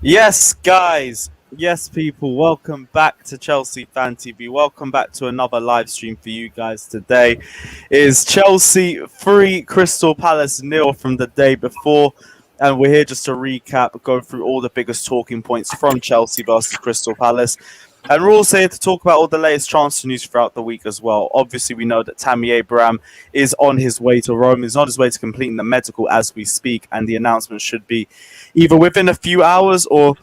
Yes, guys. Yes, people. Welcome back to Chelsea Fan TV. Welcome back to another live stream for you guys today. Is Chelsea 3, Crystal Palace nil from the day before. And we're here just to recap, go through all the biggest talking points from Chelsea versus Crystal Palace. And we're also here to talk about all the latest transfer news throughout the week as well. Obviously, we know that Tammy Abraham is on his way to Rome. He's on his way to completing the medical as we speak, and the announcement should be either within a few hours or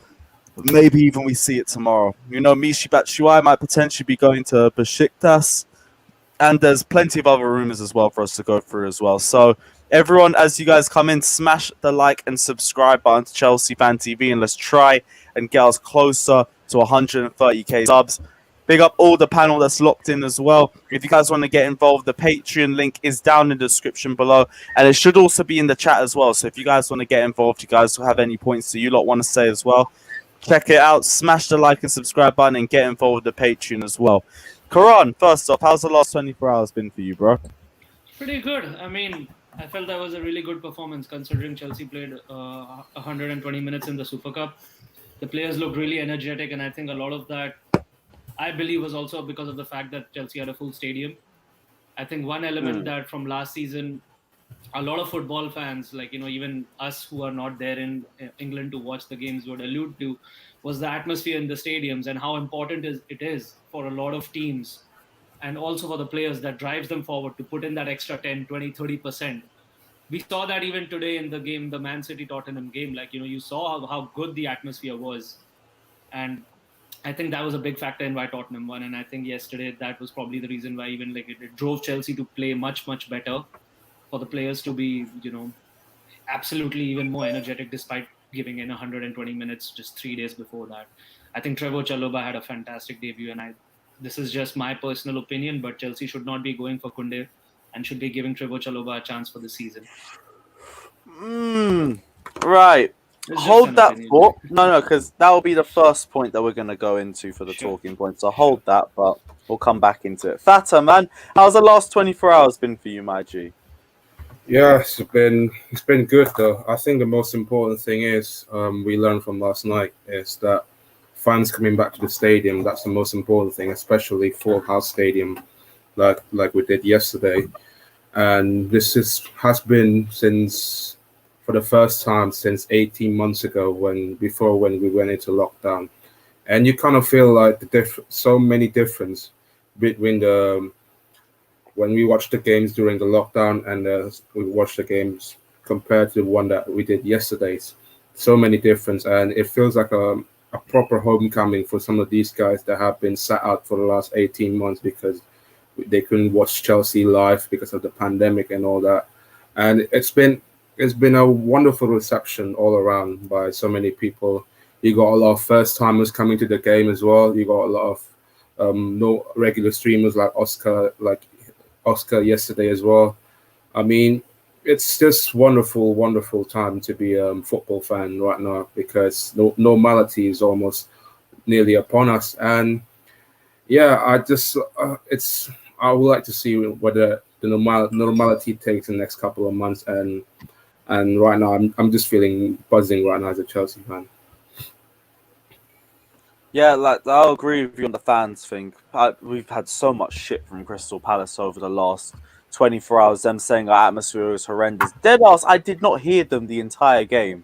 maybe even we see it tomorrow. You know, Mishi Batshuayi might potentially be going to Besiktas, and there's plenty of other rumors as well for us to go through as well. So, everyone, as you guys come in, smash the like and subscribe button to Chelsea Fan TV, and let's try and get us closer to 130k subs. Big up all the panel that's locked in as well. If you guys want to get involved, the Patreon link is down in the description below, and it should also be in the chat as well. So if you guys want to get involved, you guys have any points that you lot want to say as well, check it out. Smash the like and subscribe button, and get involved with the Patreon as well. Karan, first off, how's the last 24 hours been for you, bro? Pretty good. I felt that was a really good performance considering Chelsea played 120 minutes in the Super Cup. The players looked really energetic, and I think a lot of that, I believe, was also because of the fact that Chelsea had a full stadium. I think one element that from last season, a lot of football fans, like, even us who are not there in England to watch the games would allude to, was the atmosphere in the stadiums and how important it is for a lot of teams and also for the players that drives them forward to put in that extra 10, 20, 30%. We saw that even today in the game, the Man City Tottenham game. Like, you saw how good the atmosphere was. And I think that was a big factor in why Tottenham won. And I think yesterday that was probably the reason why even like it drove Chelsea to play much, much better, for the players to be, absolutely even more energetic despite giving in 120 minutes just 3 days before that. I think Trevor Chalobah had a fantastic debut, and this is just my personal opinion, but Chelsea should not be going for Kunde and should be giving Trevor Chalobah a chance for the season. Right. It's just Hold an that opinion. thought. No, because that will be the first point that we're going to go into for the Sure. talking points. So hold that, but we'll come back into it. Fata, man, how's the last 24 hours been for you, my G? Yeah, it's been good though. I think the most important thing is we learned from last night is that fans coming back to the stadium. That's the most important thing, especially full house stadium, like we did yesterday. And has been since for the first time since 18 months ago when we went into lockdown, and you kind of feel like so many difference between the when we watched the games during the lockdown and we watched the games compared to the one that we did yesterday's. So many difference, and it feels like a proper homecoming for some of these guys that have been sat out for the last 18 months because they couldn't watch Chelsea live because of the pandemic and all that. And it's been a wonderful reception all around by so many people. You got a lot of first timers coming to the game as well. You got a lot of no regular streamers like Oscar yesterday as well. I mean, it's just wonderful time to be a football fan right now because normality is almost nearly upon us. And yeah, it's I would like to see whether the normality takes the next couple of months. And right now, I'm just feeling buzzing right now as a Chelsea fan. Yeah, like I'll agree with you on the fans thing. We've had so much shit from Crystal Palace over the last 24 hours. Them saying our atmosphere is horrendous. Dead ass, I did not hear them the entire game.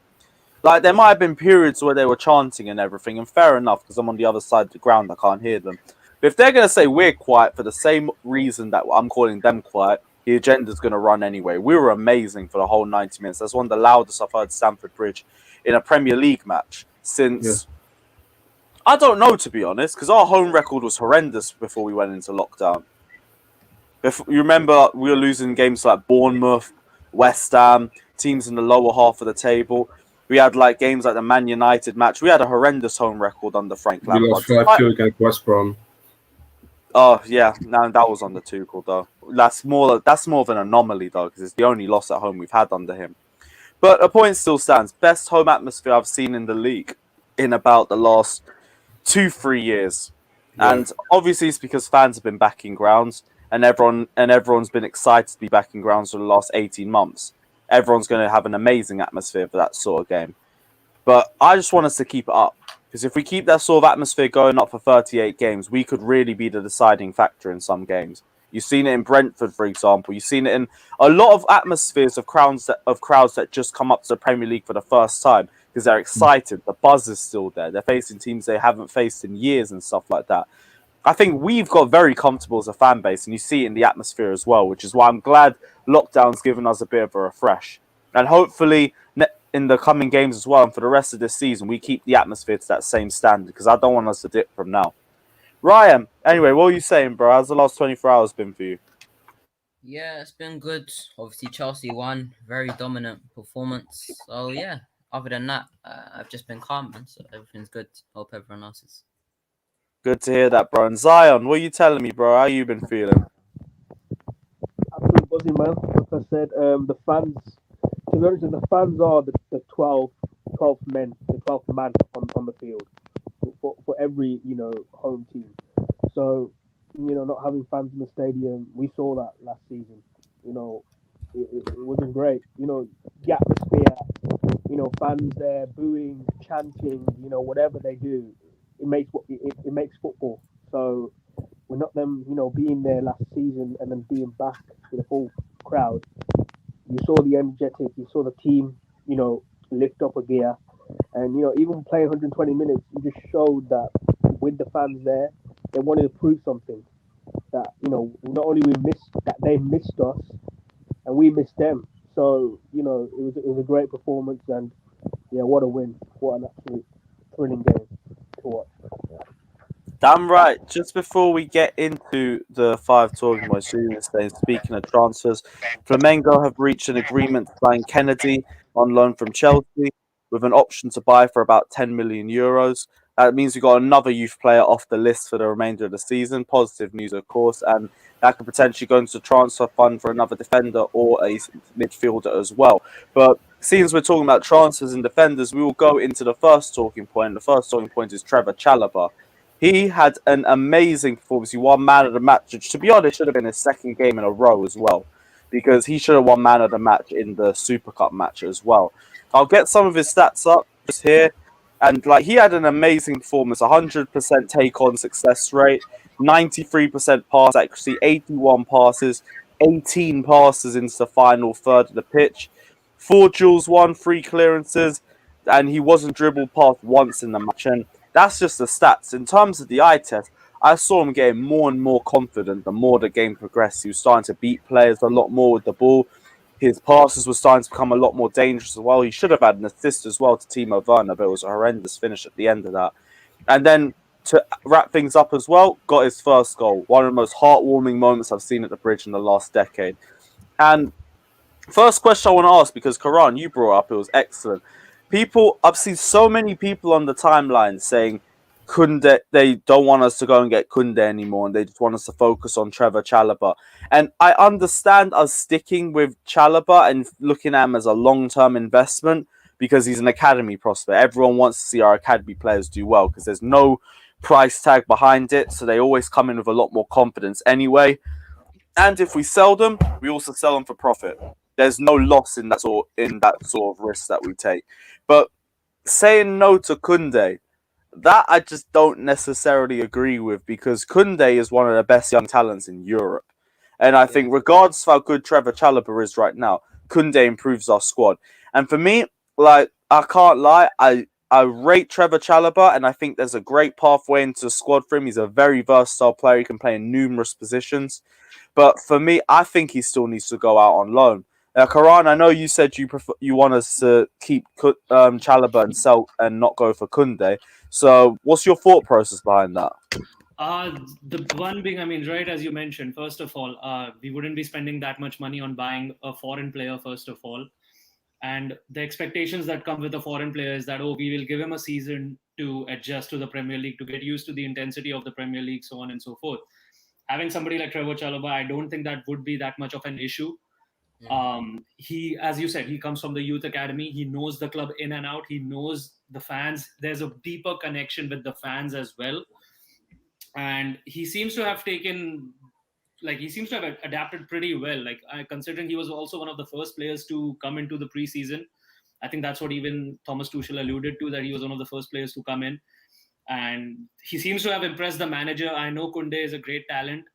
Like there might have been periods where they were chanting and everything, and fair enough because I'm on the other side of the ground, I can't hear them. But if they're gonna say we're quiet for the same reason that I'm calling them quiet, the agenda's gonna run anyway. We were amazing for the whole 90 minutes. That's one of the loudest I've heard Stamford Bridge in a Premier League match Yeah, since I don't know, to be honest, because our home record was horrendous before we went into lockdown. You remember we were losing games like Bournemouth, West Ham, teams in the lower half of the table. We had like games like the Man United match. We had a horrendous home record under Frank we Lampard. lost 5-2 against West Brom. Oh yeah, no, that was under Tuchel though. That's more of an anomaly though, because it's the only loss at home we've had under him. But a point still stands. Best home atmosphere I've seen in the league in about the last 2-3 years. Yeah. And obviously it's because fans have been backing grounds and everyone's been excited to be back in grounds for the last 18 months. Everyone's going to have an amazing atmosphere for that sort of game. But I just want us to keep it up. Because if we keep that sort of atmosphere going up for 38 games, we could really be the deciding factor in some games. You've seen it in Brentford, for example. You've seen it in a lot of atmospheres of crowds that just come up to the Premier League for the first time because they're excited. The buzz is still there. They're facing teams they haven't faced in years and stuff like that. I think we've got very comfortable as a fan base, and you see it in the atmosphere as well, which is why I'm glad lockdown's given us a bit of a refresh. And hopefully, in the coming games as well, and for the rest of this season, we keep the atmosphere to that same standard because I don't want us to dip from now. Ryan, anyway, what were you saying, bro? How's the last 24 hours been for you? Yeah, it's been good. Obviously, Chelsea won. Very dominant performance. So, yeah, other than that, I've just been calm, man. So, everything's good. Hope everyone else is. Good to hear that, bro. And Zion, what are you telling me, bro? How you been feeling? Absolute buzzing, man. Like I said, the fans, to be honest, the fans are the 12th men, the 12th man on the field for every, home team. So, not having fans in the stadium, we saw that last season. It wasn't great. The atmosphere, fans there booing, chanting, whatever they do, it makes football. So we're not them, being there last season and then being back with a full crowd. You saw the energetic, you saw the team, lift up a gear, and even playing 120 minutes, you just showed that with the fans there, they wanted to prove something. That not only we missed that they missed us, and we missed them. So it was a great performance, and yeah, what a win! What an absolute thrilling game to watch. Damn right. Just before we get into the five talking points, speaking of transfers, Flamengo have reached an agreement to sign Kennedy on loan from Chelsea with an option to buy for about 10 million euros. That means we've got another youth player off the list for the remainder of the season. Positive news, of course, and that could potentially go into the transfer fund for another defender or a midfielder as well. But since we're talking about transfers and defenders, we will go into the first talking point. The first talking point is Trevor Chalobah. He had an amazing performance. He won man of the match, which, to be honest, should have been his second game in a row as well, because he should have won man of the match in the Super Cup match as well. I'll get some of his stats up just here. And he had an amazing performance, 100% take-on success rate, 93% pass accuracy, 81 passes, 18 passes into the final third of the pitch, 4 duels won, 3 clearances, and he wasn't dribbled past once in the match. And that's just the stats. In terms of the eye test, I saw him getting more and more confident the more the game progressed. He was starting to beat players a lot more with the ball. His passes were starting to become a lot more dangerous as well. He should have had an assist as well to Timo Werner, but it was a horrendous finish at the end of that. And then to wrap things up as well, got his first goal. One of the most heartwarming moments I've seen at the Bridge in the last decade. And first question I want to ask, because Karan, you brought up, it was excellent. I've seen so many people on the timeline saying Kunde, they don't want us to go and get Kunde anymore, and they just want us to focus on Trevor Chalobah. And I understand us sticking with Chalobah and looking at him as a long-term investment because he's an academy prospect. Everyone wants to see our academy players do well because there's no price tag behind it, so they always come in with a lot more confidence anyway. And if we sell them, we also sell them for profit. There's no loss in that sort of risk that we take. But saying no to Kunde, that I just don't necessarily agree with because Kunde is one of the best young talents in Europe. And I think regardless of how good Trevor Chalobah is right now, Kunde improves our squad. And for me, I can't lie, I rate Trevor Chalobah and I think there's a great pathway into the squad for him. He's a very versatile player. He can play in numerous positions. But for me, I think he still needs to go out on loan. Karan, I know you said you want us to keep Chalobah and sell and not go for Kunde. So, what's your thought process behind that? The one being, I mean, right, as you mentioned, first of all, we wouldn't be spending that much money on buying a foreign player, first of all. And the expectations that come with a foreign player is that, oh, we will give him a season to adjust to the Premier League, to get used to the intensity of the Premier League, so on and so forth. Having somebody like Trevor Chalobah, I don't think that would be that much of an issue. He, as you said, he comes from the youth academy. He knows the club in and out. He knows the fans. There's a deeper connection with the fans as well. And he seems to have adapted pretty well. Considering he was also one of the first players to come into the preseason, I think that's what even Thomas Tuchel alluded to, that he was one of the first players to come in. And he seems to have impressed the manager. I know Kunde is a great talent,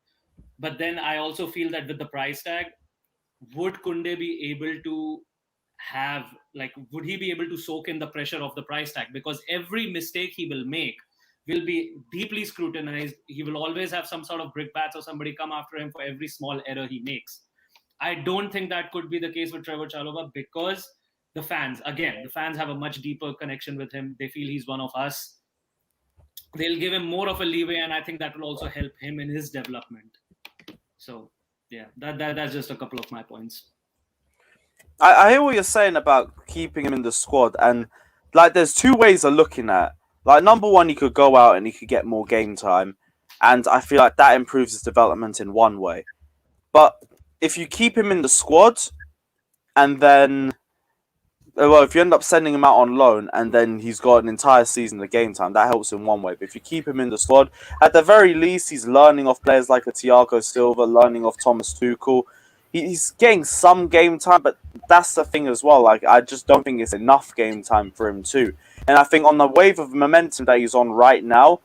but then I also feel that with the price tag, would Kunde be able to would he be able to soak in the pressure of the price tag? Because every mistake he will make will be deeply scrutinized. He will always have some sort of brickbats or somebody come after him for every small error he makes. I don't think that could be the case with Trevor Chalobah, because the fans have a much deeper connection with him. They feel he's one of us. They'll give him more of a leeway, and I think that will also help him in his development. So yeah, that's just a couple of my points. I hear what you're saying about keeping him in the squad, and like there's two ways of looking at. Like number one, he could go out and he could get more game time, and I feel like that improves his development in one way. But if you keep him in the squad, and then if you end up sending him out on loan and then he's got an entire season of game time, that helps in one way. But if you keep him in the squad, at the very least, he's learning off players like a Thiago Silva, learning off Thomas Tuchel. He's getting some game time, but that's the thing as well. Like, I just don't think it's enough game time for him too. And I think on the wave of momentum that he's on right now,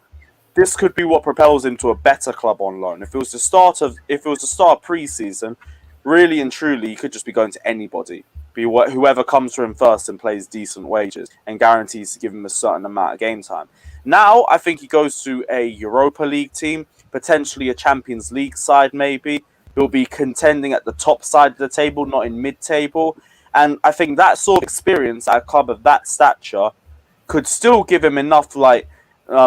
this could be what propels him to a better club on loan. If it was the start of pre-season, really and truly, he could just be going to anybody. Be whoever comes to him first and plays decent wages and guarantees to give him a certain amount of game time. Now, I think he goes to a Europa League team, potentially a Champions League side maybe. He'll be contending at the top side of the table, not in mid-table. And I think that sort of experience at a club of that stature could still give him enough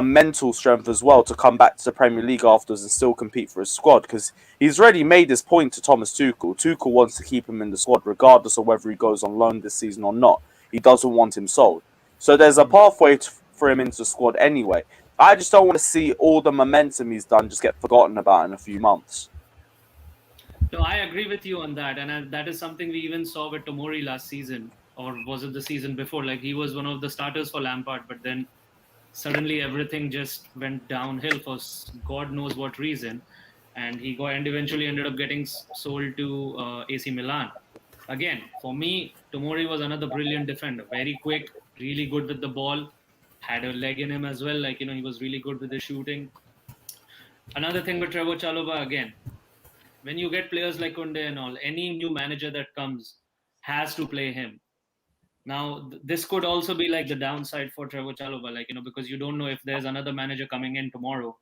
mental strength as well to come back to the Premier League afterwards and still compete for his squad, because he's already made his point to Thomas Tuchel. Tuchel wants to keep him in the squad regardless of whether he goes on loan this season or not. He doesn't want him sold. So there's a pathway for him into the squad anyway. I just don't want to see all the momentum he's done just get forgotten about in a few months. No, I agree with you on that. And that is something we even saw with Tomori last season. Or was it the season before? Like, he was one of the starters for Lampard, but then suddenly everything just went downhill for God knows what reason. And eventually ended up getting sold to AC Milan. Again, for me, Tomori was another brilliant defender. Very quick, really good with the ball. Had a leg in him as well. He was really good with the shooting. Another thing with Trevor Chalobah, again, when you get players like Kunde and all, any new manager that comes has to play him. Now, this could also be like the downside for Trevor Chalobah, because you don't know if there's another manager coming in tomorrow.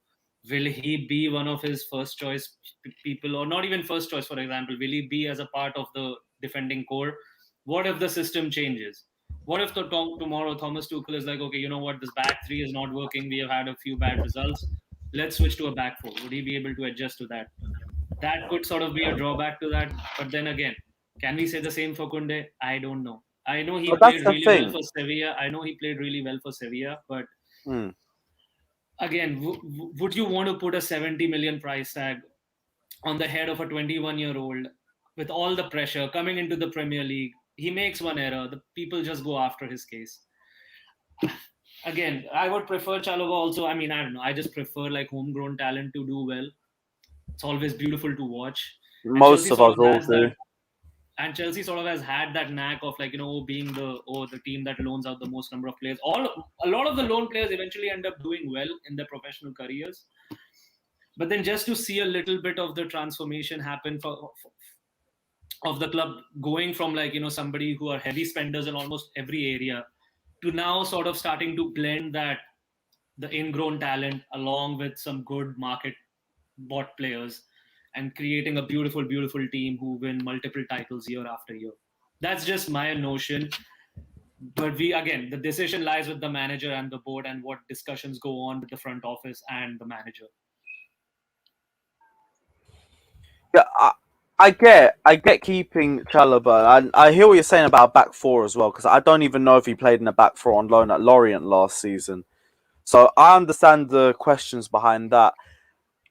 Will he be one of his first choice people, or not even first choice, for example? Will he be as a part of the defending core? What if the system changes? What if tomorrow Thomas Tuchel is like, okay, you know what, this back three is not working. We have had a few bad results. Let's switch to a back four. Would he be able to adjust to that? That could sort of be a drawback to that. But then again, can we say the same for Kunde? I don't know. I know he played really well for Sevilla. But again, would you want to put a 70 million price tag on the head of a 21-year-old with all the pressure coming into the Premier League? He makes one error, the people just go after his case. Again, I would prefer Chalobah also. I don't know. I just prefer homegrown talent to do well. It's always beautiful to watch. Most of us all do. And Chelsea sort of has had that knack of being the team that loans out the most number of players. A lot of the loan players eventually end up doing well in their professional careers. But then just to see a little bit of the transformation happen of the club, going from somebody who are heavy spenders in almost every area to now sort of starting to blend that the ingrown talent along with some good market bought players and creating a beautiful, beautiful team who win multiple titles year after year. That's just my notion. But the decision lies with the manager and the board, and what discussions go on with the front office and the manager. Yeah, I get keeping Chalobah, and I hear what you're saying about a back four as well, because I don't even know if he played in a back four on loan at Lorient last season. So I understand the questions behind that.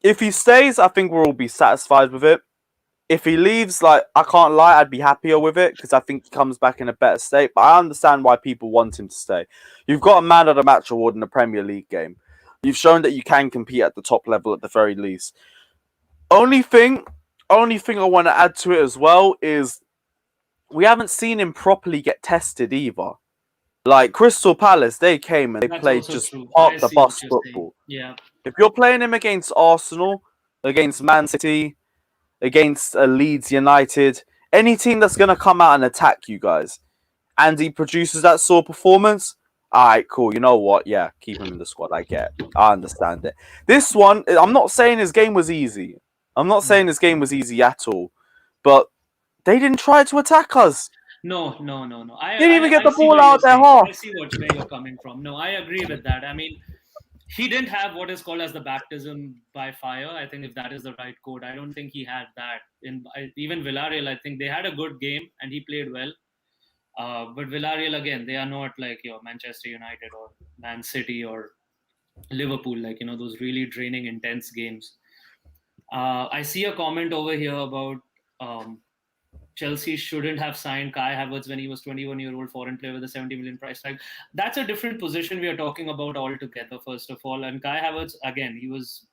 If he stays, I think we'll all be satisfied with it. If he leaves, I can't lie, I'd be happier with it, because I think he comes back in a better state. But I understand why people want him to stay. You've got a man of the match award in the Premier League game. You've shown that you can compete at the top level at the very least. Only thing I want to add to it as well is we haven't seen him properly get tested either. Like Crystal Palace, they came and they That's played also just true. park I the see what bus you're saying. football. Yeah. If you're playing him against Arsenal, against Man City, against Leeds United, any team that's going to come out and attack you guys, and he produces that sort of performance, all right, cool. You know what? Yeah, keep him in the squad. I get it. I understand it. This one, I'm not saying his game was easy. I'm not saying his game was easy at all. But they didn't try to attack us. No. They didn't even get I the see ball where out you're of their saying. half. I see where you're coming from. No, I agree with that. I mean, he didn't have what is called as the baptism by fire. I think if that is the right code, I don't think he had that. Even Villarreal, I think they had a good game and he played well. But Villarreal again, they are not like your Manchester United or Man City or Liverpool, like those really draining, intense games. I see a comment over here about Chelsea shouldn't have signed Kai Havertz when he was 21-year-old foreign player with a 70 million price tag. That's a different position we are talking about altogether, first of all. And Kai Havertz, again, he was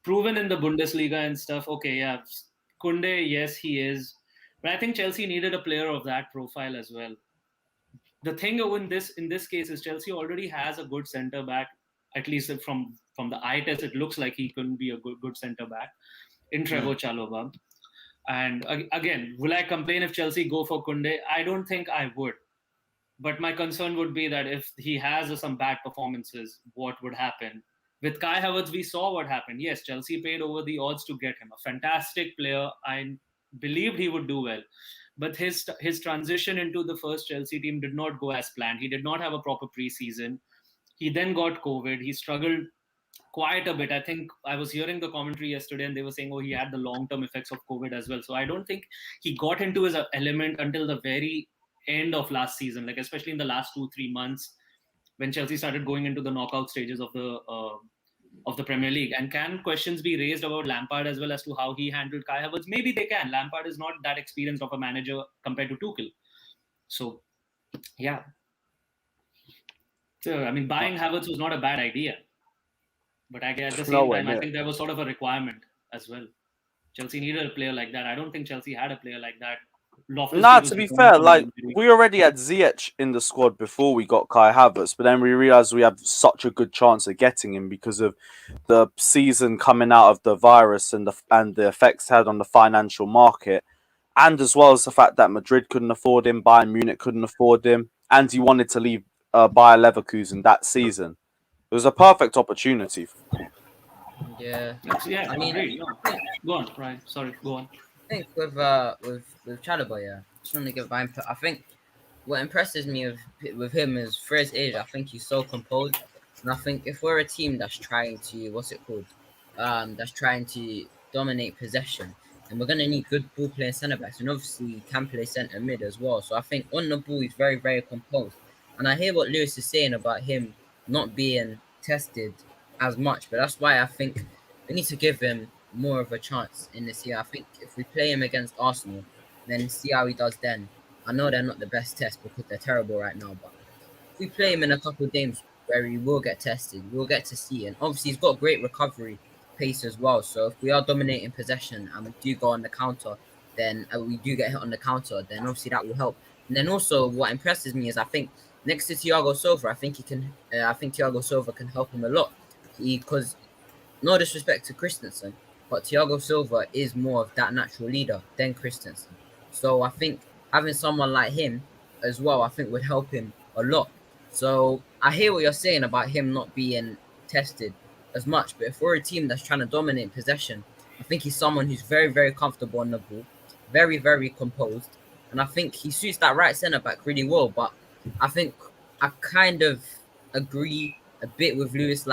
proven in the Bundesliga and stuff. Okay, yeah. Kunde, yes, he is. But I think Chelsea needed a player of that profile as well. The thing in this case is Chelsea already has a good centre back. At least from the eye test, it looks like he couldn't be a good centre back in Trevor Chalobah. And again, will I complain if Chelsea go for Kunde? I don't think I would. But my concern would be that if he has some bad performances, what would happen? With Kai Havertz, we saw what happened. Yes, Chelsea paid over the odds to get him. A fantastic player. I believed he would do well. But his transition into the first Chelsea team did not go as planned. He did not have a proper preseason. He then got COVID. He struggled quite a bit. I think I was hearing the commentary yesterday and they were saying, oh, he had the long-term effects of COVID as well. So I don't think he got into his element until the very end of last season, like especially in the last 2-3 months when Chelsea started going into the knockout stages of the Premier League. And can questions be raised about Lampard as well as to how he handled Kai Havertz? Maybe they can. Lampard is not that experienced of a manager compared to Tuchel. So, yeah. So, I mean, buying Havertz was not a bad idea. But at the same time, I think there was sort of a requirement as well. Chelsea needed a player like that. I don't think Chelsea had a player like that. To be fair, like we already had Ziyech in the squad before we got Kai Havertz, but then we realised we have such a good chance of getting him because of the season coming out of the virus and the effects it had on the financial market, and as well as the fact that Madrid couldn't afford him, Bayern Munich couldn't afford him, and he wanted to leave Bayer Leverkusen that season. It was a perfect opportunity. Yeah, I mean, go on, Ryan. Sorry, go on. I think with Chalobah, yeah, just want to give my input. I think what impresses me with him is for his age. I think he's so composed, and I think if we're a team that's trying to that's trying to dominate possession, and we're gonna need good ball playing centre backs, and obviously he can play centre mid as well. So I think on the ball he's very very composed, and I hear what Lewis is saying about him not being tested as much, but that's why I think we need to give him more of a chance in this year. I think if we play him against Arsenal, then see how he does then. I know they're not the best test because they're terrible right now, but if we play him in a couple of games where he will get tested, we'll get to see. And obviously, he's got great recovery pace as well. So if we are dominating possession and we do go on the counter, then we do get hit on the counter, then obviously that will help. And then also, what impresses me is I think next to Thiago Silva, I think Thiago Silva can help him a lot. Because no disrespect to Christensen, but Thiago Silva is more of that natural leader than Christensen. So I think having someone like him as well, I think would help him a lot. So I hear what you're saying about him not being tested as much, but if we're a team that's trying to dominate possession, I think he's someone who's very, very comfortable on the ball, very, very composed, and I think he suits that right centre back really well. But I think I kind of agree a bit with Lewis,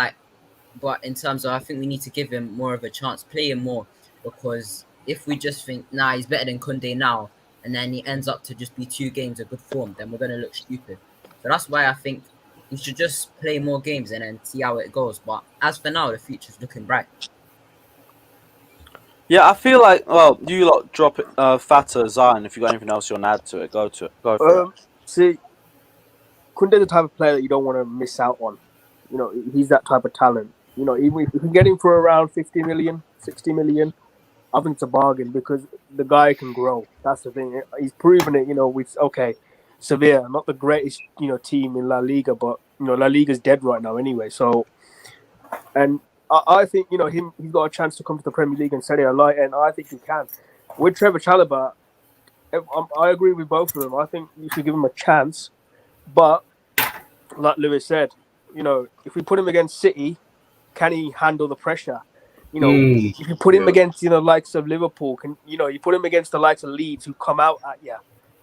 but in terms of, I think we need to give him more of a chance, play him more, because if we just think, he's better than Kunde now, and then he ends up to just be 2 games of good form, then we're going to look stupid. So that's why I think he should just play more games and then see how it goes. But as for now, the future's looking bright. Yeah, I feel like, you lot drop it, Fata, Zion, if you got anything else you want to add to it, go for it. See, Kunde's the type of player that you don't want to miss out on. He's that type of talent. Even if you can get him for around 50 million, 60 million, I think it's a bargain because the guy can grow. That's the thing. He's proven it. With Sevilla, not the greatest team in La Liga, but La Liga's dead right now anyway. So, and I think he's got a chance to come to the Premier League and Serie A light, and I think he can. With Trevor Chalobah, I agree with both of them. I think you should give him a chance, but like Lewis said, if we put him against City, can he handle the pressure? If you put him against the likes of Liverpool, you put him against the likes of Leeds who come out at you,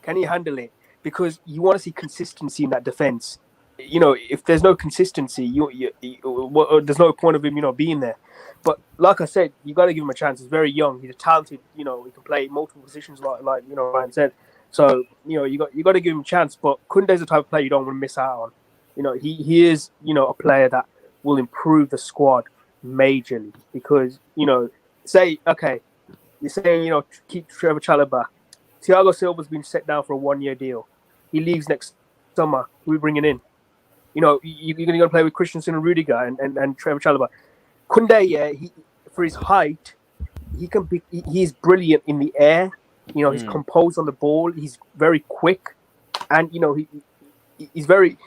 can he handle it? Because you want to see consistency in that defense. If there's no consistency, there's no point of him being there. But like I said, you got to give him a chance. He's very young. He's a talented. He can play multiple positions, like Ryan said. So you got to give him a chance. But Koundé's the type of player you don't want to miss out on. He is a player that will improve the squad majorly because say okay, you're saying keep Trevor Chalobah. Thiago Silva's been set down for a 1-year deal. He leaves next summer. Who are we bringing in? You're going to play with Christensen and Rudiger and Trevor Chalobah. Koundé, for his height, he's brilliant in the air. He's composed on the ball. He's very quick, and he's a very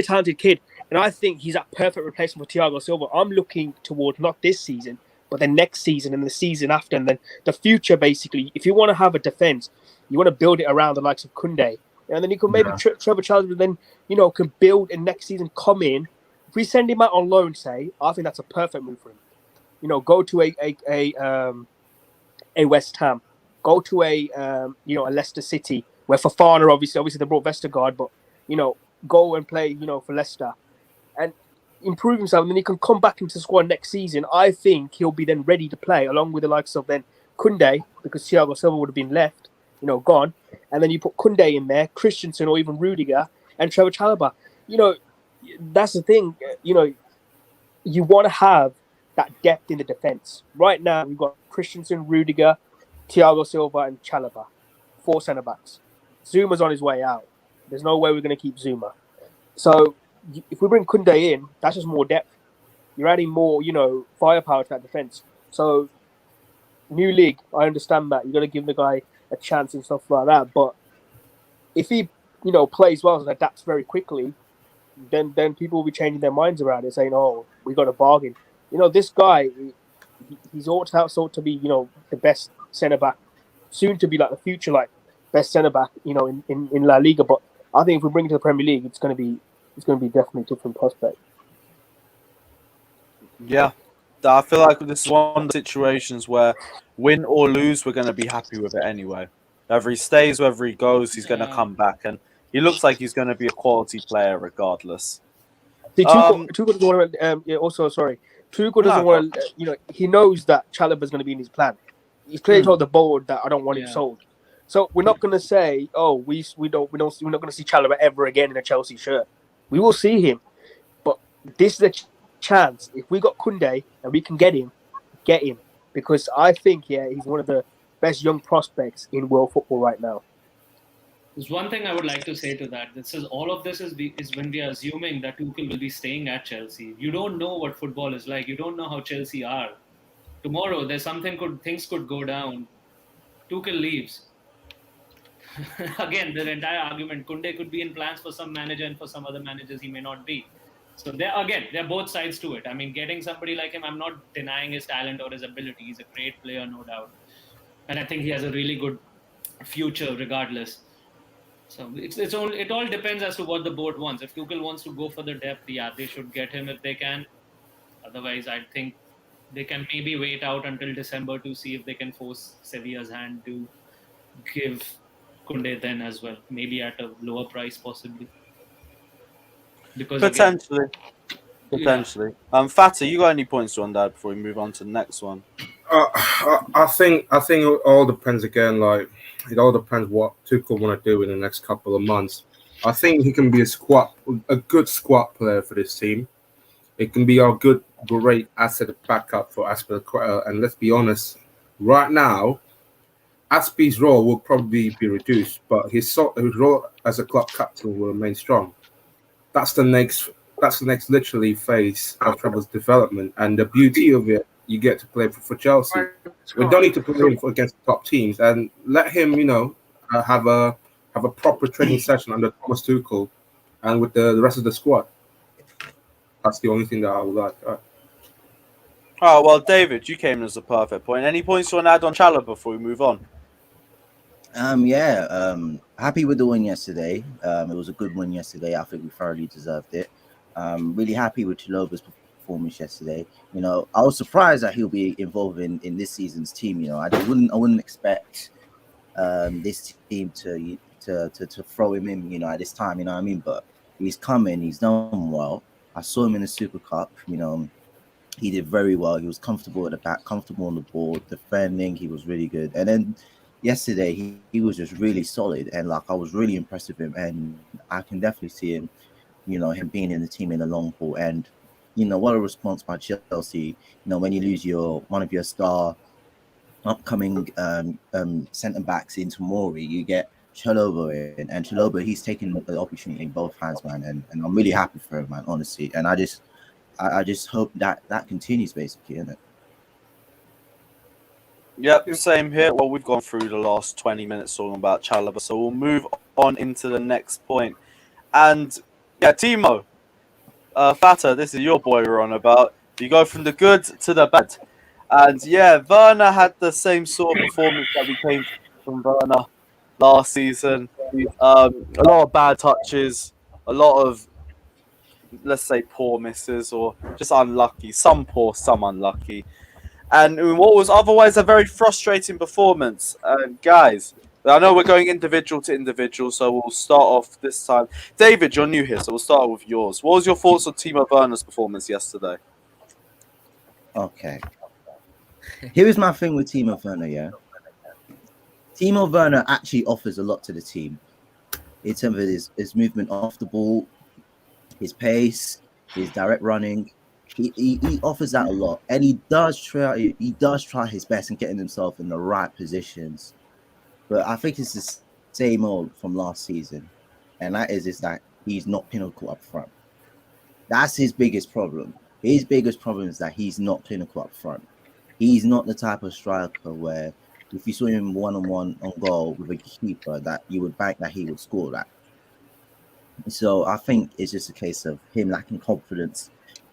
talented kid. And I think he's that perfect replacement for Thiago Silva. I'm looking towards not this season, but the next season and the season after, and then the future. Basically, if you want to have a defense, you want to build it around the likes of Koundé, and then you can maybe Trevor Chalobah then can build and next season come in. If we send him out on loan, say, I think that's a perfect move for him. Go to a West Ham, go to a Leicester City, where Fofana obviously they brought Vestergaard, but go and play for Leicester and improve himself, and then he can come back into the squad next season. I think he'll be then ready to play along with the likes of then Koundé, because Thiago Silva would have been left, gone, and then you put Koundé in there, Christensen or even Rudiger, and Trevor Chalobah. That's the thing. You want to have that depth in the defense. Right now, we've got Christensen, Rudiger, Thiago Silva, and Chalobah, 4 centre backs. Zuma's on his way out. There's no way we're going to keep Zuma. So if we bring Koundé in, that's just more depth. You're adding more, firepower to that defense. So new league, I understand that. You've got to give the guy a chance and stuff like that. But if he, plays well and adapts very quickly, then people will be changing their minds around it, saying, "Oh, we got a bargain." This guy, he's ought to be, the best centre back, soon to be like the future best centre back, in La Liga. But I think if we bring it to the Premier League, it's going to be definitely a different prospect. Yeah, I feel like this is one of the situations where win or lose, we're going to be happy with it anyway. Whether he stays, whether he goes, he's going to come back, and he looks like he's going to be a quality player regardless. See, Tuchel doesn't want to. Tuchel doesn't want to. He knows that Chalobah's going to be in his plan. He's clearly told the board that I don't want him sold. So we're not going to say, "Oh, we're not going to see Chalobah ever again in a Chelsea shirt." We will see him, but this is a chance. If we got Koundé and we can get him, because I think he's one of the best young prospects in world football right now. There's one thing I would like to say to that. All of this is when we are assuming that Tuchel will be staying at Chelsea. You don't know what football is like. You don't know how Chelsea are. Tomorrow, things could go down. Tuchel leaves. Again, the entire argument, Koundé could be in plans for some manager and for some other managers he may not be. So there are both sides to it. I mean, getting somebody like him, I'm not denying his talent or his ability. He's a great player, no doubt. And I think he has a really good future regardless. So it all depends as to what the board wants. If Tuchel wants to go for the depth, they should get him if they can. Otherwise, I think they can maybe wait out until December to see if they can force Sevilla's hand to give Koundé then as well, maybe at a lower price possibly. Because potentially. Fatah, you got any points on that before we move on to the next one? I think it all depends again. It all depends what Tuchel want to do in the next couple of months. I think he can be a good squad player for this team. It can be our great asset backup for Azpilicueta. And let's be honest, right now, Azpi's role will probably be reduced, but his role as a club captain will remain strong. That's the next literally phase of Trevor's development, and the beauty of it you get to play for Chelsea. We don't need to play him against top teams, and let him, have a proper training session under Thomas Tuchel and with the rest of the squad. That's the only thing that I would like. Oh, well, David, you came in as a perfect point. Any points you want to add on Chalobah before we move on? Happy with the win yesterday. It was a good win yesterday. I think we thoroughly deserved it. Really happy with Chalobah's performance yesterday. I was surprised that he'll be involved in this season's team. I wouldn't expect this team to throw him in, at this time. You know what I mean? But he's coming. He's done well. I saw him in the Super Cup. He did very well. He was comfortable at the back, comfortable on the ball, defending. He was really good. And then yesterday, he was just really solid. And I was really impressed with him. And I can definitely see him, him being in the team in the long haul. And, what a response by Chelsea. When you lose one of your star upcoming centre backs into Mori, you get Chalobah in. And Chalobah, he's taking the opportunity in both hands, man. And I'm really happy for him, man, honestly. And I just hope that continues, basically, isn't it? Yep, same here. Well, we've gone through the last 20 minutes talking about Chalobah, so we'll move on into the next point. And yeah, Timo, Fata, this is your boy we're on about. You go from the good to the bad. And yeah, Werner had the same sort of performance that we came from Werner last season. A lot of bad touches, a lot of, let's say, poor misses or just unlucky. Some poor, some unlucky. And what was otherwise a very frustrating performance. Guys, I know we're going individual to individual, so we'll start off this time. David, you're new here, so we'll start with yours. What was your thoughts on Timo Werner's performance yesterday? Okay. Here is my thing with Timo Werner, yeah? Timo Werner actually offers a lot to the team in terms of his movement off the ball, his pace, his direct running. He offers that a lot, and he does try his best in getting himself in the right positions. But I think it's the same old from last season, and that is that he's not clinical up front. That's his biggest problem. His biggest problem is that he's not clinical up front. He's not the type of striker where if you saw him one-on-one on goal with a keeper that you would bank that he would score that. So I think it's just a case of him lacking confidence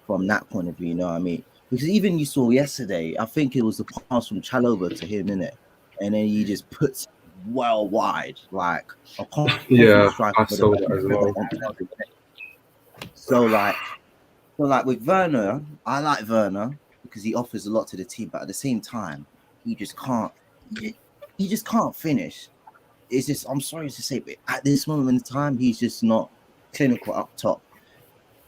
from that point of view, you know what I mean? Because even you saw yesterday, I think it was the pass from Chalobah to him, innit? And then he just puts well wide, like a Yeah, striker. I saw that as well. So with Werner, I like Werner because he offers a lot to the team, but at the same time, he just can't finish. It's just, I'm sorry to say, but at this moment in time, he's just not clinical up top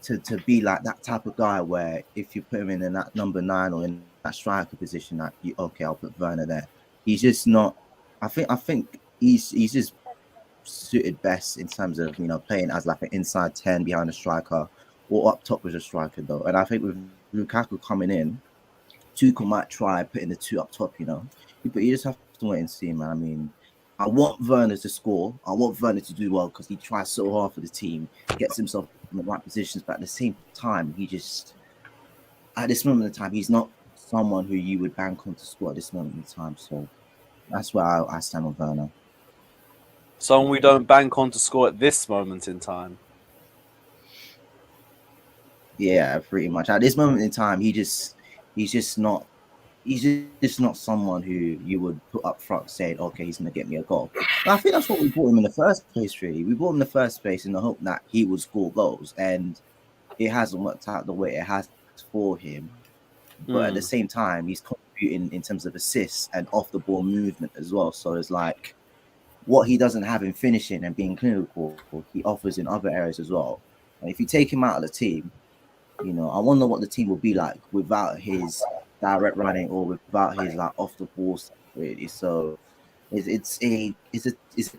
to be like that type of guy where if you put him in that number 9 or in that striker position, that I'll put Werner there. He's just not. I think he's just suited best in terms of playing as like an inside 10 behind a striker or up top with a striker though. And I think with Lukaku coming in, Tuchel might try putting the 2 up top, but you just have to wait and see, man. I mean, I want Werner to score. I want Werner to do well because he tries so hard for the team, gets himself in the right positions, but at the same time, at this moment in time, he's not someone who you would bank on to score at this moment in time. So that's where I stand on Werner. Someone we don't bank on to score at this moment in time. Yeah, pretty much. At this moment in time, he's just not someone who you would put up front saying, okay, he's going to get me a goal. And I think that's what we bought him in the first place, really. We bought him in the first place in the hope that he would score goals, and it hasn't worked out the way it has for him. But at the same time, he's contributing in terms of assists and off-the-ball movement as well. So it's like what he doesn't have in finishing and being clinical, he offers in other areas as well. And if you take him out of the team, I wonder what the team will be like without his direct running or without his like off the ball stuff, really. So it's a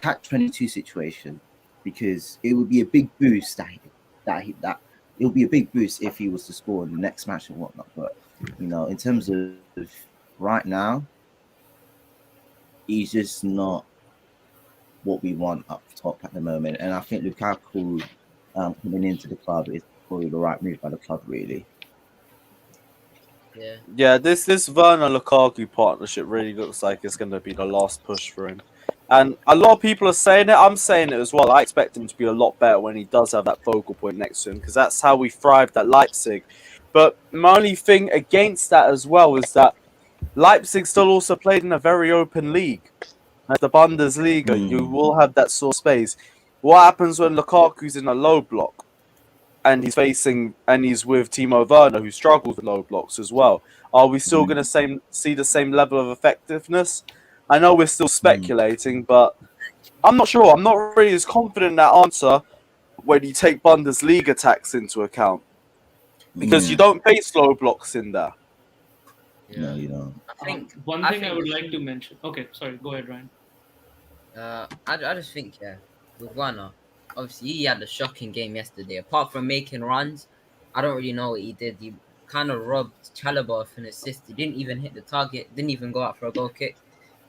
catch-22 situation because it would be a big boost that it would be a big boost if he was to score in the next match and whatnot. But in terms of right now, he's just not what we want up top at the moment. And I think Lukaku coming into the club is probably the right move by the club, really. Yeah. Yeah, this Werner Lukaku partnership really looks like it's going to be the last push for him. And a lot of people are saying it. I'm saying it as well. I expect him to be a lot better when he does have that focal point next to him because that's how we thrived at Leipzig. But my only thing against that as well is that Leipzig still also played in a very open league. At the Bundesliga, you will have that sort of space. What happens when Lukaku's in a low block? And he's with Timo Werner, who struggles with low blocks as well. Are we still going to see the same level of effectiveness? I know we're still speculating, but I'm not sure. I'm not really as confident in that answer when you take Bundesliga tax into account because you don't face low blocks in there. No, Yeah. you don't. I think One I thing I think would like to mention. Okay, sorry. Go ahead, Ryan. I just think, yeah, with Werner, obviously he had a shocking game yesterday. Apart from making runs, I don't really know what he did. He kind of robbed Chalobah of an assist. He didn't even hit the target. Didn't even go out for a goal kick.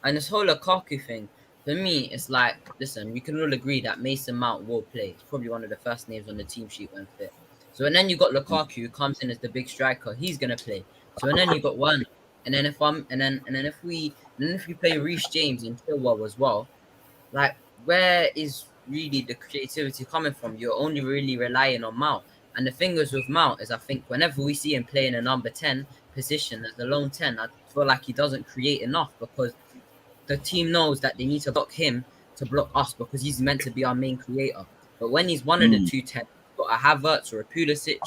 And this whole Lukaku thing, for me, it's like, listen, we can all agree that Mason Mount will play. He's probably one of the first names on the team sheet when fit. So and then you got Lukaku who comes in as the big striker. He's gonna play. So and then you got Werner. And then if we play Reece James and Chilwell as well, like, where is really the creativity coming from? You're only really relying on Mount. And the thing is with Mount is I think whenever we see him playing a number 10 position as the lone 10, I feel like he doesn't create enough because the team knows that they need to block him to block us because he's meant to be our main creator. But when he's one of the two 10, got a Havertz or a Pulisic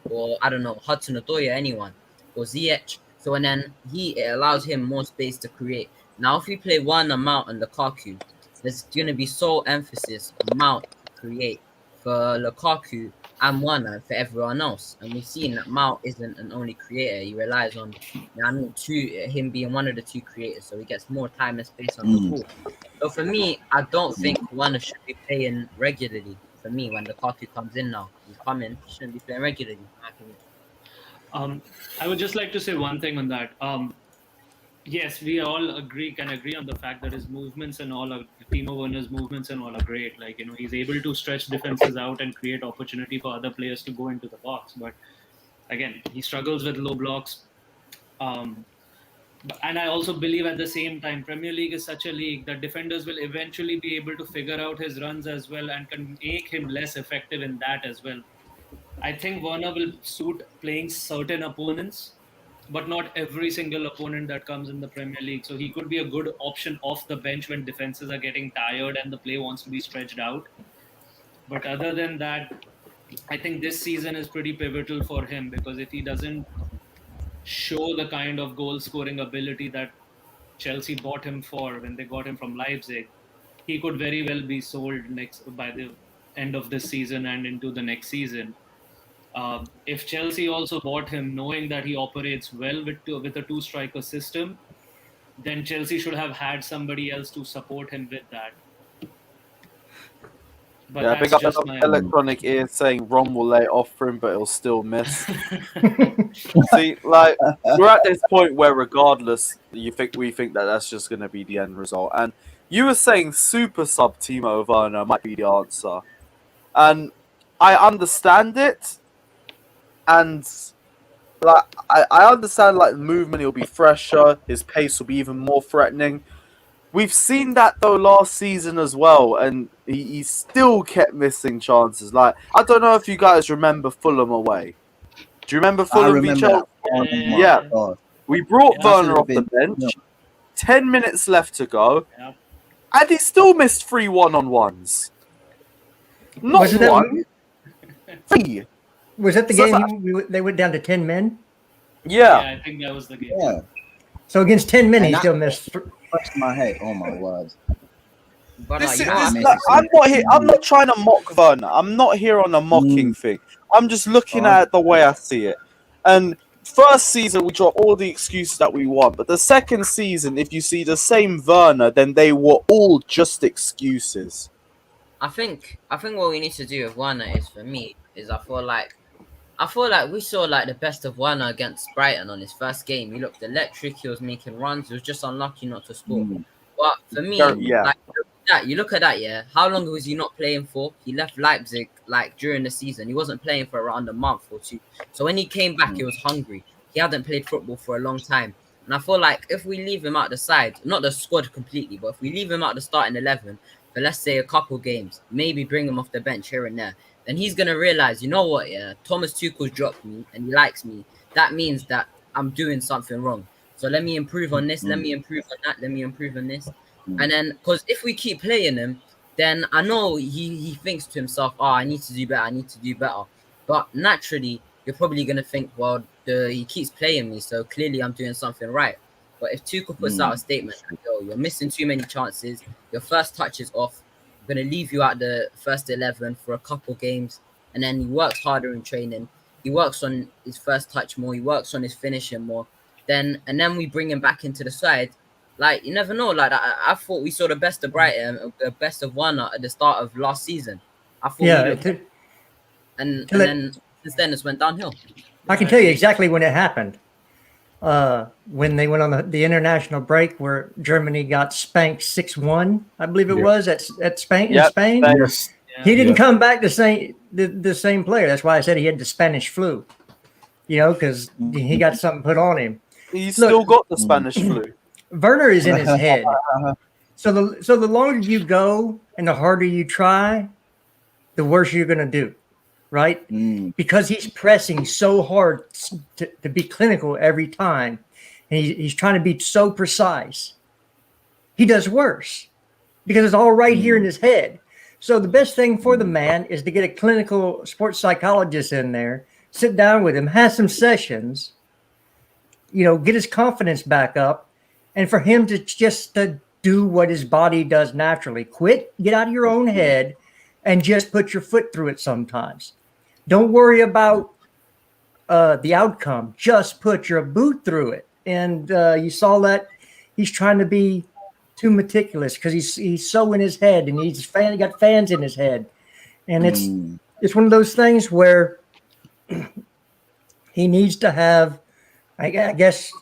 or, I don't know, Hudson Odoi, anyone, or Ziyech. So and then it allows him more space to create. Now, if we play Werner, Mount, and Lukaku, there's going to be sole emphasis on Mount to create for Lukaku and Werner for everyone else. And we've seen that Mount isn't an only creator. He relies on him being one of the two creators, so he gets more time and space on the ball. So for me, I don't think Werner should be playing regularly. For me, when Lukaku comes in now, he's coming, he shouldn't be playing regularly, in my opinion. I would just like to say one thing on that. Yes, we all can agree on the fact that his movements and all are Timo Werner's movements and all are great. Like, he's able to stretch defenses out and create opportunity for other players to go into the box. But again, he struggles with low blocks. And I also believe at the same time, Premier League is such a league that defenders will eventually be able to figure out his runs as well and can make him less effective in that as well. I think Werner will suit playing certain opponents, but not every single opponent that comes in the Premier League. So he could be a good option off the bench when defenses are getting tired and the play wants to be stretched out. But other than that, I think this season is pretty pivotal for him because if he doesn't show the kind of goal scoring ability that Chelsea bought him for when they got him from Leipzig, he could very well be sold by the end of this season and into the next season. If Chelsea also bought him knowing that he operates well with a two-striker system, then Chelsea should have had somebody else to support him with that. But Yeah, that's big up just my... electronic ear saying Ron will lay it off for him, but he'll still miss. See, like, we're at this point where regardless, we think that that's just going to be the end result. And you were saying super sub Timo Werner might be the answer. And I understand it. And like I understand like the movement, he'll be fresher, his pace will be even more threatening. We've seen that though last season as well, and he still kept missing chances. Like, I don't know if you guys remember Fulham away. Do you remember I Fulham v remember Chelsea? that. Oh my Yeah. God. We brought Yeah. Werner That off should the have been- bench. 10 minutes left to go. Yeah. And he still missed 3 1-on-1s. Not Wasn't that- one. 3. Was that the So- game they went down to 10 men? Yeah. I think that was the game. Yeah. So against 10 men, And he that- still missed. Touched my head. Oh my word. But Listen, you know, this- I'm not trying to mock Werner. I'm not here on a mocking thing. I'm just looking at it the way I see it. And first season, we dropped all the excuses that we want. But the second season, if you see the same Werner, then they were all just excuses. I think what we need to do with Werner is, for me, is I feel like we saw like the best of Werner against Brighton on his first game. He looked electric. He was making runs. He was just unlucky not to score. But for me, Yeah. like, you look at that, yeah. How long was he not playing for? He left Leipzig like during the season. He wasn't playing for around a month or two. So when he came back, he was hungry. he hadn't played football for a long time. And I feel like if we leave him out the side, not the squad completely, but if we leave him out the starting 11 for, let's say, a couple games, maybe bring him off the bench here and there, then he's going to realize, you know what, yeah, Thomas Tuchel's dropped me and he likes me. That means that I'm doing something wrong. So let me improve on this, let me improve on that, let me improve on this. And then, because if we keep playing him, then I know he thinks to himself, oh, I need to do better, I need to do better. But naturally, you're probably going to think, well, he keeps playing me, so clearly I'm doing something right. But if Tuchel puts out a statement, like, yo, you're missing too many chances, your first touch is off, I'm going to leave you out the first 11 for a couple games, and then he works harder in training, he works on his first touch more, he works on his finishing more, and then we bring him back into the side. Like, you never know. Like, I thought we saw the best of Brighton, the best of Warner at the start of last season. I thought Yeah, we looked, and to let- then since then it's went downhill. I can tell you exactly when it happened. When they went on the international break where Germany got spanked 6-1, I believe it was at Spain in Yep, Spain. Yes. He didn't come back the same player. That's why I said he had the Spanish flu. You know, because he got something put on him. He's still got the Spanish flu. Werner is in his head. So the longer you go and the harder you try, the worse you're going to do, right? Because he's pressing so hard to be clinical every time, and he's trying to be so precise. He does worse because it's all right here in his head. So the best thing for the man is to get a clinical sports psychologist in there, sit down with him, have some sessions, you know, get his confidence back up, and for him to just do what his body does naturally. Quit, get out of your own head, and just put your foot through it sometimes. Don't worry about the outcome. Just put your boot through it. And you saw that he's trying to be too meticulous because he's so in his head, and he got fans in his head. And it's one of those things where he needs to have, I guess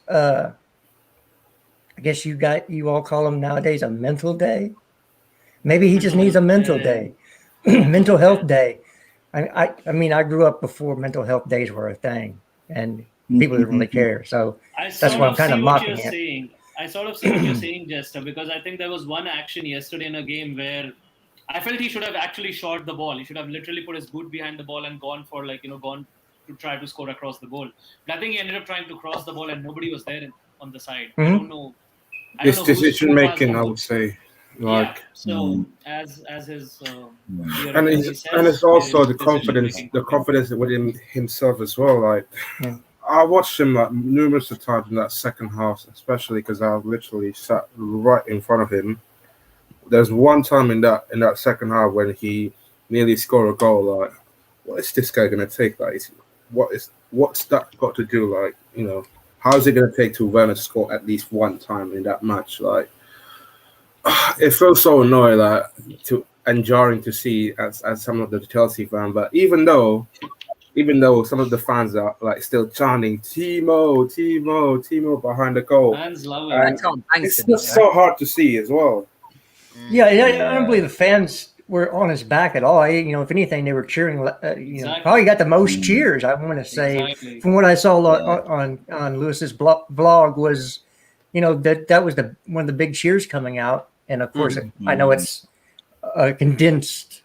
you all call them nowadays a mental day. Maybe he just needs a mental day, mental health day. I mean, I grew up before mental health days were a thing, and people didn't really care. So that's why I'm kind of mocking it. I sort of see what you're saying, Jester, because I think there was one action yesterday in a game where I felt he should have actually shot the ball. He should have literally put his boot behind the ball and gone to try to score across the goal. But I think he ended up trying to cross the ball and nobody was there on the side. I don't know. This decision making, I would say, like, yeah. So as his and it's also the confidence within himself as well. Like, I watched him like numerous of times in that second half, especially because I literally sat right in front of him. There's one time in that second half when he nearly scored a goal. Like, what is this guy gonna take? Like, what's that got to do? Like, you know, how is it gonna take to Werner to score at least one time in that match? Like, it feels so annoying, and jarring to see as some of the Chelsea fans. But even though some of the fans are like still chanting Timo, Timo, Timo behind the goal, fans love it. It's just so hard to see as well. Yeah, I don't believe the fans were on his back at all. You know, if anything, they were cheering. Probably got the most cheers. I want to say from what I saw on Lewis's vlog was, you know, that was one of the big cheers coming out. And of course, I know it's a condensed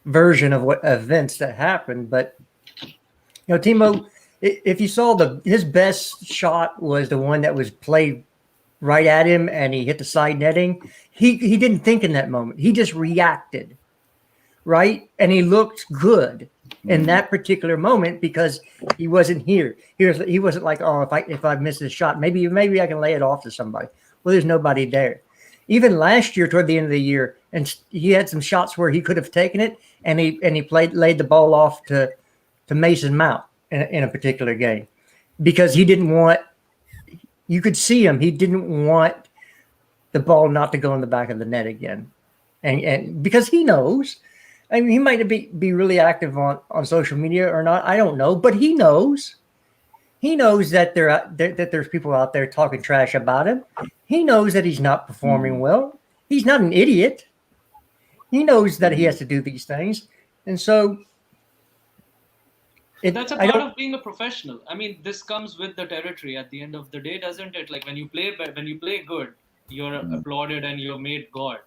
version of what events that happened, but you know, Timo, if you saw his best shot was the one that was played right at him and he hit the side netting. He didn't think in that moment. He just reacted, right? And he looked good in that particular moment because he wasn't here. He wasn't like, oh, if I miss this shot, maybe I can lay it off to somebody. Well, there's nobody there. Even last year, toward the end of the year, and he had some shots where he could have taken it, and he laid the ball off to Mason Mount in a particular game because he didn't want. You could see him. He didn't want the ball not to go in the back of the net again, and because he knows. I mean, he might be really active on social media or not. I don't know, but he knows. He knows that that there's people out there talking trash about him. He knows that he's not performing well. He's not an idiot. He knows that he has to do these things. And so That's a part of being a professional. I mean, this comes with the territory at the end of the day, doesn't it? Like when you play good, you're applauded and you're made God.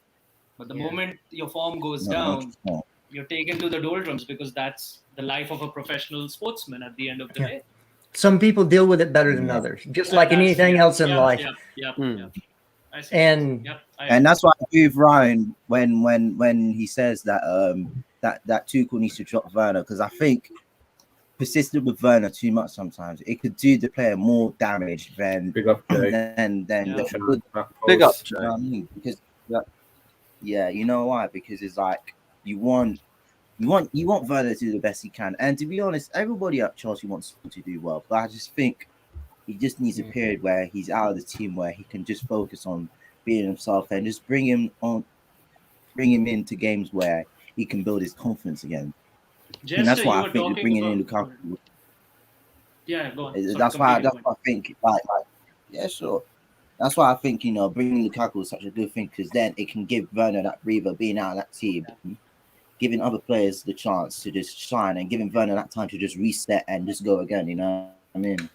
But the moment your form goes down, you're taken to the doldrums, because that's the life of a professional sportsman at the end of the day. Some people deal with it better than others, just like anything else in life. And that's why I agree with Ryan when he says that that Tuchel needs to drop Werner, because I think persisting with Werner too much sometimes it could do the player more damage than big up good. Big up, you know what I mean? Because you know why? Because it's like you want Werner to do the best he can, and to be honest, everybody at Chelsea wants him to do well, but I just think he just needs a period where he's out of the team, where he can just focus on being himself and just bring him into games where he can build his confidence again. Jester, and that's why I think bringing in Lukaku. Yeah, go on. That's why I think sure. That's why I think bringing Lukaku is such a good thing, because then it can give Werner that breather, being out of that team, giving other players the chance to just shine, and giving Werner that time to just reset and just go again. You know what I mean?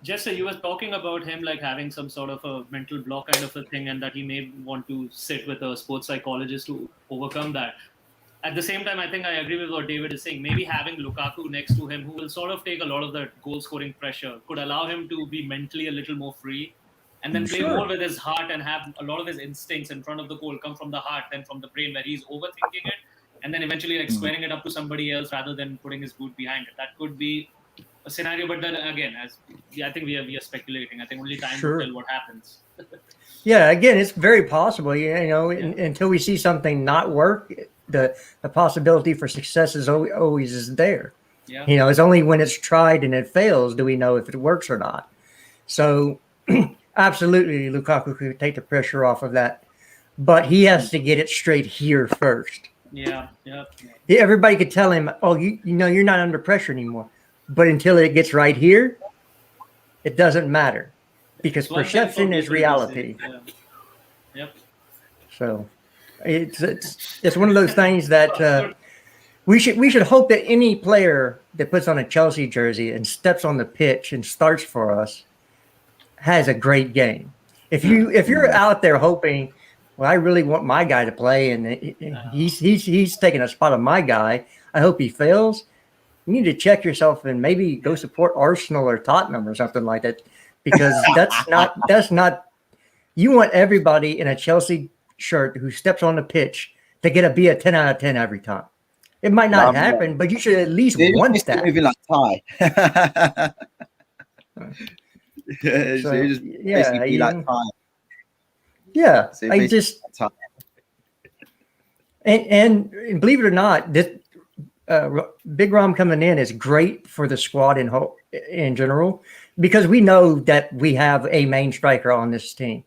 Jester, you were talking about him like having some sort of a mental block kind of a thing, and that he may want to sit with a sports psychologist to overcome that. At the same time, I think I agree with what David is saying. Maybe having Lukaku next to him, who will sort of take a lot of the goal-scoring pressure, could allow him to be mentally a little more free, and then play more with his heart and have a lot of his instincts in front of the goal come from the heart than from the brain, where he's overthinking it, and then eventually like squaring it up to somebody else rather than putting his boot behind it. That could be a scenario, but then again, I think we are speculating. I think only time will tell what happens. Again, it's very possible. Until we see something not work, the possibility for success is always there. Yeah. It's only when it's tried and it fails do we know if it works or not. So, absolutely, Lukaku could take the pressure off of that, but he has to get it straight here first. Yeah. Everybody could tell him, "Oh, you're not under pressure anymore." But until it gets right here, it doesn't matter, because perception is reality. Yep. So it's one of those things that we should hope that any player that puts on a Chelsea jersey and steps on the pitch and starts for us has a great game. If you're out there hoping, well, I really want my guy to play, and he's taking a spot of my guy, I hope he fails. You need to check yourself and maybe go support Arsenal or Tottenham or something like that, because that's not. You want everybody in a Chelsea shirt who steps on the pitch to be a 10 out of 10 every time. It might not happen, but you should at least want that. Moving like Ty. Like Ty. Yeah, I just and believe it or not, this Big Rom coming in is great for the squad in general, because we know that we have a main striker on this team.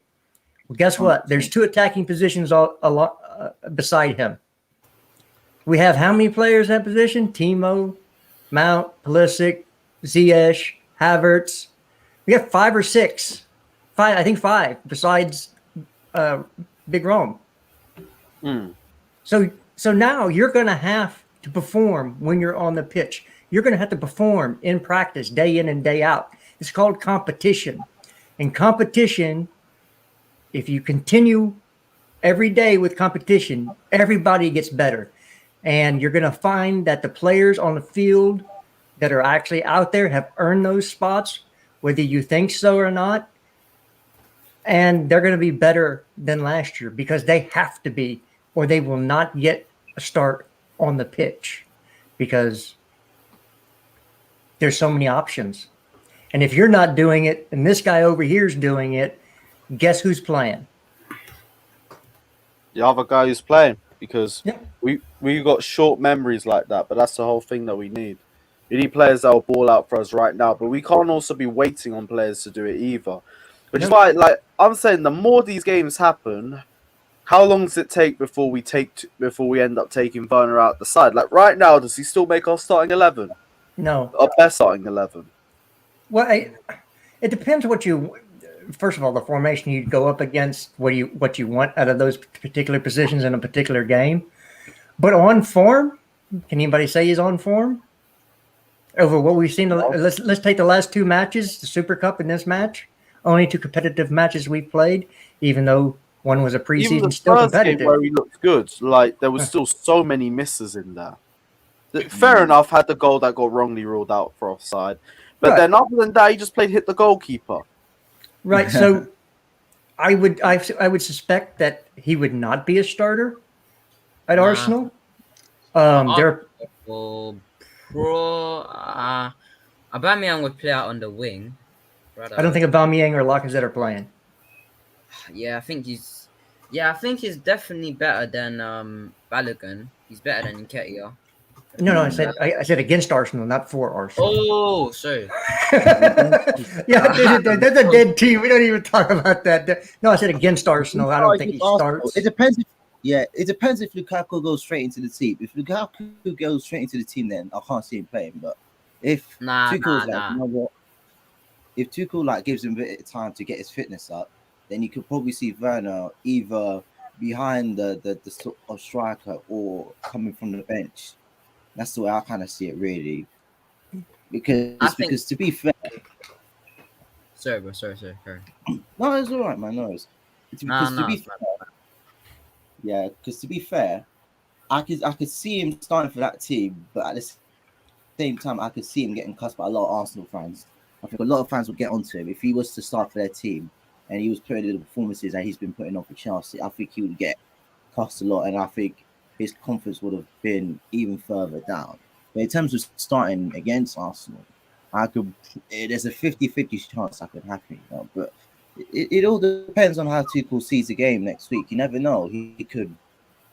Well, guess what? There's two attacking positions beside him. We have how many players in that position? Timo, Mount, Pulisic, Ziyech, Havertz. We have 5 or 6. I think 5 besides Big Rome. So now you're going to have to perform when you're on the pitch. You're going to have to perform in practice day in and day out. It's called competition. And competition, if you continue every day with competition, everybody gets better. And you're going to find that the players on the field that are actually out there have earned those spots, whether you think so or not. And they're going to be better than last year, because they have to be, or they will not get a start on the pitch, because there's so many options. And if you're not doing it and this guy over here is doing it, guess who's playing? The other guy who's playing, because we got short memories like that, but that's the whole thing that we need. We need players that will ball out for us right now, but we can't also be waiting on players to do it either. Which is why, like I'm saying, the more these games happen, how long does it take before we end up taking Werner out the side? Like right now, does he still make our starting 11? No, our best starting 11. Well, it depends what you. First of all, the formation you go up against, what you want out of those particular positions in a particular game. But on form, can anybody say he's on form? over what we've seen. Let's take the last two matches, the Super Cup and this match. Only two competitive matches we've played, even though one was a Even preseason, the still first game competitive. where he looked good, like there was still so many misses in there. Fair enough, had the goal that got wrongly ruled out for offside, but Right. then other than that, he just played hit the goalkeeper. Right. So I would suspect that he would not be a starter at Arsenal. They're Well, Aubameyang would play out on the wing. I don't think Aubameyang or Lacazette are playing. Yeah, I think he's definitely better than Balogun. He's better than Nketiah. No, I said against Arsenal, not for Arsenal. Oh, sorry. Yeah, they're the dead team. We don't even talk about that. No, I said against Arsenal. I don't think he starts. It depends. It depends if Lukaku goes straight into the team. If Lukaku goes straight into the team, then I can't see him playing. But if Tuchel's you know what? If Tuchel gives him a bit of time to get his fitness up, then you could probably see Werner either behind the sort of striker or coming from the bench. That's the way I kind of see it, really. Because to be fair, sorry, bro. Sorry. no, it's all right, man. No, because to be fair, I could see him starting for that team, but at the same time, I could see him getting cussed by a lot of Arsenal fans. I think a lot of fans would get onto him if he was to start for their team and he was putting in the performances that he's been putting on for Chelsea. I think he would get cussed a lot, and I think his confidence would have been even further down. But in terms of starting against Arsenal, there's a 50-50 chance that could happen, you know, but it all depends on how Tuchel sees the game next week. You never know. He could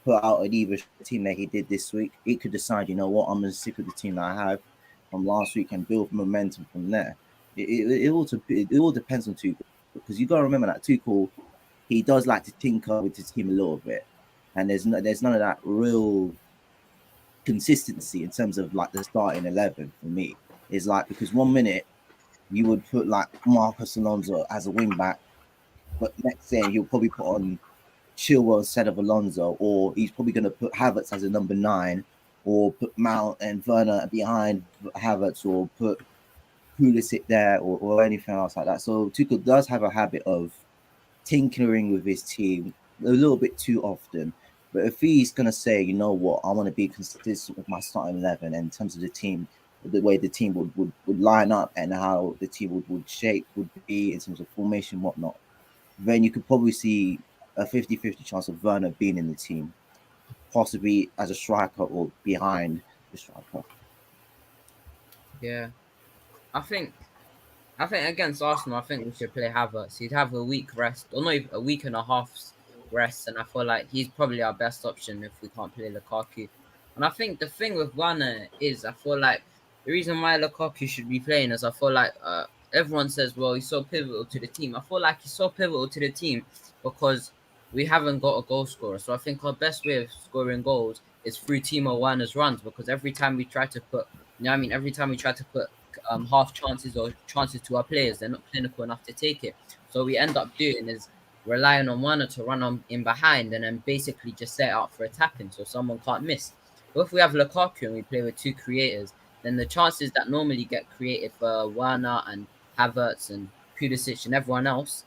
put out an either team that he did this week. He could decide, you know what, I'm going to stick with the team that I have from last week and build momentum from there. It all depends on Tuchel, because you got to remember that Tuchel, he does like to tinker with his team a little bit, and there's none of that real consistency in terms of the starting 11 for me. Is because 1 minute you would put Marcus Alonso as a wing back, but next game he'll probably put on Chilwell instead of Alonso, or he's probably going to put Havertz as a number 9, or put Mount and Werner behind Havertz, or put Pulisic there, or anything else like that. So Tuchel does have a habit of tinkering with his team a little bit too often. But if he's going to say, you know what, I want to be consistent with my starting 11, and in terms of the team, the way the team would line up and how the team would shape would be in terms of formation, whatnot, then you could probably see a 50-50 chance of Werner being in the team, possibly as a striker or behind the striker. Yeah. I think against Arsenal, I think we should play Havertz. He'd have a week rest, or not even a week and a half's rest, and I feel like he's probably our best option if we can't play Lukaku. And I think the thing with Werner is, I feel like the reason why Lukaku should be playing is, I feel like everyone says, well, he's so pivotal to the team. I feel like he's so pivotal to the team because we haven't got a goal scorer. So I think our best way of scoring goals is through Timo Werner's runs, because every time we try to put, half chances or chances to our players, they're not clinical enough to take it. So we end up doing is relying on Werner to run on in behind and then basically just set out for attacking so someone can't miss. But if we have Lukaku and we play with two creators, then the chances that normally get created for Werner and Havertz and Pulisic and everyone else,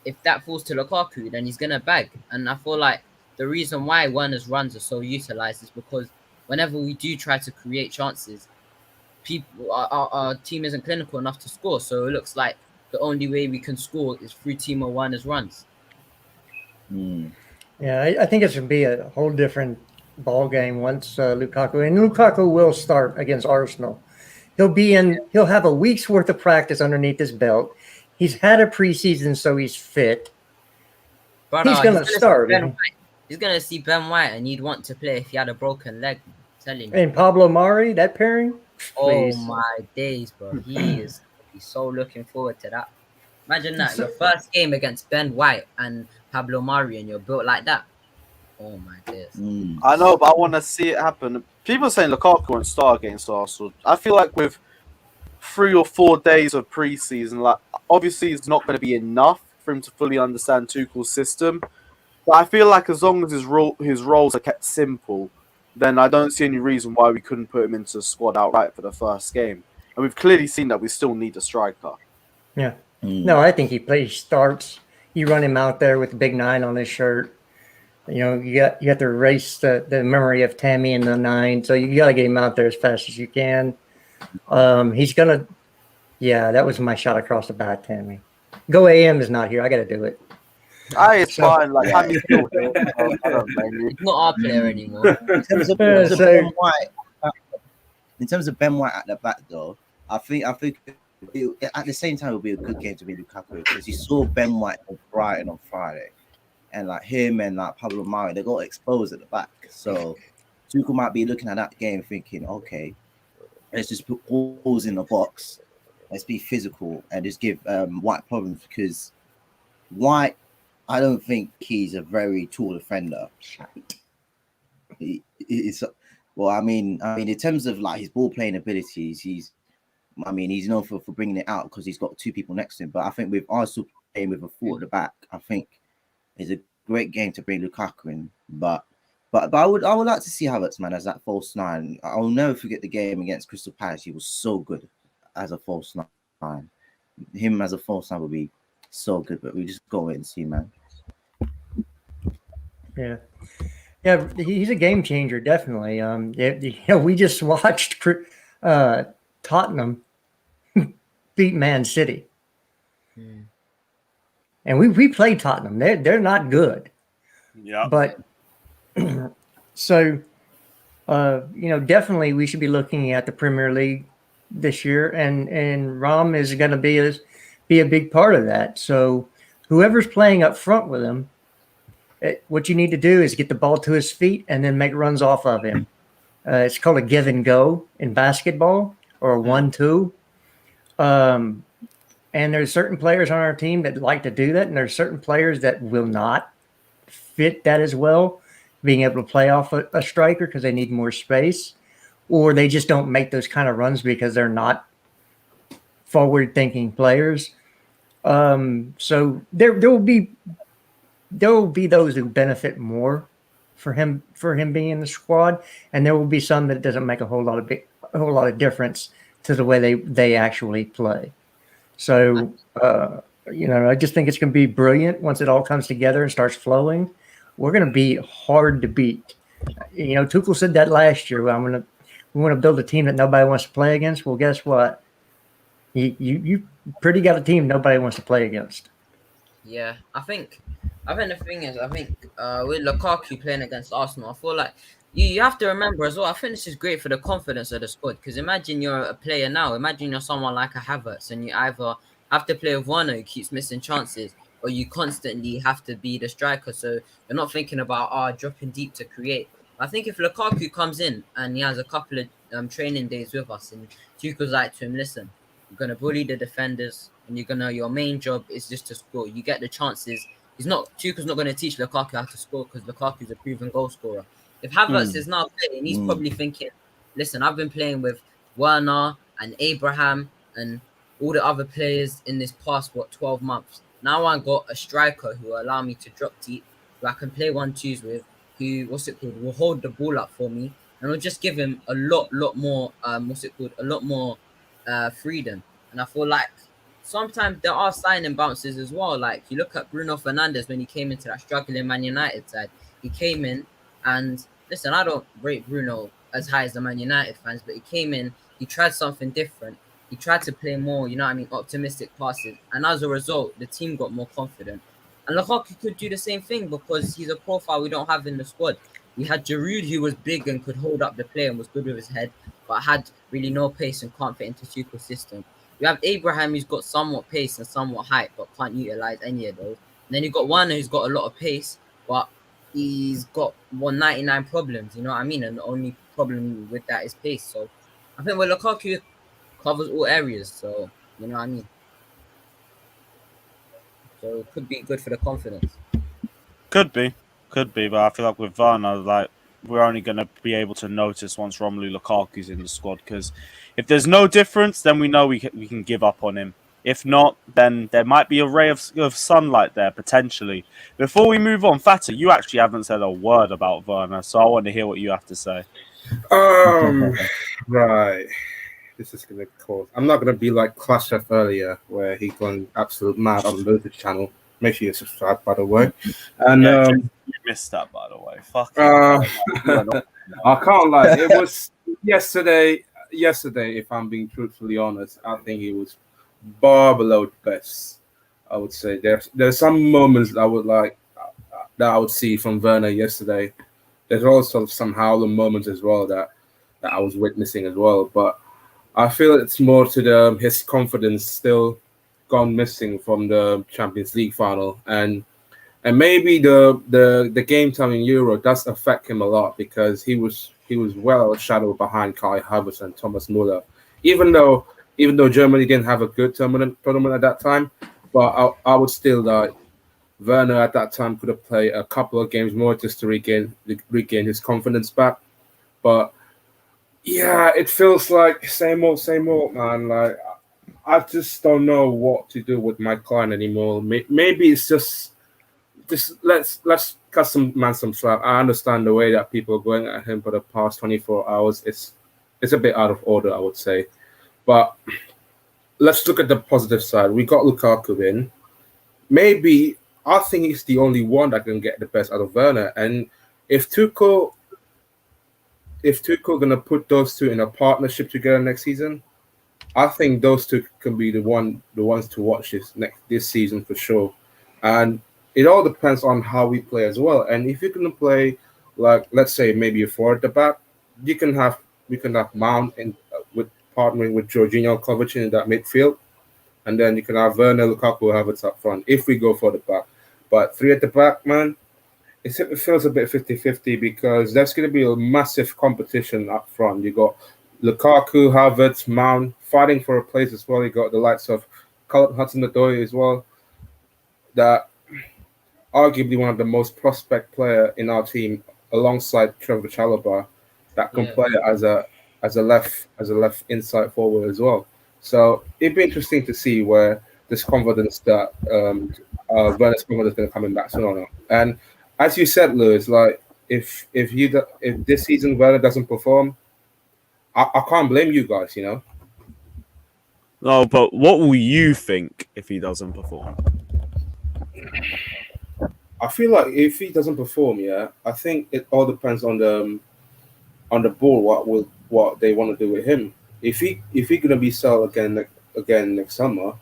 if that falls to Lukaku, then he's going to bag. And I feel like the reason why Werner's runs are so utilised is because whenever we do try to create chances, our team isn't clinical enough to score. So it looks like the only way we can score is through Timo Werner's runs. Yeah, I think it's going to be a whole different ball game once Lukaku will start against Arsenal. He'll have a week's worth of practice underneath his belt. He's had a preseason, so he's fit. But he's going to start. He's going to see Ben White, and he'd want to play if he had a broken leg. I'm telling you. And Pablo Mari, that pairing? Please. Oh my days, bro. He's so looking forward to that. Imagine that, your first game against Ben White and Pablo Mari, and you're built like that. Oh my days. I know, but I want to see it happen. People are saying Lukaku won't start against Arsenal. I feel like with 3 or 4 days of preseason, obviously it's not going to be enough for him to fully understand Tuchel's system. But I feel like as long as his roles are kept simple, then I don't see any reason why we couldn't put him into the squad outright for the first game. and we've clearly seen that we still need a striker. Yeah. No, I think he starts. You run him out there with the big 9 on his shirt. You know, you have to erase the memory of Tammy and the 9. So you got to get him out there as fast as you can. He's gonna. Yeah, that was my shot across the back, Tammy. Go AM is not here. I got to do it. It's fine. Like Tammy's still here. I don't blame you. He's not our player anymore. In terms of Ben White at the back, though, I think at the same time it will be a good game to be Lukaku, because you saw Ben White at Brighton on Friday, and like him and like Pablo Mari, they got exposed at the back. So Tuchel might be looking at that game thinking, okay, let's just put balls in the box, let's be physical, and just give White problems, because White, I don't think he's a very tall defender. Well, I mean, in terms of like his ball playing abilities, he's known for bringing it out because he's got 2 people next to him. But I think with Arsenal playing with a 4 at the back, I think it's a great game to bring Lukaku in. But I would like to see Havertz, man, as that false 9. I'll never forget the game against Crystal Palace. He was so good as a false 9. Him as a false 9 would be so good. But we just go and see, man. Yeah. Yeah, he's a game changer, definitely. We just watched Tottenham beat Man City, and we played Tottenham. They're not good. Yeah, but so definitely we should be looking at the Premier League this year, and Rom is going to be a big part of that. So whoever's playing up front with him, what you need to do is get the ball to his feet and then make runs off of him. It's called a give and go in basketball, or a 1-2. And there's certain players on our team that like to do that, and there's certain players that will not fit that as well, being able to play off a striker because they need more space, or they just don't make those kind of runs because they're not forward-thinking players. So there will be those who benefit more for him being in the squad, and there will be some that doesn't make a whole lot of difference to the way they actually play. So I just think it's going to be brilliant once it all comes together and starts flowing. We're going to be hard to beat. Tuchel said that last year. We want to build a team that nobody wants to play against. Well, guess what? You pretty got a team nobody wants to play against. Yeah, I think the thing is, with Lukaku playing against Arsenal, I feel like you have to remember as well. I think this is great for the confidence of the squad, because imagine you're a player now. Imagine you're someone like a Havertz, and you either have to play with one who keeps missing chances, or you constantly have to be the striker. So you're not thinking about dropping deep to create. I think if Lukaku comes in and he has a couple of training days with us, and Tuchel's like to him, listen, you're gonna bully the defenders, and your main job is just to score. You get the chances. Tuchel's not going to teach Lukaku how to score, because Lukaku's a proven goal scorer. If Havertz is now playing, he's probably thinking, listen, I've been playing with Werner and Abraham and all the other players in this past 12 months. Now I got a striker who will allow me to drop deep, who I can play 1-2s with, who will hold the ball up for me, and will just give him a lot more freedom. And I feel like sometimes there are signing bounces as well. Like you look at Bruno Fernandes when he came into that struggling Man United side. He came in, and listen, I don't rate Bruno as high as the Man United fans, but he came in, he tried something different. He tried to play more, optimistic passes. And as a result, the team got more confident. And Lukaku could do the same thing because he's a profile we don't have in the squad. We had Giroud, who was big and could hold up the play and was good with his head, but had really no pace and can't fit into Tuchel's system. You have Abraham, who's got somewhat pace and somewhat height, but can't utilize any of those. And then you've got Werner, who's got a lot of pace, but he's got 199 problems, you know what I mean? And the only problem with that is pace. So I think with Lukaku covers all areas, so you know what I mean? So it could be good for the confidence. Could be, but I feel like with Werner, like we're only going to be able to notice once Romelu Lukaku's in the squad, because if there's no difference, then we know we can give up on him. If not, then there might be a ray of sunlight there, potentially. Before we move on, Fata, you actually haven't said a word about Werner, so I want to hear what you have to say. Right. this is gonna cause. I'm not gonna be like Clash Chef earlier, where he gone absolute mad on the channel. Make sure you subscribe, by the way. And you missed that, by the way. Fucking hell. I can't lie. It was yesterday. Yesterday, if I'm being truthfully honest, I think he was bar below the best. I would say there's some moments that I would see from Werner yesterday. There's also some howling moments as well that I was witnessing as well. But I feel it's more to his confidence still gone missing from the Champions League final, and maybe the game time in Euro does affect him a lot because he was well shadowed behind Kai Havertz and Thomas Muller, even though Germany didn't have a good tournament at that time, but I would still like Werner at that time could have played a couple of games more just to regain his confidence back, but yeah, it feels like same old, man. Like I just don't know what to do with my client anymore. Maybe it's just let's cut some slack. I understand the way that people are going at him for the past 24 hours. It's a bit out of order, I would say. But let's look at the positive side. We got Lukaku in. Maybe I think he's the only one that can get the best out of Werner. And if Tuchel gonna put those two in a partnership together next season, I think those two can be the ones to watch this season for sure. And it all depends on how we play as well. And if you're gonna play like, let's say maybe a four at the back, we can have Mount with partnering with Jorginho Kovacic in that midfield, and then you can have Werner, Lukaku, Havertz up front if we go for the back. But three at the back, man, it feels a bit 50-50 because there's going to be a massive competition up front. You got Lukaku, Havertz, Mount fighting for a place as well. You got the likes of Hudson-Odoi as well, that arguably one of the most prospect player in our team, alongside Trevor Chalobah, that can play as a left inside forward as well. So it'd be interesting to see where this confidence that Werner's confidence is going to come back soon or not. And as you said, Lewis, like if this season Werner doesn't perform, I can't blame you guys, you know. No, but what will you think if he doesn't perform? I feel like if he doesn't perform, I think it all depends on the ball. What they want to do with him. If he gonna be sold again next summer,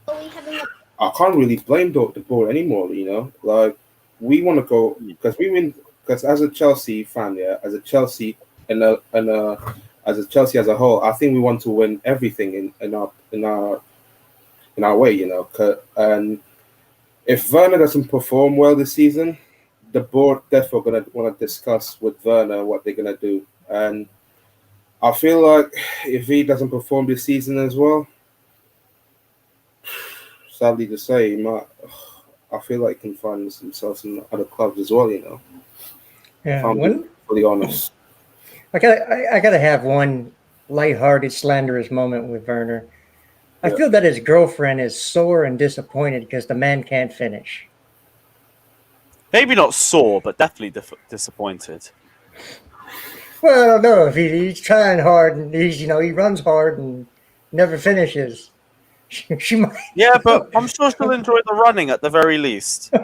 I can't really blame the ball anymore. You know, like we want to go because we win. Because as a Chelsea fan, as a Chelsea and as a Chelsea as a whole, I think we want to win everything in our way. You know, and if Werner doesn't perform well this season, the board definitely gonna want to discuss with Werner what they're gonna do. And I feel like if he doesn't perform this season as well, sadly to say, I feel like he can find himself in other clubs as well. You know, Yeah, if I'm fully honest. I gotta have one lighthearted, slanderous moment with Werner. I feel that his girlfriend is sore and disappointed because the man can't finish. Maybe not sore, but definitely disappointed. Well, I don't know if he's trying hard and he runs hard and never finishes. She might. Yeah, but I'm sure she'll enjoy the running at the very least.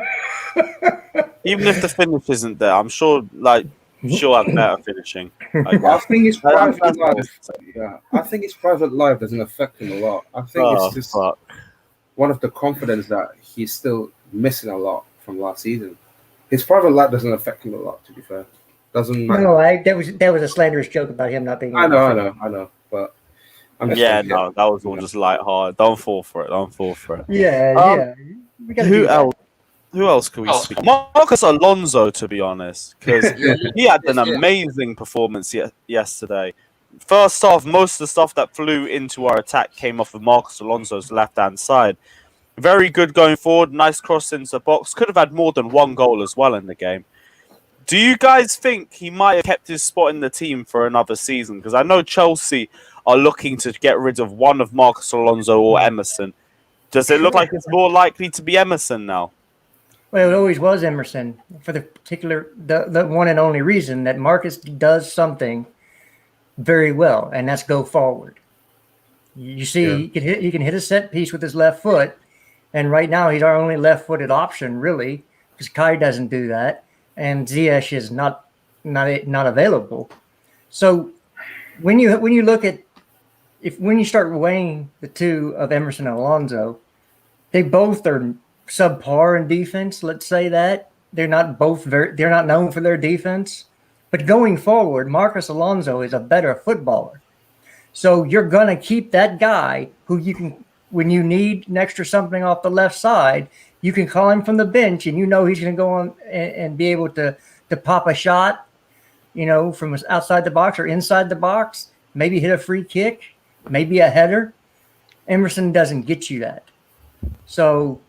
Even if the finish isn't there, I'm sure she'll have better finishing. I think his private life. Yeah, I think his private life doesn't affect him a lot. I think it's just one of the confidence that he's still missing a lot from last season. His private life doesn't affect him a lot, to be fair. Doesn't matter. No, that was a slanderous joke about him not being. I know, but I'm just that was all just light-hearted. Don't fall for it. Yeah. Who else can we speak? Marcus Alonso, to be honest, because he had an amazing performance yesterday. First half, most of the stuff that flew into our attack came off of Marcus Alonso's left-hand side. Very good going forward, nice cross into the box. Could have had more than one goal as well in the game. Do you guys think he might have kept his spot in the team for another season? Because I know Chelsea are looking to get rid of one of Marcus Alonso or Emerson. Does it look like it's more likely to be Emerson now? Well, it always was Emerson for the one and only reason that Marcus does something very well, and that's go forward. You see, he can hit a set piece with his left foot, and right now he's our only left-footed option, really, because Kai doesn't do that, and Ziyech is not available. So when you look at when you start weighing the two of Emerson and Alonso, they both are subpar in defense. Let's say that they're not known for their defense, but going forward, Marcos Alonso is a better footballer. So you're going to keep that guy who you can, when you need an extra something off the left side, you can call him from the bench and you know he's going to go on and be able to pop a shot, from outside the box or inside the box, maybe hit a free kick, maybe a header. Emerson doesn't get you that. So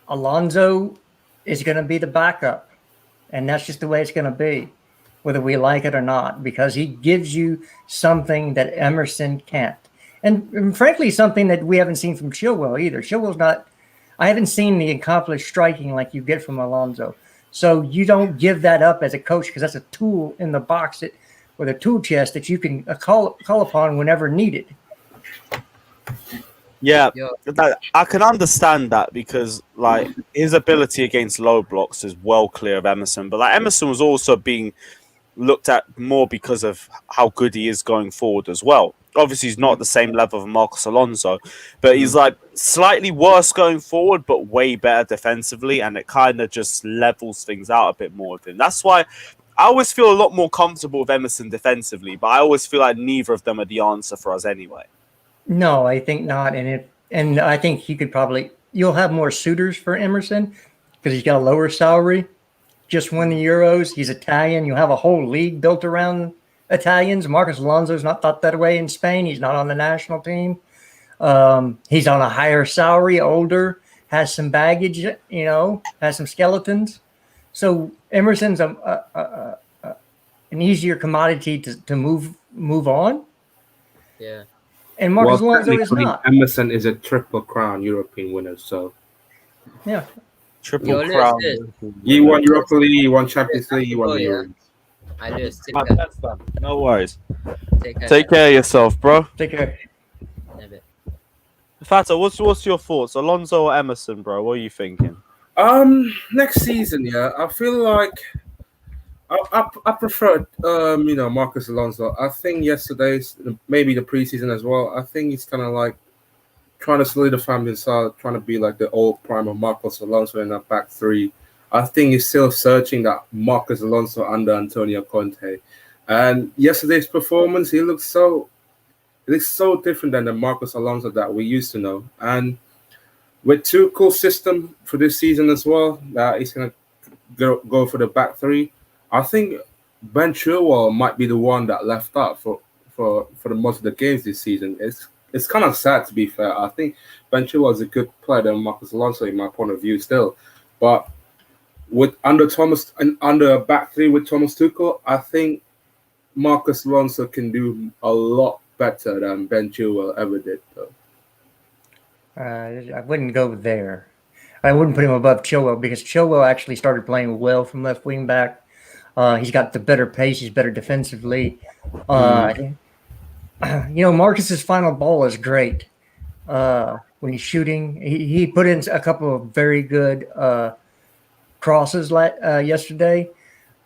Alonso is going to be the backup, and that's just the way it's going to be, whether we like it or not, because he gives you something that Emerson can't. And frankly, something that we haven't seen from Chilwell either. I haven't seen the accomplished striking like you get from Alonso. So you don't give that up as a coach, because that's a tool in the box or the tool chest that you can call upon whenever needed. Yeah, I can understand that, because his ability against low blocks is well clear of Emerson. But Emerson was also being looked at more because of how good he is going forward as well. Obviously, he's not at the same level of Marcos Alonso, but he's slightly worse going forward, but way better defensively, and it kind of just levels things out a bit more with him. That's why I always feel a lot more comfortable with Emerson defensively, but I always feel like neither of them are the answer for us anyway. No, I think not, and I think you'll have more suitors for Emerson because he's got a lower salary. Just won the Euros. He's Italian. You have a whole league built around Italians. Marcos Alonso's not thought that way in Spain. He's not on the national team. He's on a higher salary, older, has some baggage, has some skeletons. So Emerson's an easier commodity to move on. Yeah. And Marcos Alonso is not. Emerson is a triple crown European winner, so yeah. Triple crown. He won Europa League, he won Champions League, he won the Euros. I do. No worries. Take care of yourself, bro. Take care. Fata, what's your thoughts? Alonso or Emerson, bro? What are you thinking? Next season, I feel like I prefer Marcos Alonso. I think yesterday's, maybe the preseason as well, I think he's kind of trying to solidify himself, trying to be like the old prime of Marcos Alonso in that back three. I think he's still searching that Marcos Alonso under Antonio Conte. And yesterday's performance, he looks so different than the Marcos Alonso that we used to know. And with Tuchel's system for this season as well, that he's going to go for the back three, I think Ben Chilwell might be the one that left out for the most of the games this season. It's kind of sad, to be fair. I think Ben Chilwell is a good player than Marcos Alonso in my point of view still. But under a back three with Thomas Tuchel, I think Marcos Alonso can do a lot better than Ben Chilwell ever did, though. I wouldn't go there. I wouldn't put him above Chilwell, because Chilwell actually started playing well from left wing back. He's got the better pace. He's better defensively. Marcus's final ball is great. When he's shooting, he put in a couple of very good crosses yesterday.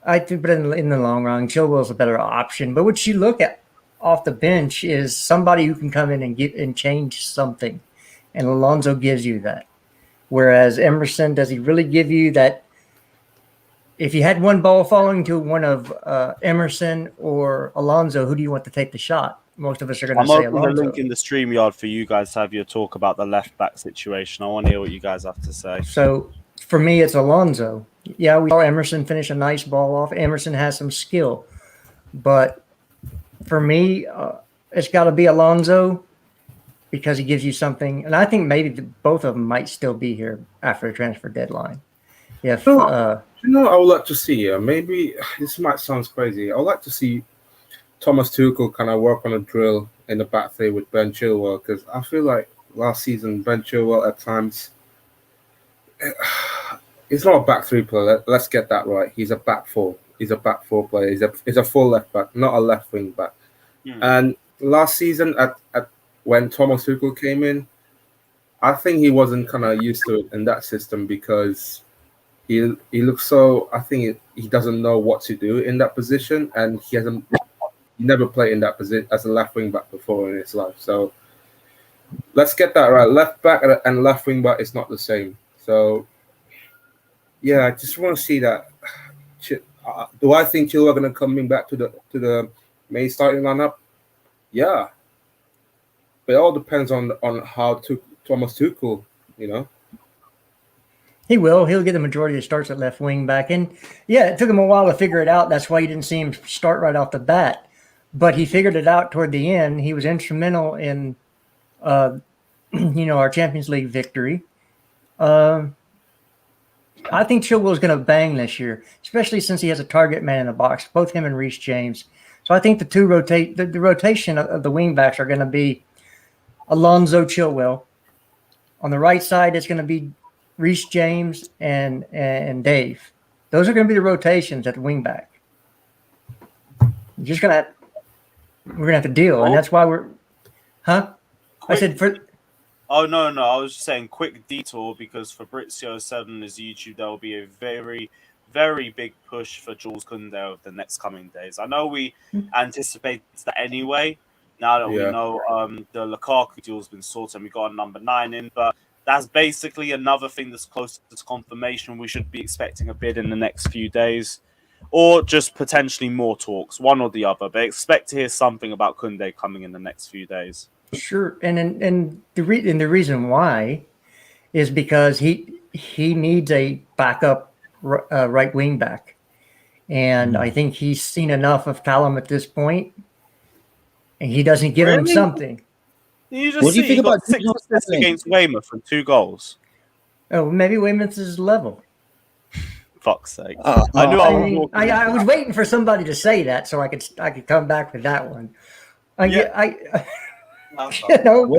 I think, but in the long run, Chilwell's a better option. But what you look at off the bench is somebody who can come in and change something, and Alonso gives you that. Whereas Emerson, does he really give you that? If you had one ball falling to one of Emerson or Alonso, who do you want to take the shot? Most of us are going to say Alonso. I'm opening the link in the StreamYard for you guys to have your talk about the left back situation. I want to hear what you guys have to say. So for me, it's Alonso. Yeah, we saw Emerson finish a nice ball off. Emerson has some skill. But for me, it's got to be Alonso, because he gives you something. And I think maybe both of them might still be here after the transfer deadline. If I would like to see, maybe this might sound crazy. I would like to see Thomas Tuchel kind of work on a drill in the back three with Ben Chilwell, because I feel like last season Ben Chilwell at times He's not a back three player. Let's get that right. He's a back four. He's a back four player. He's a full left back, not a left wing back. And last season, at when Thomas Tuchel came in, I think he wasn't kind of used to it in that system because he looks so. I think he doesn't know what to do in that position, and he never played in that position as a left wing back before in his life. So let's get that right. Left back and left wing back is not the same. So yeah, I just want to see that. Do I think Chilwell are going to coming back to the main starting lineup? Yeah, but it all depends on how Thomas Tuchel, He will. He'll get the majority of starts at left wing back. And yeah, it took him a while to figure it out. That's why you didn't see him start right off the bat. But he figured it out toward the end. He was instrumental in, our Champions League victory. I think Chilwell's going to bang this year, especially since he has a target man in the box, both him and Reece James. So I think the rotation of the wing backs are going to be Alonso Chilwell. On the right side, it's going to be Reece James and Dave. Those are going to be the rotations at the wing back. We're going to have to deal, and that's why I said for. Oh, no. I was just saying quick detour because Fabrizio said on his YouTube there will be a very, very big push for Jules Koundé over the next coming days. I know we anticipate that anyway. Now that we know the Lukaku deal's been sorted and we got a number 9 in, but that's basically another thing that's close to confirmation. We should be expecting a bid in the next few days, or just potentially more talks, one or the other. But expect to hear something about Koundé coming in the next few days. Sure, and the reason why is because he needs a backup right wing back, and I think he's seen enough of Callum at this point, and he doesn't give him something. You just see he got 6 assists against Weymouth and 2 goals. Oh, maybe Weymouth is level. Fuck's sake! I was waiting for somebody to say that so I could come back with that one. What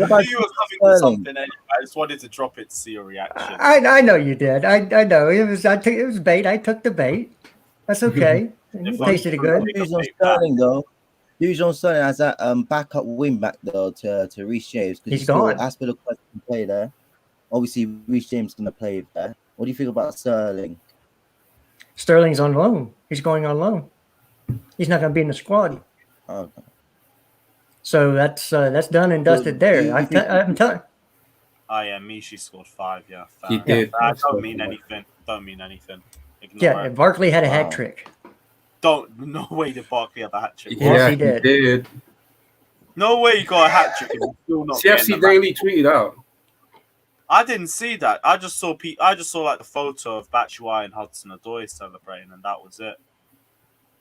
about you? Were coming with something anyway. I just wanted to drop it to see your reaction. I know you did. I know it was bait. I took the bait. That's okay. You tasted it good. Views on Sterling though. Views on Sterling as that backup wing back though to Reece James because he's gone. Aspilicueta can play there. Obviously, Reece James going to play there. What do you think about Sterling? Sterling's on loan. He's going on loan. He's not going to be in the squad. Okay. So that's done and dusted there. I'm telling. Oh yeah, Mishi scored 5. Yeah, he did. I don't mean anything. Yeah, Barkley had a hat trick. No way did Barkley have a hat trick. Yes, he did. No way he got a hat trick. And still not CFC Daily tweeted out. I didn't see that. I just saw like the photo of Batshuayi and Hudson-Odoi celebrating, and that was it.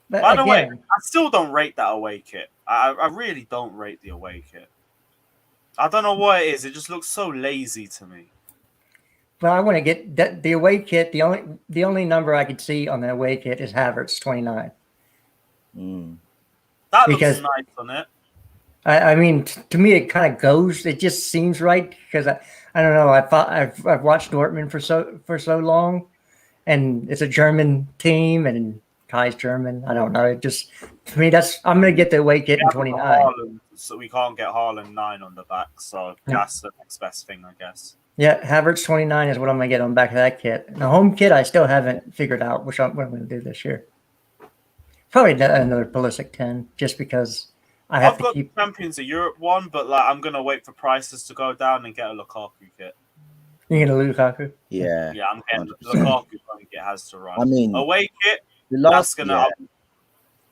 By the way, I still don't rate that away kit. I really don't rate the away kit. I don't know what it is. It just looks so lazy to me. Well, I want to get that, the away kit. The only number I could see on the away kit is Havertz 29. That looks nice on it. I mean, to me, it kind of goes. It just seems right because I don't know. I've watched Dortmund for so long, and it's a German team, and Kai's German. I don't know. It just to me I'm gonna get the away kit in 29. So we can't get Haaland 9 on the back. So that's the next best thing, I guess. Yeah, Havertz 29 is what I'm gonna get on the back of that kit. The home kit I still haven't figured out what I'm gonna do this year. Probably another Pulisic 10, just because I've got the Champions of Europe one, but I'm gonna wait for prices to go down and get a Lukaku kit. You get a Lukaku? Yeah. Yeah, I'm getting the Lukaku kit has to run. I mean, away kit. That's gonna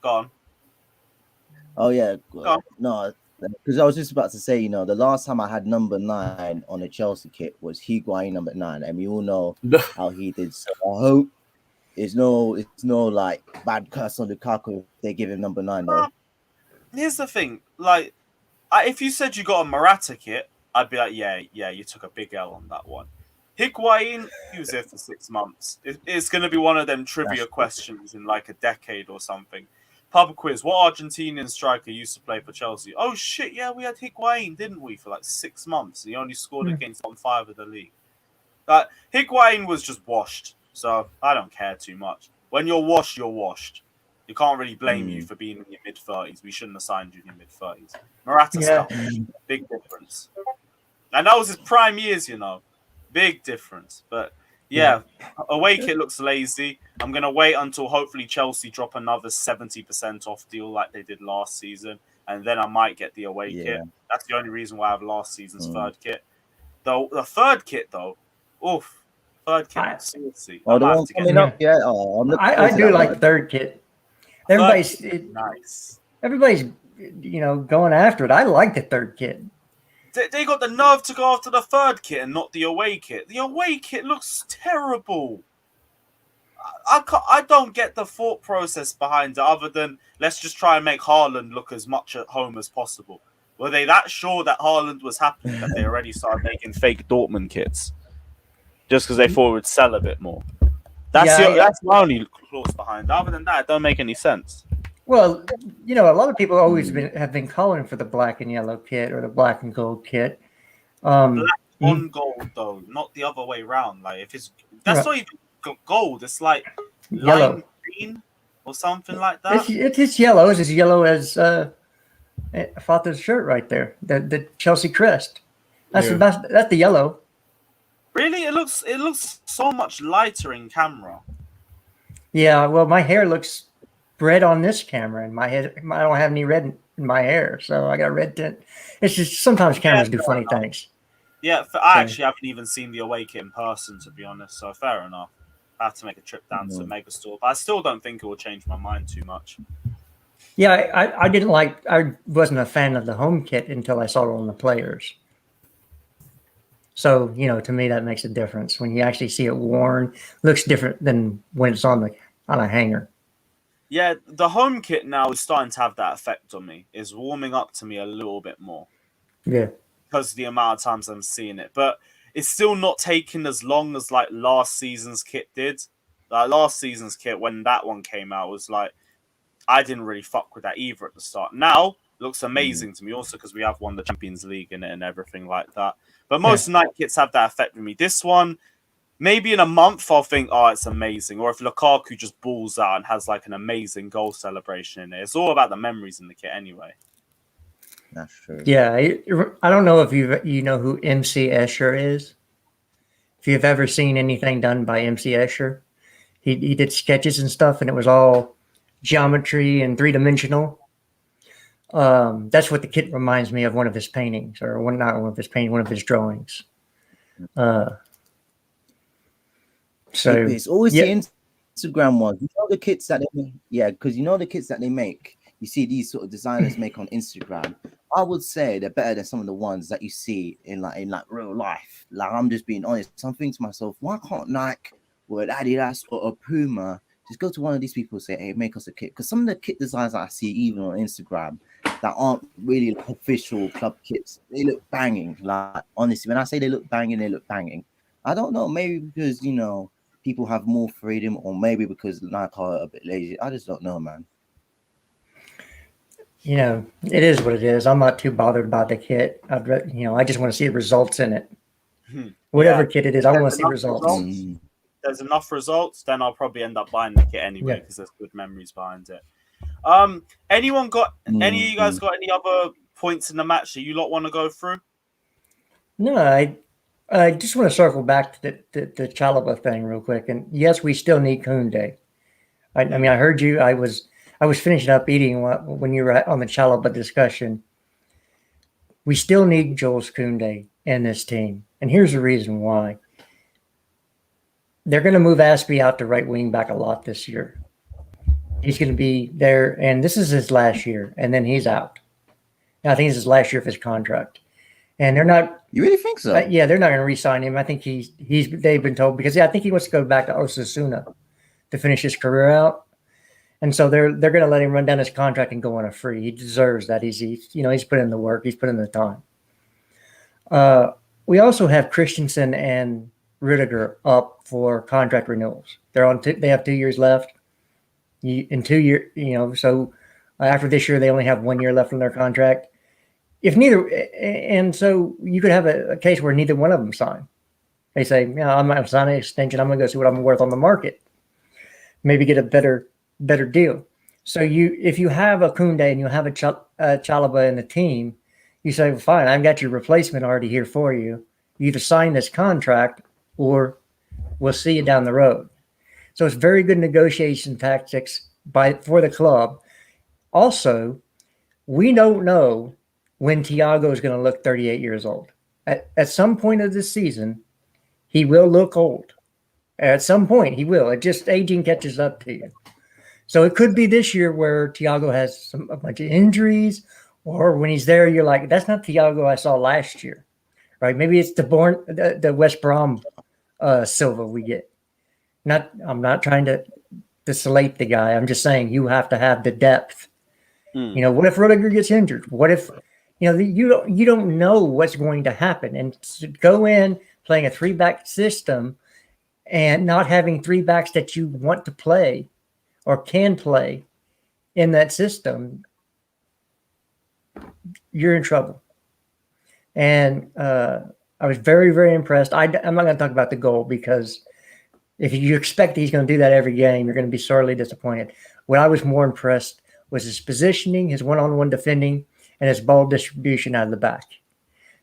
go on. Oh yeah, no, because I was just about to say, the last time I had number 9 on a Chelsea kit was Higuain number 9, and we all know how he did. So I hope it's no like bad curse on Lukaku if they give him number 9 though. Here's the thing, if you said you got a Morata kit, I'd be like, yeah, you took a big L on that one. Higuain, he was there for 6 months. It's going to be one of them trivia questions in like a decade or something. Pub quiz: what Argentinian striker used to play for Chelsea? Oh shit, yeah, we had Higuain, didn't we, for like 6 months? He only scored against 5 of the league. Higuain was just washed. So I don't care too much. When you're washed, you're washed. You can't really blame you for being in your mid-30s. We shouldn't have signed you in your mid-30s. Morata Yeah. still, big difference. And that was his prime years, you know. Big difference. But yeah, away kit looks lazy. I'm going to wait until hopefully Chelsea drop another 70% off deal like they did last season. And then I might get the away kit. That's the only reason why I have last season's third kit. The third kit, though, oof. Third kit looks saucy. Oh, the one coming up, yeah. Oh, I'm looking forward I to do that like one. third kit. Nice. Everybody's going after it. I like the third kit. They got the nerve to go after the third kit and not the away kit. The away kit looks terrible. I don't get the thought process behind it other than let's just try and make Haaland look as much at home as possible. Were they that sure that Haaland was happening that they already started making fake Dortmund kits? Just because they thought it would sell a bit more. That's my only clause behind it. Other than that, it don't make any sense. Well, a lot of people have been calling for the black and yellow kit or the black and gold kit. Black on gold though, not the other way around. Like if it's not even gold, it's like yellow, lime green or something like that. It's yellow. It's as yellow as Father's shirt right there. The Chelsea crest. That's the yellow. Really, it looks so much lighter in camera. Yeah, well, my hair looks red on this camera, and my head. I don't have any red in my hair, so I got red tint. It's just sometimes cameras do funny things. Yeah, I actually haven't even seen the away kit in person, to be honest. So fair enough. I have to make a trip down to Megastore, but I still don't think it will change my mind too much. Yeah, I wasn't a fan of the home kit until I saw it on the players. So, to me, that makes a difference. When you actually see it worn, looks different than when it's on a hanger. Yeah, the home kit now is starting to have that effect on me. It's warming up to me a little bit more. Yeah. Because of the amount of times I'm seeing it. But it's still not taking as long as, like, last season's kit did. Like, last season's kit, when that one came out, was like, I didn't really fuck with that either at the start. Now, it looks amazing to me, also because we have won the Champions League in it and everything like that. But most night kits have that effect with me. This one, maybe in a month, I'll think, oh, it's amazing. Or if Lukaku just balls out and has like an amazing goal celebration in it. It's all about the memories in the kit anyway. That's true. Yeah, I don't know if you know who MC Escher is. If you've ever seen anything done by MC Escher, he did sketches and stuff, and it was all geometry and three-dimensional. That's what the kit reminds me of. One of his paintings, or not one of his paintings, one of his drawings. So it's always the Instagram ones. You know the kits that they make, because the kits that they make. You see these sort of designers make on Instagram. I would say they're better than some of the ones that you see in real life. Like, I'm just being honest. I'm thinking to myself, why can't Nike or Adidas or a Puma just go to one of these people and say, hey, make us a kit? Because some of the kit designs that I see even on Instagram that aren't really official club kits, they look banging. Like, honestly, when I say they look banging, they look banging. I don't know, maybe because, people have more freedom, or maybe because Nike are a bit lazy. I just don't know, man. It is what it is. I'm not too bothered by the kit. I just want to see the results in it. Whatever kit it is, I want to see results. There's enough results, then I'll probably end up buying the kit anyway because there's good memories behind it. Anyone got any of you guys got any other points in the match that you lot want to go through? No, I just want to circle back to the Chalobah thing real quick. And yes, we still need Koundé. I mean, I heard you. I was finishing up eating when you were on the Chalobah discussion. We still need Jules Koundé in this team. And here's the reason why. They're going to move Aspie out to right wing back a lot this year. He's going to be there, and this is his last year, and then he's out. I think it's his last year of his contract. And they're not. You really think so? Yeah, they're not going to re-sign him. I think they've been told, because I think he wants to go back to Osasuna to finish his career out. And so they're going to let him run down his contract and go on a free. He deserves that. He's put in the work. He's put in the time. We also have Christensen and Rudiger up for contract renewals. They have 2 years left. In 2 years, so after this year, they only have 1 year left on their contract. And so you could have a case where neither one of them sign. They say, I'm not signing an extension. I'm going to go see what I'm worth on the market. Maybe get a better deal. So if you have a Koundé and you have a Chalobah in the team, you say, well, fine, I've got your replacement already here for you. You either sign this contract or we'll see you down the road. So it's very good negotiation tactics for the club. Also, we don't know when Thiago is going to look 38 years old. At some point of this season, he will look old. At some point, he will. It just aging catches up to you. So it could be this year where Thiago has a bunch of injuries, or when he's there, you're like, that's not Thiago I saw last year, right? Maybe it's the West Brom Silva we get. I'm not trying to slate the guy. I'm just saying you have to have the depth. What if Rudiger gets injured? What if you don't know what's going to happen, and to go in playing a 3-back system and not having 3 backs that you want to play or can play in that system, you're in trouble. And I was very, very impressed. I'm not going to talk about the goal, because if you expect he's going to do that every game, you're going to be sorely disappointed. What I was more impressed was his positioning, his one-on-one defending, and his ball distribution out of the back.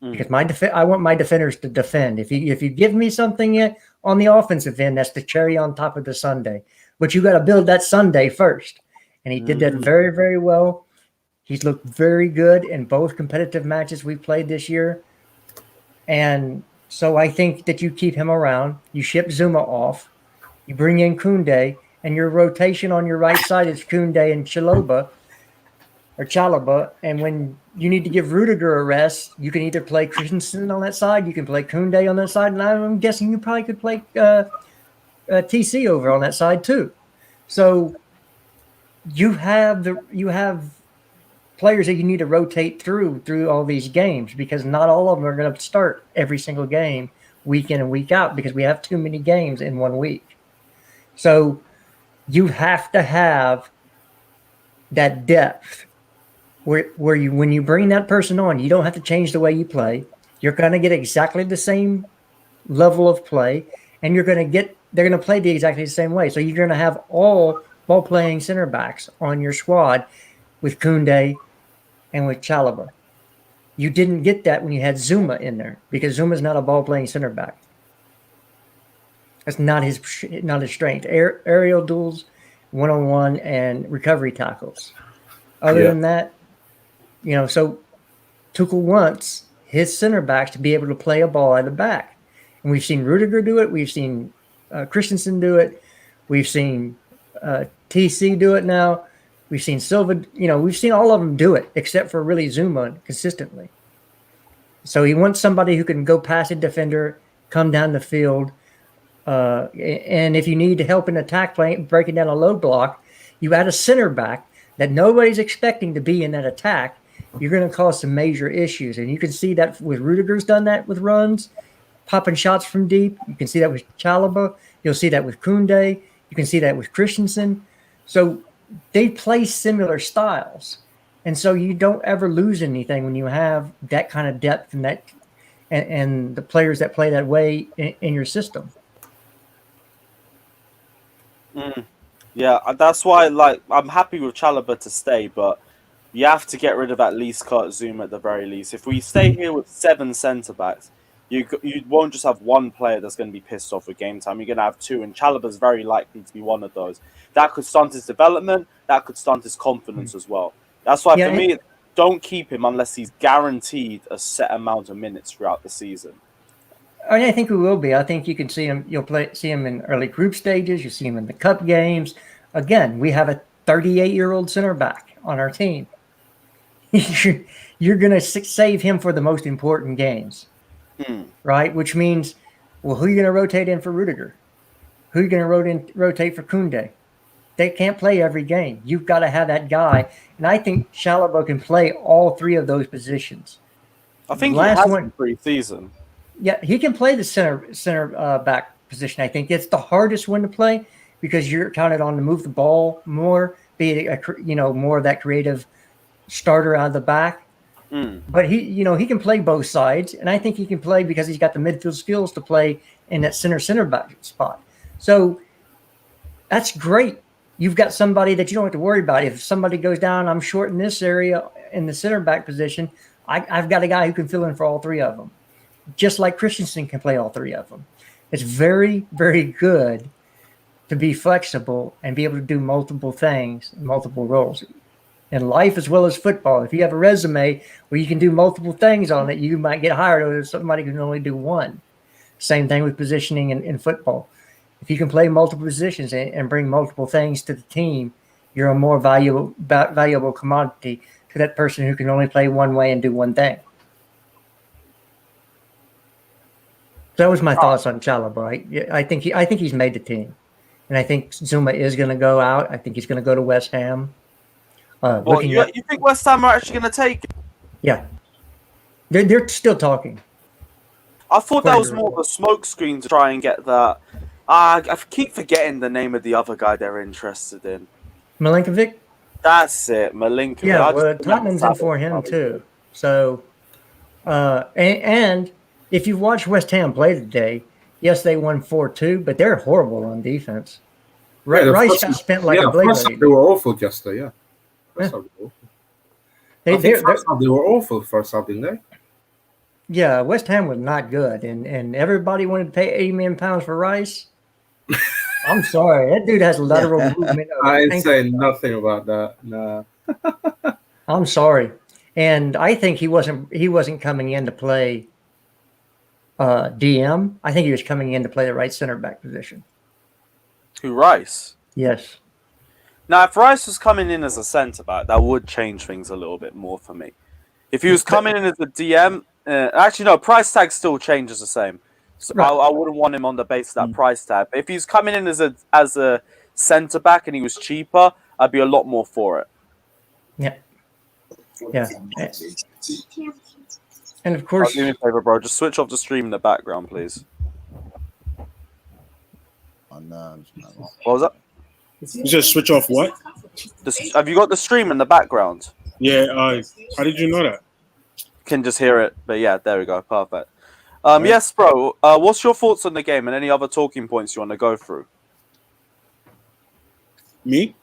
Because I want my defenders to defend. If you give me something on the offensive end, that's the cherry on top of the sundae. But you got to build that sundae first. And he did that very, very well. He's looked very good in both competitive matches we played this year. And so I think that you keep him around. You ship Zuma off. You bring in Koundé, and your rotation on your right side is Koundé and Chalobah. And when you need to give Rudiger a rest, you can either play Christensen on that side, you can play Koundé on that side, and I'm guessing you probably could play TC over on that side too. So you have players that you need to rotate through all these games, because not all of them are going to start every single game week in and week out, because we have too many games in 1 week. So you have to have that depth where when you bring that person on, you don't have to change the way you play. You're going to get exactly the same level of play, and they're going to play exactly the same way. So you're going to have all ball playing center backs on your squad with Koundé and with Chalobah. You didn't get that when you had Zuma in there, because Zuma's not a ball playing center back. That's not his strength. Aerial duels, 1-on-1, and recovery tackles. Other than that, so Tuchel wants his center backs to be able to play a ball out of the back. And we've seen Rudiger do it. We've seen Christensen do it. We've seen TC do it now. We've seen Silva. We've seen all of them do it, except for really Zuma consistently. So he wants somebody who can go past a defender, come down the field. And if you need help in attack play, breaking down a low block, you add a center back that nobody's expecting to be in that attack. You're going to cause some major issues. And you can see that with Rudiger's done that with runs, popping shots from deep. You can see that with Chalobah. You'll see that with Koundé. You can see that with Christensen. So they play similar styles. And so you don't ever lose anything when you have that kind of depth and the players that play that way in your system. Yeah, that's why I'm happy with Chalobah to stay, but you have to get rid of at least Kurt Zouma at the very least. If we stay here with 7 centre backs, you won't just have one player that's going to be pissed off with game time. You're going to have 2, and Chalobah's very likely to be one of those. That could stunt his development. That could stunt his confidence as well. That's why for me, don't keep him unless he's guaranteed a set amount of minutes throughout the season. I think we will be. I think you can see him. See him in early group stages. You see him in the cup games. Again, we have a 38-year-old center back on our team. You're going to save him for the most important games, right? Which means, well, who are you going to rotate in for Rudiger? Who are you going to rotate for Koundé? They can't play every game. You've got to have that guy. And I think Chalobah can play all 3 of those positions. I think he has in pre-season. Yeah, he can play the center back position. I think it's the hardest one to play because you're counted on to move the ball more, be more of that creative starter out of the back. But he can play both sides, and I think he can play because he's got the midfield skills to play in that center back spot. So that's great. You've got somebody that you don't have to worry about. If somebody goes down, I'm short in this area in the center back position. I've got a guy who can fill in for all three of them, just like Christensen can play all three of them. It's very, very good to be flexible and be able to do multiple things, multiple roles in life as well as football. If you have a resume where you can do multiple things on it, you might get hired over somebody who can only do one. Same thing with positioning in football. If you can play multiple positions and bring multiple things to the team, you're a more valuable commodity to that person who can only play one way and do one thing. That was my thoughts on Chalobah. I think he's made the team, and I think Zuma is going to go out. I think he's going to go to West Ham. You think West Ham are actually going to take it? Yeah, they're still talking. I thought that was more of a smokescreen to try and get that. I keep forgetting the name of the other guy they're interested in. Milinkovic? That's it, Milinkovic. Yeah, well, Tottenham's in for him too. So, and if you've watched West Ham play today, yes, they won 4-2, but they're horrible on defense. Rice got spent like a blade. They were awful yesterday, yeah. They were awful first half, didn't they? Yeah, West Ham was not good, and everybody wanted to pay £80 million for Rice. I'm sorry, that dude has lateral movement. I ain't saying nothing about that. Nah. I'm sorry, and I think he wasn't coming in to play DM. I think he was coming in to play the right center back position. Who, Rice? Yes. Now, if Rice was coming in as a centre back, that would change things a little bit more for me. If he was coming in as a DM, actually no, price tag still changes the same. So right. I wouldn't want him on the basis of that price tag. But if he's coming in as a centre back and he was cheaper, I'd be a lot more for it. Yeah. Yeah. And of course, do me a favor, bro. Just switch off the stream in the background, please. What was that? You just switch off what? Have you got the stream in the background? Yeah. How did you know that? Can just hear it, but yeah, there we go. Perfect. Yes, bro. What's your thoughts on the game and any other talking points you want to go through? Me?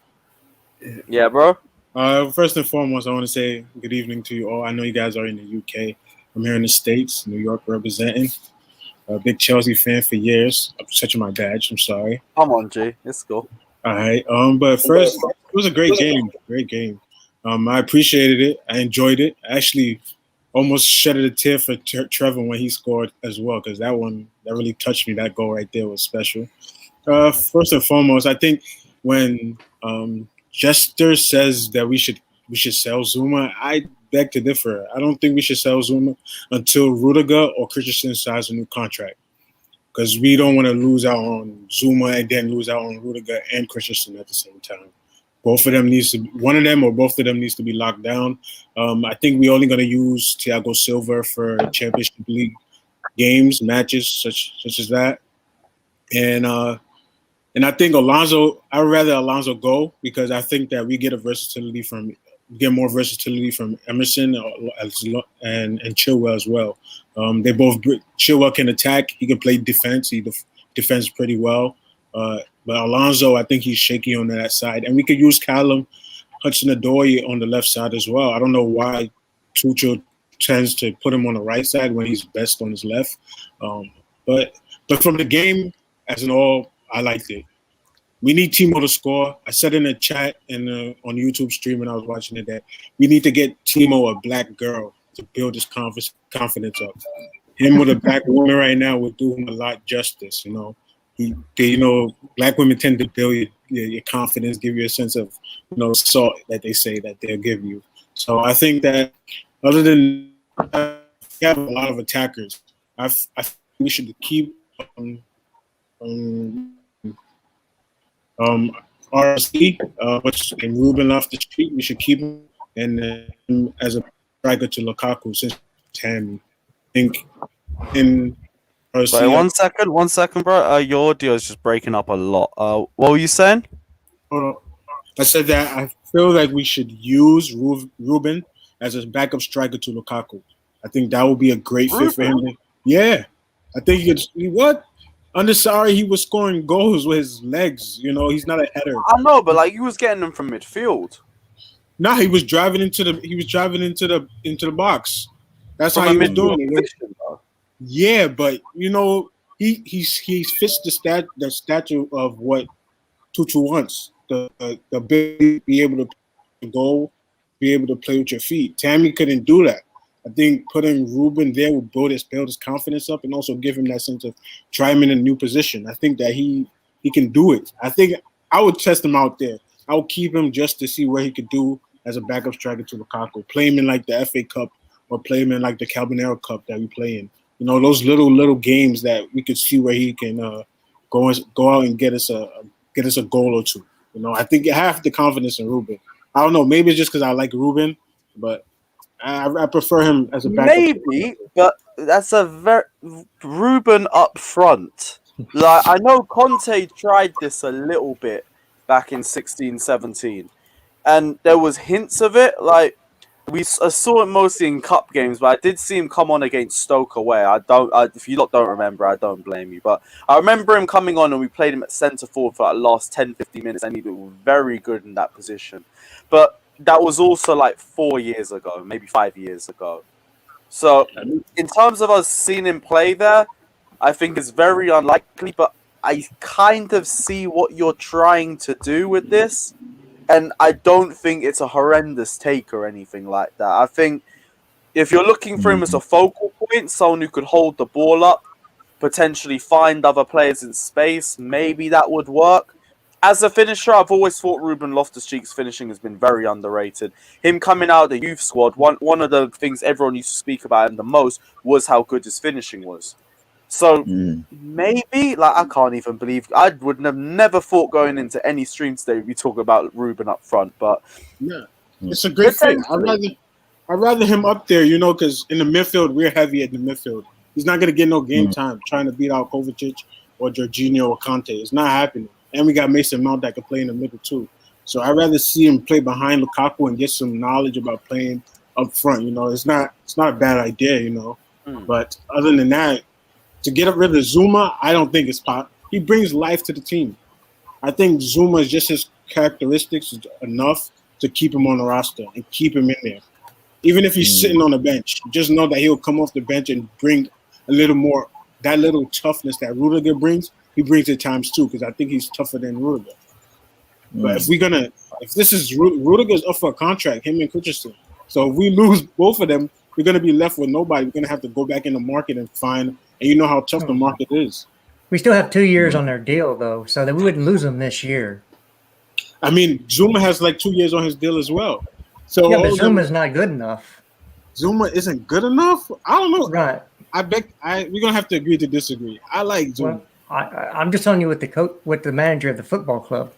Yeah, bro. First and foremost, I want to say good evening to you all. I know you guys are in the UK. I'm here in the States, New York, representing. A big Chelsea fan for years. I'm touching my badge. I'm sorry. Come on, G. It's cool. All right. But first, it was a great game. Great game. I appreciated it. I enjoyed it. I actually almost shedded a tear for Trevor when he scored as well, because that really touched me. That goal right there was special. First and foremost, I think when Jester says that we should sell Zuma, I beg to differ. I don't think we should sell Zuma until Rudiger or Christensen signs a new contract, because we don't want to lose out on Zuma and then lose out on Rudiger and Christensen at the same time. Both of them one of them or both of them needs to be locked down. I think we're only going to use Thiago Silva for Championship League games, matches such as that. And I think Alonso, I'd rather Alonso go, because I think that we get more versatility from Emerson and Chilwell as well. Chilwell can attack. He can play defense. He defends pretty well. But Alonso, I think he's shaky on that side. And we could use Callum Hudson-Odoi on the left side as well. I don't know why Tuchel tends to put him on the right side when he's best on his left. But from the game as an all, I liked it. We need Timo to score. I said in the chat and on YouTube stream when I was watching it that we need to get Timo a black girl to build his confidence up. Him with a black woman right now would do him a lot justice, you know. Black women tend to build your confidence, give you a sense of, salt that they say that they'll give you. So I think that other than we have a lot of attackers, I think we should keep RC, and Ruben off the street. We should keep him, and as a striker to Lukaku since Tammy. I think in. Sorry, one second, bro. Your audio is just breaking up a lot. What were you saying? Hold on. I said that I feel like we should use Ruben as a backup striker to Lukaku. I think that would be a great fit for him. Yeah. I think what? Under Sarri, he was scoring goals with his legs. You know, he's not a header. I know, but like he was getting them from midfield. No, he was driving into the box. That's From how a he was midfield doing it. position, though. Yeah, but you know, he fits the statue of what Tuchel wants. The ability to be able to go, be able to play with your feet. Tammy couldn't do that. I think putting Ruben there would build his confidence up and also give him that sense of try him in a new position. I think that he can do it. I think I would test him out there. I would keep him just to see what he could do as a backup striker to Lukaku. Play him in like the FA Cup or play him in like the Calbanero Cup that we play in. You know, those little games that we could see where he can go out and get us a goal or two. You know, I think I have the confidence in Ruben. I don't know, maybe it's just because I like Ruben, but I prefer him as a backup. Maybe, but that's a very Ruben up front. Like I know Conte tried this a little bit back in 16-17, and there was hints of it. Like I saw it mostly in cup games, but I did see him come on against Stoke away. If you lot don't remember, I don't blame you. But I remember him coming on, and we played him at centre forward for the last 10-15 minutes, and he was very good in that position. But that was also like 4 years ago, maybe 5 years ago. So in terms of us seeing him play there, I think it's very unlikely, but I kind of see what you're trying to do with this. And I don't think it's a horrendous take or anything like that. I think if you're looking for him as a focal point, someone who could hold the ball up, potentially find other players in space, maybe that would work. As a finisher, I've always thought Ruben Loftus-Cheek's finishing has been very underrated. Him coming out of the youth squad, one of the things everyone used to speak about him the most was how good his finishing was. So maybe, like, I can't even believe I would have never thought going into any stream today we talk about Ruben up front, but yeah, it's a great thing. I'd rather him up there, you know, because in the midfield we're heavy at the midfield. He's not gonna get no game time trying to beat out Kovacic or Jorginho or Conte. It's not happening. And we got Mason Mount that can play in the middle too. So I'd rather see him play behind Lukaku and get some knowledge about playing up front. You know, it's not a bad idea, you know. But other than that, to get rid of Zuma, I don't think it's possible. He brings life to the team. I think Zuma is just his characteristics is enough to keep him on the roster and keep him in there. Even if he's sitting on the bench, just know that he'll come off the bench and bring a little more, that little toughness that Rudiger brings, he brings it times two because I think he's tougher than Rudiger. But if this is Rudiger's up for a contract, him and Christensen. So if we lose both of them, we're going to be left with nobody. We're going to have to go back in the market and find, and you know how tough the market is. We still have 2 years on their deal, though, so that we wouldn't lose them this year. I mean, Zuma has like 2 years on his deal as well. So yeah, but Zuma's not good enough. Zuma isn't good enough? I don't know. Right. We're going to have to agree to disagree. I like Zuma. Well, I'm just telling you what the manager of the football club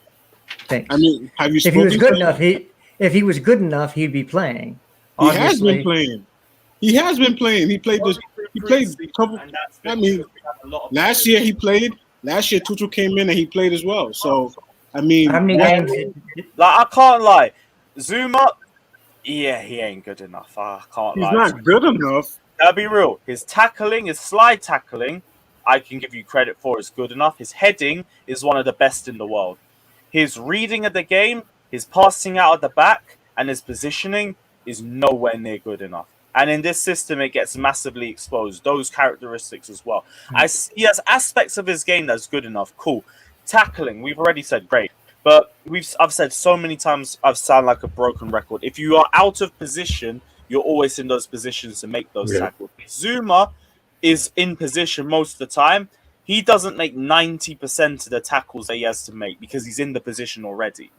thinks. I mean, have you if he was good enough, if he was good enough, he'd be playing. He has been playing. He has been playing. He played a couple. I mean, last year he played. Last year Tuchel came in and he played as well. So I mean, how many games? Like I can't lie, Zuma. Yeah, he ain't good enough. I can't lie. He's not good enough. I'll be real. His tackling, his slide tackling, I can give you credit for is good enough. His heading is one of the best in the world. His reading of the game, his passing out of the back, and his positioning is nowhere near good enough. And in this system, it gets massively exposed. Those characteristics as well. He has aspects of his game that's good enough. Cool. Tackling, we've already said great. But I've said so many times, I've sounded like a broken record. If you are out of position, you're always in those positions to make those tackles. Zuma is in position most of the time. He doesn't make 90% of the tackles that he has to make because he's in the position already.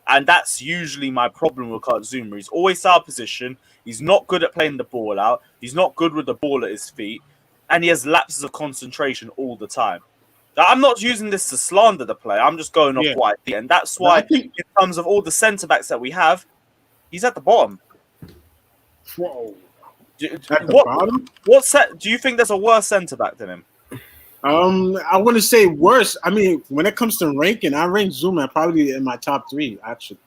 And that's usually my problem with Kurt Zuma. He's always out of position. He's not good at playing the ball out. He's not good with the ball at his feet. And he has lapses of concentration all the time. Now, I'm not using this to slander the player. I'm just going off what I think. And that's why, in terms of all the centre-backs that we have, he's at the bottom. Whoa. Bottom? Do you think there's a worse centre-back than him? I wouldn't say worse. I mean, when it comes to ranking, I rank Zuma probably in my top three, actually.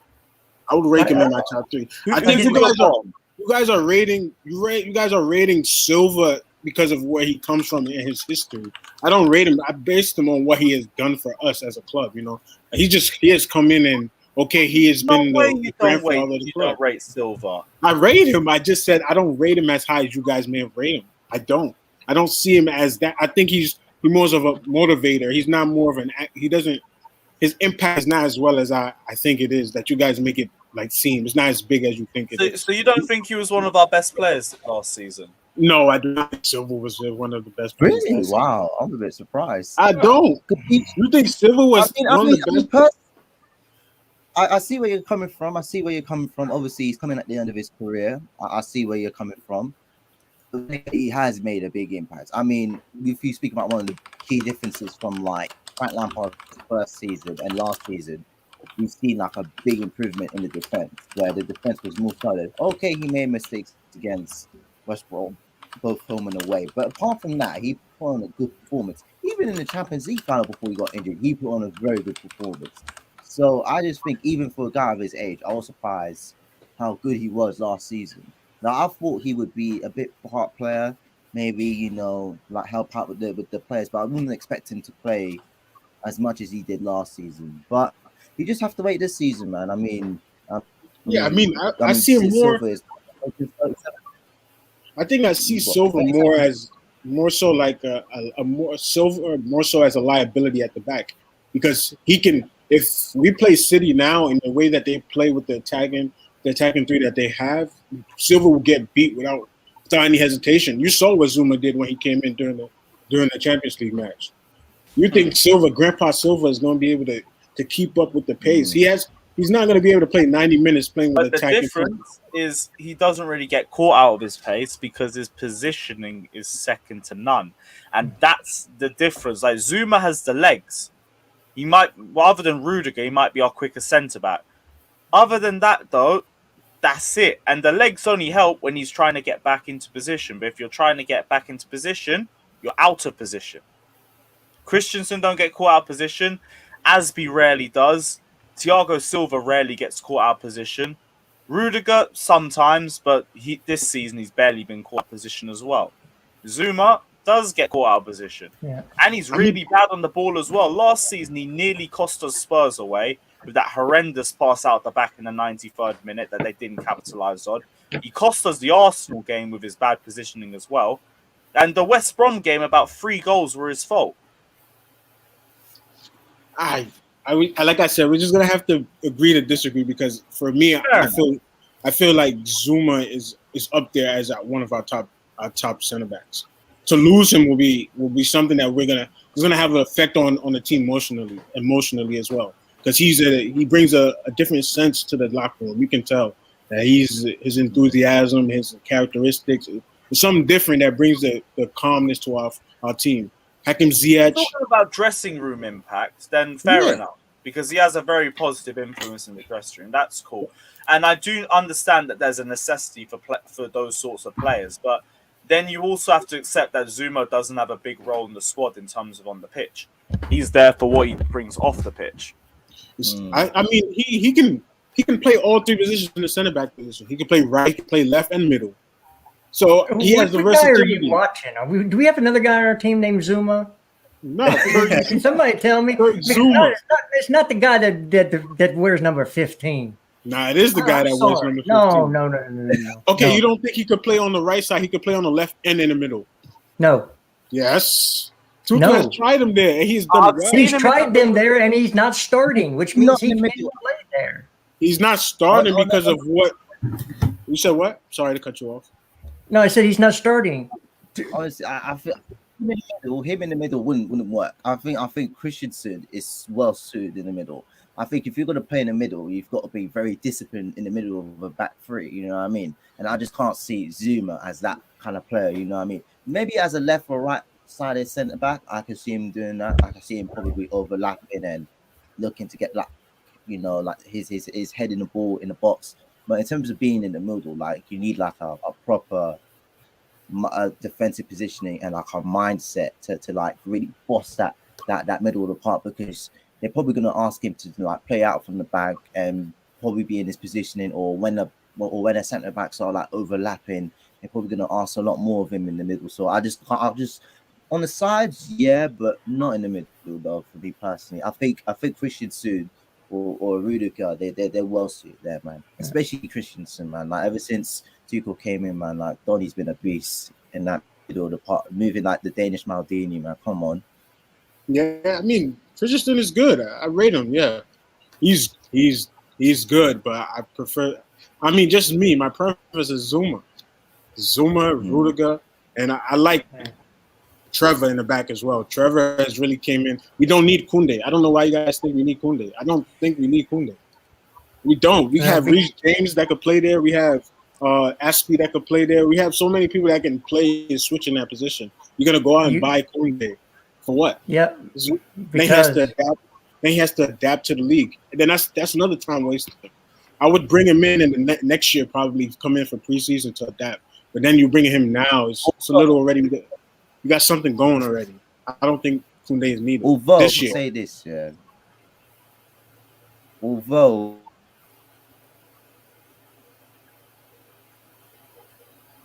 I would rank him in my top three. I think you guys are rating Silva because of where he comes from and his history. I don't rate him. I based him on what he has done for us as a club. You know, he has come in and okay, he has been the grandfather of the club. Don't rate Silva. I rate him. I just said I don't rate him as high as you guys may have rated him. I don't. I don't see him as that. I think he's more of a motivator. He's not more of an. He doesn't. His impact is not as well as I think it is that you guys make it like seem. It's not as big as you think it is. So you don't think he was one of our best players last season? No, I do not think Silva was one of the best players. Really? Wow, I'm a bit surprised. I don't. You think Silva was one of the best? I see where you're coming from. Obviously, he's coming at the end of his career. I see where you're coming from. He has made a big impact. I mean, if you speak about one of the key differences from like Frank Lampard's first season and last season, we've seen like a big improvement in the defense, where the defense was more solid. Okay, he made mistakes against West Brom, both home and away, but apart from that, he put on a good performance. Even in the Champions League final before he got injured, he put on a very good performance. So I just think even for a guy of his age, I was surprised how good he was last season. Now I thought he would be a bit part player, maybe, you know, like help out with the players, but I wouldn't expect him to play as much as he did last season. But you just have to wait this season, man. I mean, I see him more. I think I see Silva more so like a more Silva more so as a liability at the back, because he can. If we play City now in the way that they play with the attacking three that they have, Silva will get beat without any hesitation. You saw what Zuma did when he came in during the Champions League match. You think Grandpa Silva is going to be able to keep up with the pace? He's not going to be able to play 90 minutes playing with attacking. The difference is he doesn't really get caught out of his pace because his positioning is second to none, and that's the difference. Like Zuma has the legs. He might, other than Rudiger, he might be our quicker centre back. Other than that, though, that's it. And the legs only help when he's trying to get back into position. But if you're trying to get back into position, you're out of position. Christensen don't get caught out of position. Asby rarely does. Thiago Silva rarely gets caught out of position. Rudiger sometimes, but this season he's barely been caught out of position as well. Zuma does get caught out of position. Yeah. And he's really bad on the ball as well. Last season, he nearly cost us Spurs away with that horrendous pass out the back in the 93rd minute that they didn't capitalise on. He cost us the Arsenal game with his bad positioning as well. And the West Brom game, about 3 goals were his fault. Like I said, we're just going to have to agree to disagree, because for me, I feel like Zuma is up there as one of our top center backs. To lose him will be something that it's gonna have an effect on the team emotionally as well, because he brings a different sense to the locker room. We can tell that his enthusiasm, his characteristics, it's something different that brings the calmness to our team. Hakim Ziyech. Talking about dressing room impact, then fair enough, because he has a very positive influence in the dressing room. That's cool, and I do understand that there's a necessity for those sorts of players, but then you also have to accept that Zuma doesn't have a big role in the squad in terms of on the pitch. He's there for what he brings off the pitch. I mean, he can play all 3 positions in the center back position. He can play right, he can play left and middle. So he has the versatility. Guy are you watching? Do we have another guy on our team named Zuma? No. Can somebody tell me? Zuma. It's not the guy that wears number 15. Nah, it is the guy that wears number 15. No. Okay, you don't think he could play on the right side? He could play on the left and in the middle. No. Yes. Tuchel has tried him there, and he's done well. He's tried them there, and he's not starting, which means he can't play there. He's not starting because of what? You said what? Sorry to cut you off. No, I said he's not starting. Honestly, I feel him in the middle wouldn't work. I think Christensen is well suited in the middle. I think if you're going to play in the middle, you've got to be very disciplined in the middle of a back 3, you know what I mean? And I just can't see Zuma as that kind of player, you know what I mean? Maybe as a left or right sided centre back, I can see him doing that. I can see him probably overlapping and looking to get like, you know, like his head in the ball in the box. But in terms of being in the middle, like you need like a proper defensive positioning and like a mindset to like really boss that middle of the park, because they're probably going to ask him to like play out from the back and probably be in his positioning, or when the centre backs are like overlapping, they're probably going to ask a lot more of him in the middle. So I'll just on the sides, yeah, but not in the middle though. For me personally, I think Christensen or Rudiger, they're well suited there, man. Especially Christensen, man. Like ever since Tuchel came in, man, like Donny's been a beast in that middle of the part, moving like the Danish Maldini, man. Come on. Yeah, I mean, Christensen is good. I rate him. Yeah, he's good, but I prefer. I mean, just me. My preference is Zuma, Rudiger, and I like Trevor in the back as well. Trevor has really came in. We don't need Koundé. I don't know why you guys think we need Koundé. I don't think we need Koundé. We don't. We have Reece James that could play there. We have Aspie that could play there. We have so many people that can play and switch in that position. You're gonna go out and buy Koundé for what? Yeah, then he has to adapt. Then he has to adapt to the league. And then that's another time wasted. I would bring him in the next year, probably come in for preseason to adapt. But then you bring him now. It's a little already. You got something going already. I don't think Koundé is needed. Although, this year. say this, yeah. Although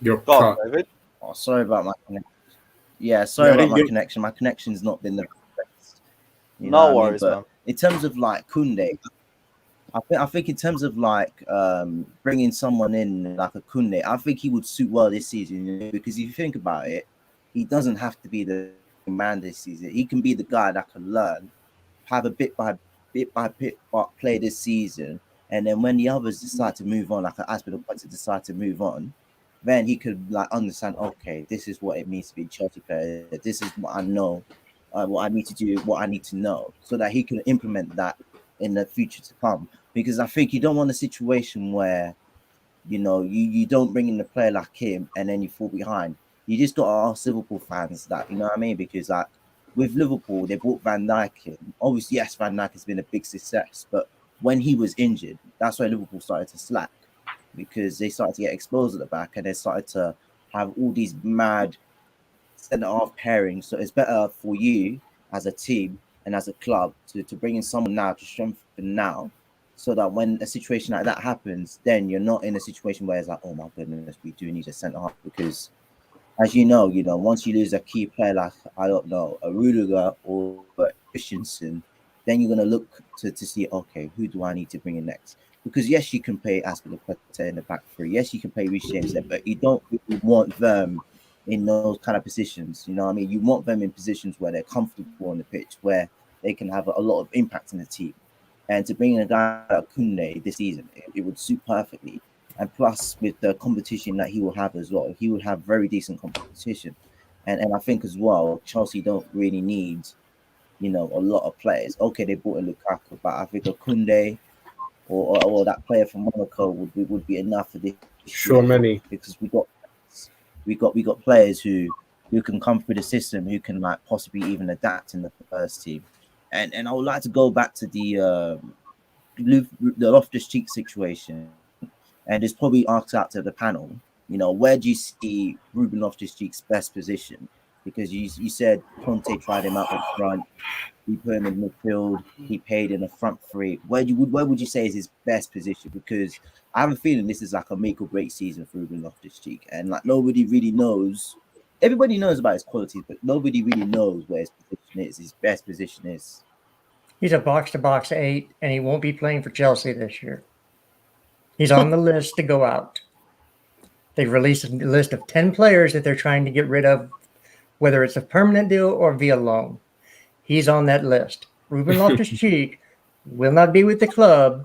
you're cut. David. Oh, sorry about my connection. Yeah, sorry about my connection. My connection's not been the best. No worries, man. In terms of like Koundé, I think in terms of like bringing someone in like a Koundé, I think he would suit well this season, you know, because if you think about it, he doesn't have to be the man this season. He can be the guy that can learn, have a bit by bit play this season, and then when the others decide to move on, like an Aspinall to decide to move on, then he could like understand. Okay, this is what it means to be a Chelsea player. This is what I know, what I need to do, what I need to know, so that he can implement that in the future to come. Because I think you don't want a situation where, you know, you don't bring in a player like him and then you fall behind. You just got to ask Liverpool fans that, you know what I mean? Because like with Liverpool, they brought Van Dijk in. Obviously, yes, Van Dijk has been a big success, but when he was injured, that's why Liverpool started to slack, because they started to get exposed at the back and they started to have all these mad centre-half pairings. So it's better for you as a team and as a club to bring in someone now to strengthen now, so that when a situation like that happens, then you're not in a situation where it's like, oh my goodness, we do need a centre-half. Because as you know, once you lose a key player like, I don't know, a Rudiger or a Christensen, then you're going to look to see, okay, who do I need to bring in next? Because yes, you can play Aspilicueta in the back three. Yes, you can play Reece James there, but you don't really want them in those kind of positions. You know what I mean? You want them in positions where they're comfortable on the pitch, where they can have a lot of impact in the team. And to bring in a guy like Koundé this season, it would suit perfectly. And plus, with the competition that he will have as well, he would have very decent competition. And I think as well, Chelsea don't really need, a lot of players. Okay, they brought in Lukaku, but I think a Koundé or that player from Monaco would be enough for this. Sure, many, because we got players who can come through the system, who can like possibly even adapt in the first team. And I would like to go back to the Loftus-Cheek situation, and just probably ask out to the panel, where do you see Ruben Loftus-Cheek's best position? Because you said Conte tried him out up front, he put him in midfield, he paid in the front three. Where would you say is his best position? Because I have a feeling this is like a make or break season for Ruben Loftus-Cheek, and like nobody really knows. Everybody knows about his qualities, but nobody really knows where his position is. His best position is. He's a box-to-box 8, and he won't be playing for Chelsea this year. He's on the list to go out. They've released a list of 10 players that they're trying to get rid of, whether it's a permanent deal or via loan. He's on that list. Ruben Loftus-Cheek will not be with the club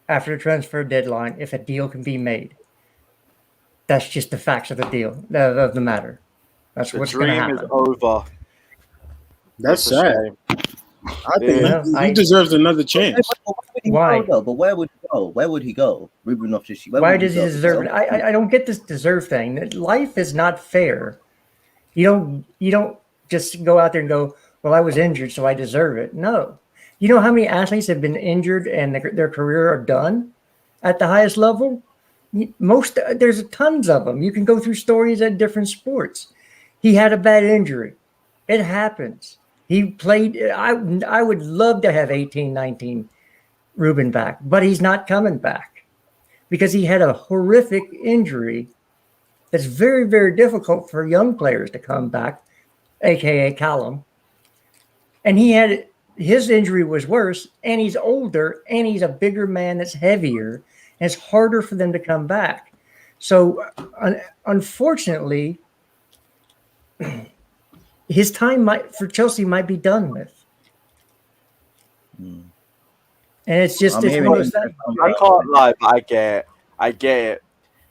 after the transfer deadline if a deal can be made. That's just the facts of the deal, of the matter. That's what's going to happen. The dream is over. That's sad. I think he deserves another chance. Why? But where would he go? Where would he go? Ruben Loftus-Cheek. Why does he deserve it? I don't get this deserve thing. Life is not fair. You don't just go out there and go, well, I was injured, so I deserve it. No. You know how many athletes have been injured and their career are done at the highest level? There's tons of them. You can go through stories at different sports. He had a bad injury. It happens. He played. I would love to have 18, 19 Ruben back, but he's not coming back because he had a horrific injury that's very, very difficult for young players to come back, aka Callum. And his injury was worse, and he's older, and he's a bigger man that's heavier, and it's harder for them to come back. So, unfortunately, his time for Chelsea might be done with. And it's just it's one of those things. I can't lie, but I get it.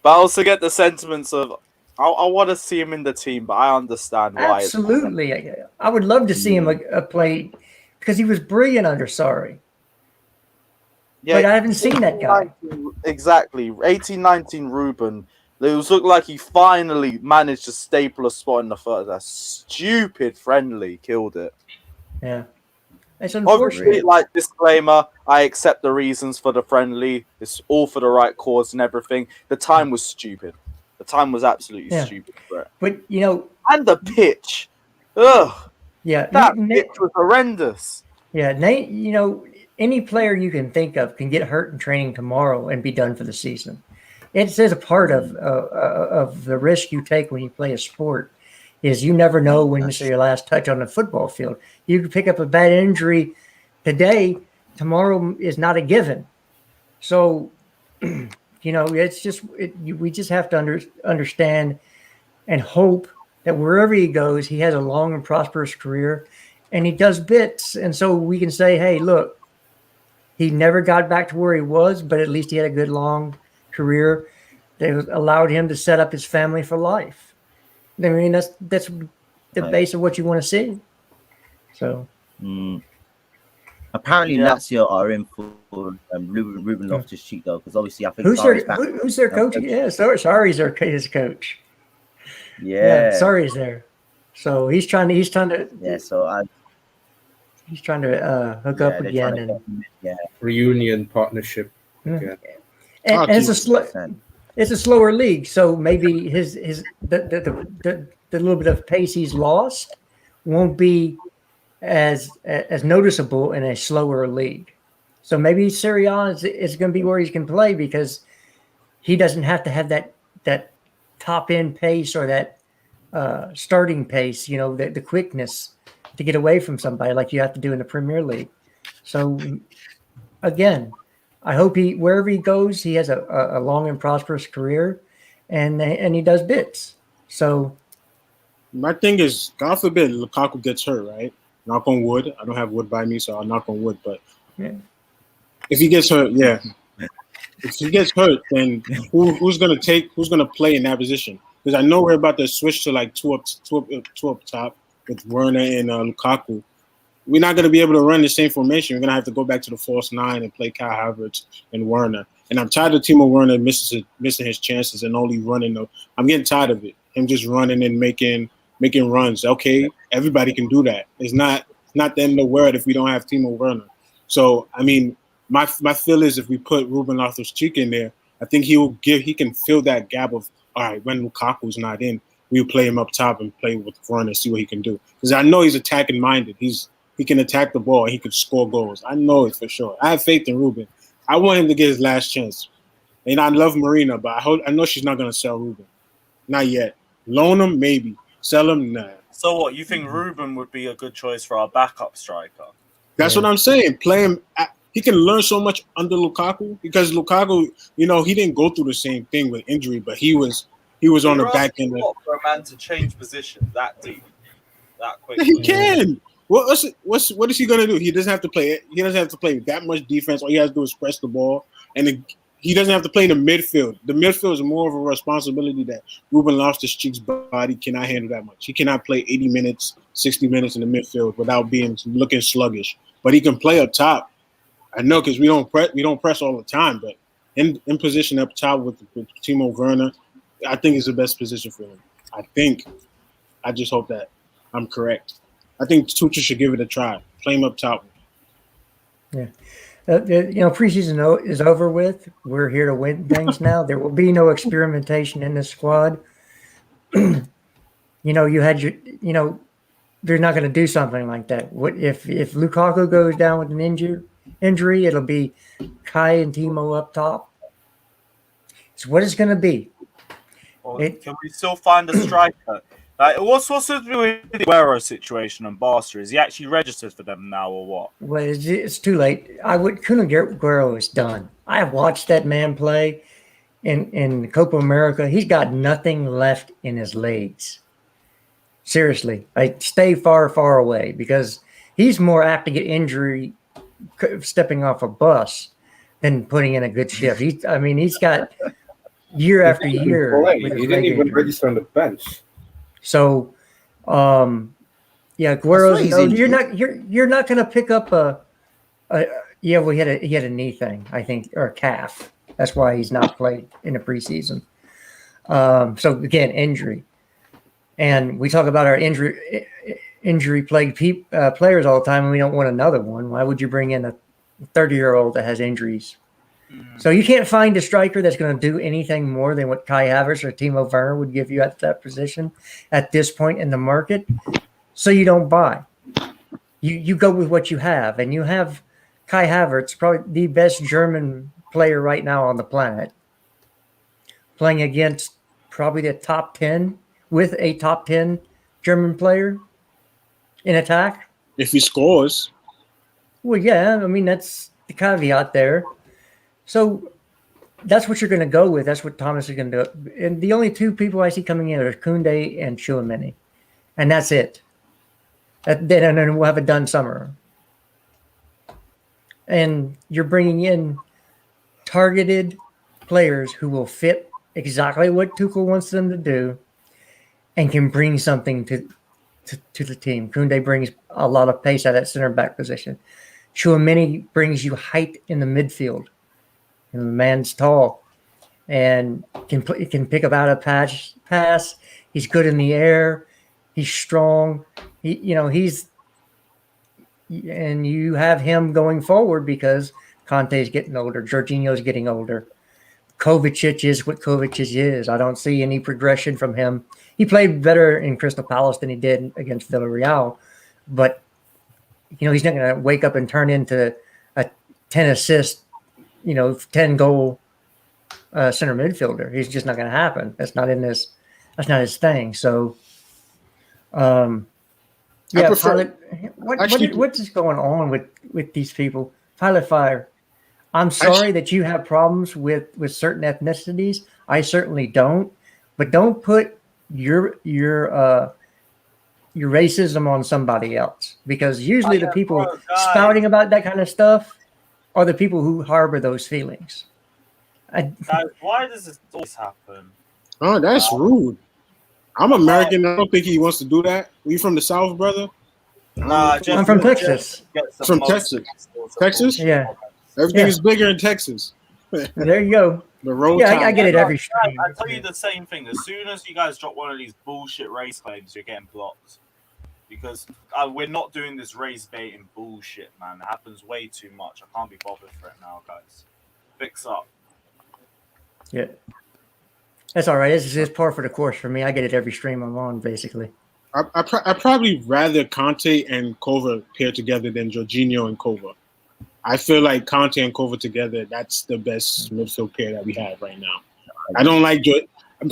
But I also get the sentiments of I want to see him in the team, but I understand why. Absolutely, I would love to see him play because he was brilliant under Sarri. Yeah, but I haven't seen that guy. Exactly, 18-19 Ruben. It was looked like he finally managed to staple a spot in the first. That stupid friendly killed it. Yeah. It's unfortunate. Obviously, like, disclaimer, I accept the reasons for the friendly. It's all for the right cause and everything. The time was stupid. The time was absolutely stupid for it. But, you know... And the pitch. Ugh. Yeah. That pitch was horrendous. Yeah, Nate, you know, any player you can think of can get hurt in training tomorrow and be done for the season. It's a part of the risk you take when you play a sport. Is you never know when this is your last touch on the football field. You could pick up a bad injury today, tomorrow is not a given. So, you know, it's just we just have to understand and hope that wherever he goes, he has a long and prosperous career, and he does bits. And so we can say, hey, look, he never got back to where he was, but at least he had a good long career that allowed him to set up his family for life. I mean, that's the base of what you want to see. So, apparently, Lazio are in for Ruben Loftus-Cheek though, because obviously I think who's their coach? Yeah, Sarri's his coach. Yeah, Sarri's there. So he's trying to. Yeah, so he's trying to hook up again and reunion partnership. And it's a slower league, so maybe the little bit of pace he's lost won't be as noticeable in a slower league. So maybe Serie A is going to be where he can play because he doesn't have to have that top end pace or that starting pace, you know, the quickness to get away from somebody like you have to do in the Premier League. So again, I hope wherever he goes, he has a long and prosperous career, and he does bits. So, my thing is, God forbid Lukaku gets hurt, right? Knock on wood. I don't have wood by me, so I'll knock on wood. But if he gets hurt, if he gets hurt, then who's gonna play in that position? Because I know we're about to switch to like two up top with Werner and Lukaku. We're not going to be able to run the same formation. We're going to have to go back to the false nine and play Kai Havertz and Werner. And I'm tired of Timo Werner missing his chances and only running. I'm getting tired of it. Him just running and making runs. Okay, everybody can do that. It's not the end of the world if we don't have Timo Werner. So, I mean, my feel is if we put Ruben Loftus-Cheek in there, I think he can fill that gap of, all right, when Lukaku's not in, we'll play him up top and play with Werner and see what he can do. Because I know he's attacking minded. He can attack the ball and he can score goals. I know it for sure. I have faith in Ruben. I want him to get his last chance. And I love Marina, but I know she's not going to sell Ruben. Not yet. Loan him, maybe. Sell him, nah. So what, you think Ruben would be a good choice for our backup striker? That's what I'm saying. Play him. He can learn so much under Lukaku because Lukaku, you know, he didn't go through the same thing with injury, but he was on the back end. For a man to change position that deep, that quickly. He can. What is he gonna do? He doesn't have to play it. He doesn't have to play that much defense. All he has to do is press the ball, and he doesn't have to play in the midfield. The midfield is more of a responsibility that Ruben Loftus-Cheek's body cannot handle that much. He cannot play 80 minutes, 60 minutes in the midfield without looking sluggish. But he can play up top. I know because we don't press all the time, but in position up top with Timo Werner, I think is the best position for him. I just hope that I'm correct. I think Tuchel should give it a try. Play him up top. Yeah. Preseason is over with. We're here to win things now. There will be no experimentation in this squad. They're not going to do something like that. What if Lukaku goes down with an injury, it'll be Kai and Timo up top. It's what it's going to be. Or can we still find a striker? Like, what's the with the Guerrero situation and Barca? Is he actually registered for them now, or what? Well, it's too late. Kun Aguero is done. I have watched that man play in Copa America. He's got nothing left in his legs. Seriously, stay far, far away, because he's more apt to get injury stepping off a bus than putting in a good shift. He's got year after year. He didn't even register on the bench. So, Guerrero's. No, you're not going to pick up he had a knee thing, I think, or a calf. That's why he's not played in the preseason. So again, injury, and we talk about our injury plagued players all the time, and we don't want another one. Why would you bring in a 30-year-old that has injuries? So you can't find a striker that's going to do anything more than what Kai Havertz or Timo Werner would give you at that position at this point in the market. So you don't buy. You go with what you have, and you have Kai Havertz, probably the best German player right now on the planet, playing against probably the top 10 with a top 10 German player in attack. If he scores. Well, yeah, that's the caveat there. So that's what you're going to go with. That's what Thomas is going to do. And the only two people I see coming in are Koundé and Tchouaméni. And that's it. And then we'll have a done summer. And you're bringing in targeted players who will fit exactly what Tuchel wants them to do and can bring something to the team. Koundé brings a lot of pace at that center back position. Tchouaméni brings you height in the midfield. The man's tall and can pick up out a pass. He's good in the air. He's strong. And you have him going forward because Conte's getting older. Jorginho's getting older. Kovacic is what Kovacic is. I don't see any progression from him. He played better in Crystal Palace than he did against Villarreal, but he's not going to wake up and turn into a 10 assist, 10 goal center midfielder. He's just not going to happen. That's not his thing. So, what's going on with these people? Pilot Fire. I'm sorry that you have problems with certain ethnicities. I certainly don't, but don't put your racism on somebody else, because usually the people spouting about that kind of stuff are the people who harbor those feelings. Guys, why does this always happen? Oh, that's rude. I'm American. I don't think he wants to do that. Are you from the South, brother? I'm from Texas. From Texas. Texas? Yeah. Everything is bigger in Texas. There you go. The road. Yeah, I get it every stream. I tell you the same thing. As soon as you guys drop one of these bullshit race claims, you're getting blocked. Because we're not doing this race baiting bullshit, man. It happens way too much. I can't be bothered for it now, guys. Fix up. Yeah. That's all right. It's par for the course for me. I get it every stream I'm on, basically. I probably rather Conte and Kova pair together than Jorginho and Kova. I feel like Conte and Kova together, that's the best midfield pair that we have right now. I don't like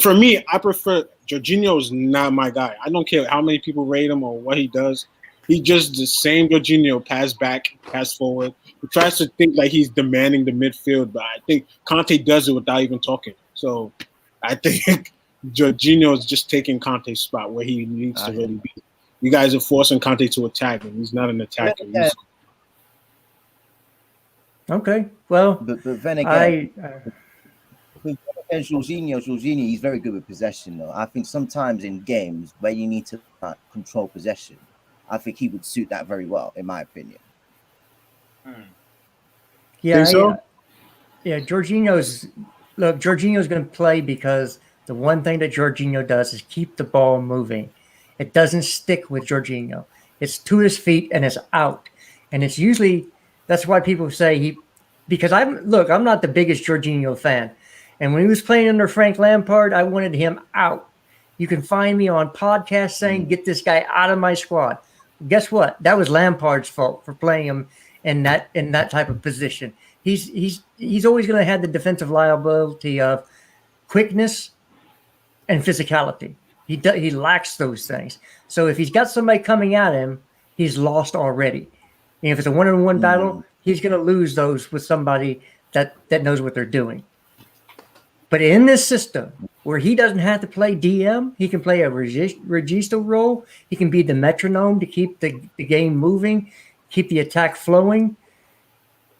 for me, I prefer Jorginho is not my guy. I don't care how many people rate him or what he does. He just the same Jorginho, pass back, pass forward. He tries to think like he's demanding the midfield, but I think Conte does it without even talking. So I think Jorginho is just taking Conte's spot where he needs to really be. You guys are forcing Conte to attack him. He's not an attacker. Yeah. Okay, well, but then again, Jorginho, he's very good with possession, though. I think sometimes in games where you need to control possession, I think he would suit that very well, in my opinion. Yeah, Jorginho's going to play because the one thing that Jorginho does is keep the ball moving. It doesn't stick with Jorginho. It's to his feet and it's out, and it's usually. That's why people say because I'm not the biggest Jorginho fan. And when he was playing under Frank Lampard, I wanted him out. You can find me on podcasts saying, get this guy out of my squad. Guess what? That was Lampard's fault for playing him in that type of position. He's always going to have the defensive liability of quickness and physicality. He lacks those things. So if he's got somebody coming at him, he's lost already. And if it's a one-on-one battle, he's going to lose those with somebody that knows what they're doing. But in this system where he doesn't have to play DM, he can play a regista role. He can be the metronome to keep the game moving, keep the attack flowing.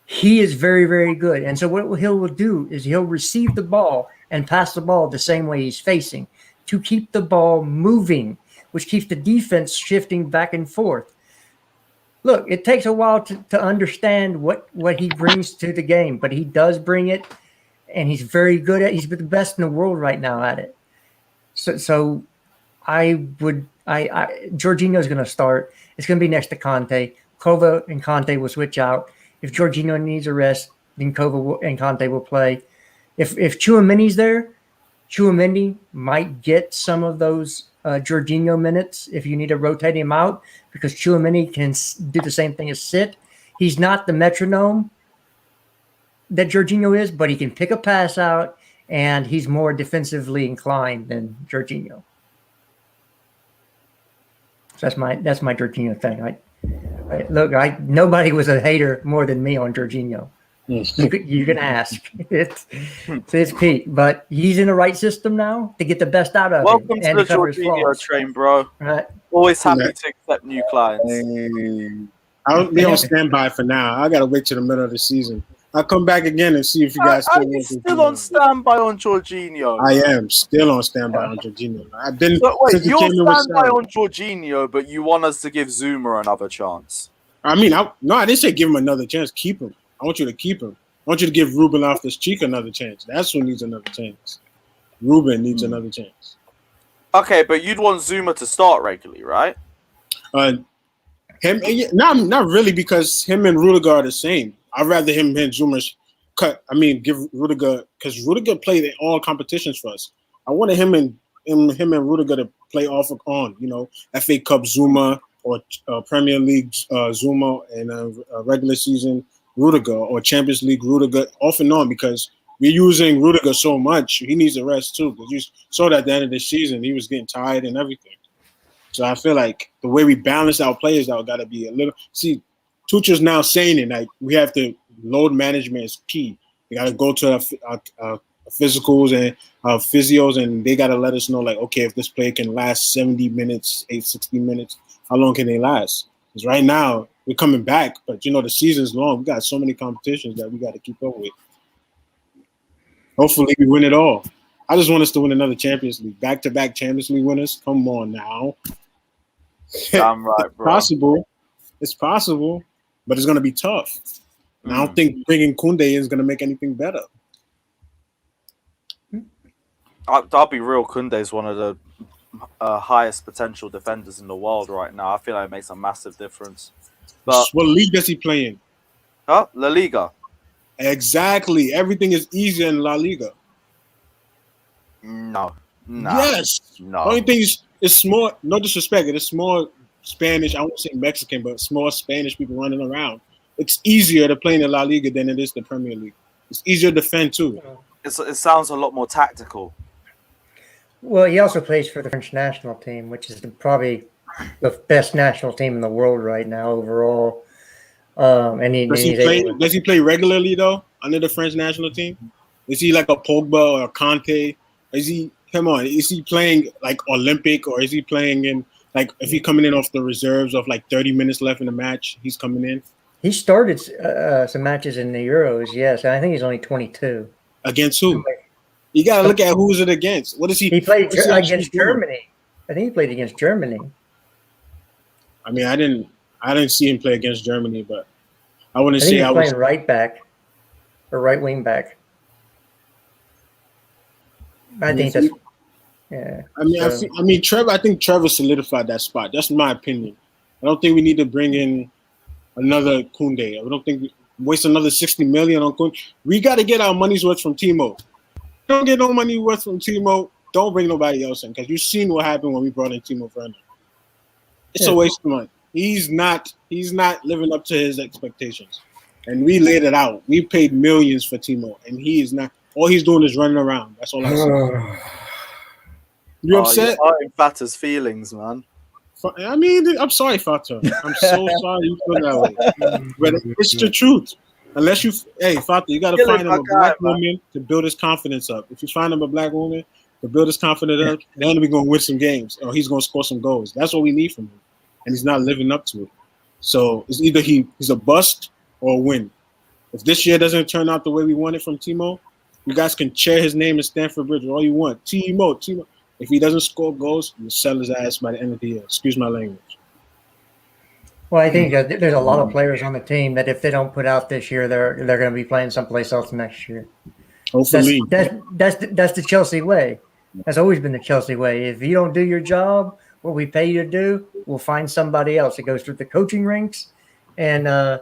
He is very, very good. And so what he'll do is he'll receive the ball and pass the ball the same way he's facing to keep the ball moving, which keeps the defense shifting back and forth. Look, it takes a while to understand what he brings to the game, but he does bring it, and he's very good at it. He's the best in the world right now at it. So Jorginho's going to start. It's going to be next to Conte. Kova and Conte will switch out. If Jorginho needs a rest, then Kova and Conte will play. If Tchouaméni's there, Tchouaméni might get some of those Jorginho minutes if you need to rotate him out, because Tchouaméni can do the same thing as sit. He's not the metronome that Jorginho is, but he can pick a pass out, and he's more defensively inclined than Jorginho. So that's my Jorginho thing. Nobody was a hater more than me on Jorginho. You can ask. It's Pete, but he's in the right system now to get the best out of Welcome him. to the Jorginho train, bro. Right. Always happy to accept new clients. I'll be on standby for now. I gotta wait till the middle of the season. I'll come back again and see if you guys Are you still on standby on Jorginho? I am still on standby on Jorginho. I've been. So wait, you're standby on Jorginho, but you want us to give Zuma another chance? I mean, I didn't say give him another chance. Keep him. I want you to keep him. I want you to give Ruben Loftus-Cheek another chance. That's who needs another chance. Ruben needs another chance. Okay, but you'd want Zuma to start regularly, right? Not really, because him and Rudiger are the same. I'd rather him and Zuma give Rudiger, because Rudiger played in all competitions for us. I wanted him and Rudiger to play off and on. FA Cup Zuma or Premier League Zuma and regular season Rudiger or Champions League Rudiger off and on, because we're using Rudiger so much. He needs a rest too, because you saw that at the end of the season he was getting tired and everything. So I feel like the way we balance our players out got to be a little. See, Tuchel's now saying it, like we have to load management is key. We got to go to our physicals and our physios, and they got to let us know, like, okay, if this play can last 70 minutes, 60 minutes, how long can they last? Because right now we're coming back, but the season's long. We got so many competitions that we got to keep up with. Hopefully we win it all. I just want us to win another Champions League, back-to-back Champions League winners. Come on now. I'm right, bro. It's possible, but it's going to be tough. And I don't think bringing Koundé is going to make anything better. I'll be real. Koundé is one of the highest potential defenders in the world right now. I feel like it makes a massive difference. But what league does he play in? La Liga. Exactly. Everything is easier in La Liga. No. Yes. No. The only thing is, it's more, no disrespect, it's more Spanish, I won't say Mexican, but it's more Spanish people running around. It's easier to play in the La Liga than it is the Premier League. It's easier to defend too. It sounds a lot more tactical. Well, he also plays for the French national team, which is probably the best national team in the world right now overall. Does he play regularly though under the French national team? Is he like a Pogba or a Conte? Is he playing like Olympic, or is he playing in like if he's coming in off the reserves of like 30 minutes left in the match? He's coming in. He started some matches in the Euros, yes. I think he's only 22. Against who? You got to look at who's it against. What is he? He played against Germany. I think he played against Germany. I mean, I didn't see him play against Germany, but I wouldn't say I was playing right back or right wing back. I think that's. Yeah. I mean, Trevor. I think Trevor solidified that spot. That's my opinion. I don't think we need to bring in another Koundé. I don't think waste another 60 million on Koundé. We got to get our money's worth from Timo. Don't get no money worth from Timo. Don't bring nobody else in, because you've seen what happened when we brought in Timo Werner. It's a waste of money. He's not living up to his expectations, and we laid it out. We paid millions for Timo, and he is not. All he's doing is running around. That's all I see. You upset? You're hurting Fata's feelings, man. I mean, I'm sorry, Fata. I'm so sorry you feel that way. But it's the truth. Unless Fata, you got to find him a black woman to build his confidence up. If you find him a black woman to build his confidence up, then we're going to win some games or he's going to score some goals. That's what we need from him. And he's not living up to it. So it's either he's a bust or a win. If this year doesn't turn out the way we want it from Timo, you guys can chair his name in Stamford Bridge all you want. Timo. If he doesn't score goals, you sell his ass by the end of the year. Excuse my language. Well, I think that there's a lot of players on the team that if they don't put out this year, they're going to be playing someplace else next year. Hopefully. That's the Chelsea way. That's always been the Chelsea way. If you don't do your job, what we pay you to do, we'll find somebody else. It goes through the coaching ranks and as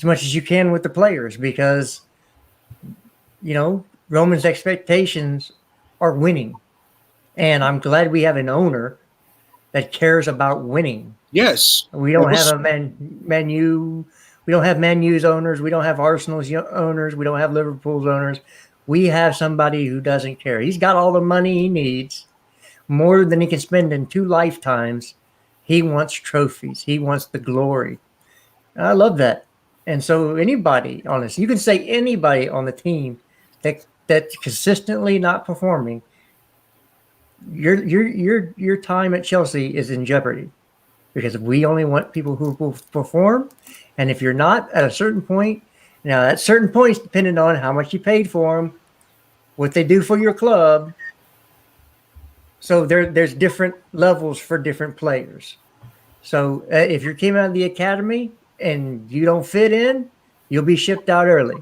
much as you can with the players because, Roman's expectations are winning. And I'm glad we have an owner that cares about winning. Yes. We don't have a Man U. We don't have Man U's owners. We don't have Arsenal's owners. We don't have Liverpool's owners. We have somebody who doesn't care. He's got all the money he needs, more than he can spend in 2 lifetimes. He wants trophies. He wants the glory. I love that. And so anybody, honestly, you can say anybody on the team that's consistently not performing, your time at Chelsea is in jeopardy because we only want people who will perform. And if you're not at a certain point, now at certain points, depending on how much you paid for them, what they do for your club. So there's different levels for different players. So if you came out of the academy and you don't fit in, you'll be shipped out early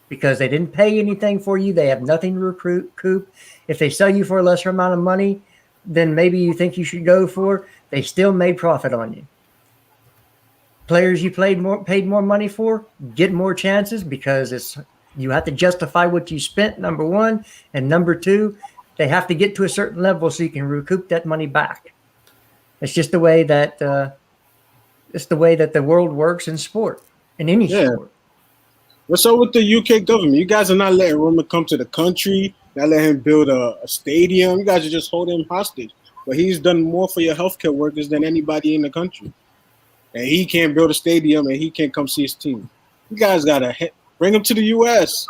because they didn't pay anything for you. They have nothing to recoup. If they sell you for a lesser amount of money than maybe you think you should go for, they still made profit on you. Players you paid more money for get more chances because you have to justify what you spent, number one, and number two, they have to get to a certain level so you can recoup that money back. It's just the way that the world works in sport, in any sport. What's up with the UK government? You guys are not letting Roman come to the country, not letting him build a stadium. You guys are just holding him hostage. But he's done more for your healthcare workers than anybody in the country. And he can't build a stadium and he can't come see his team. You guys got to bring him to the U.S.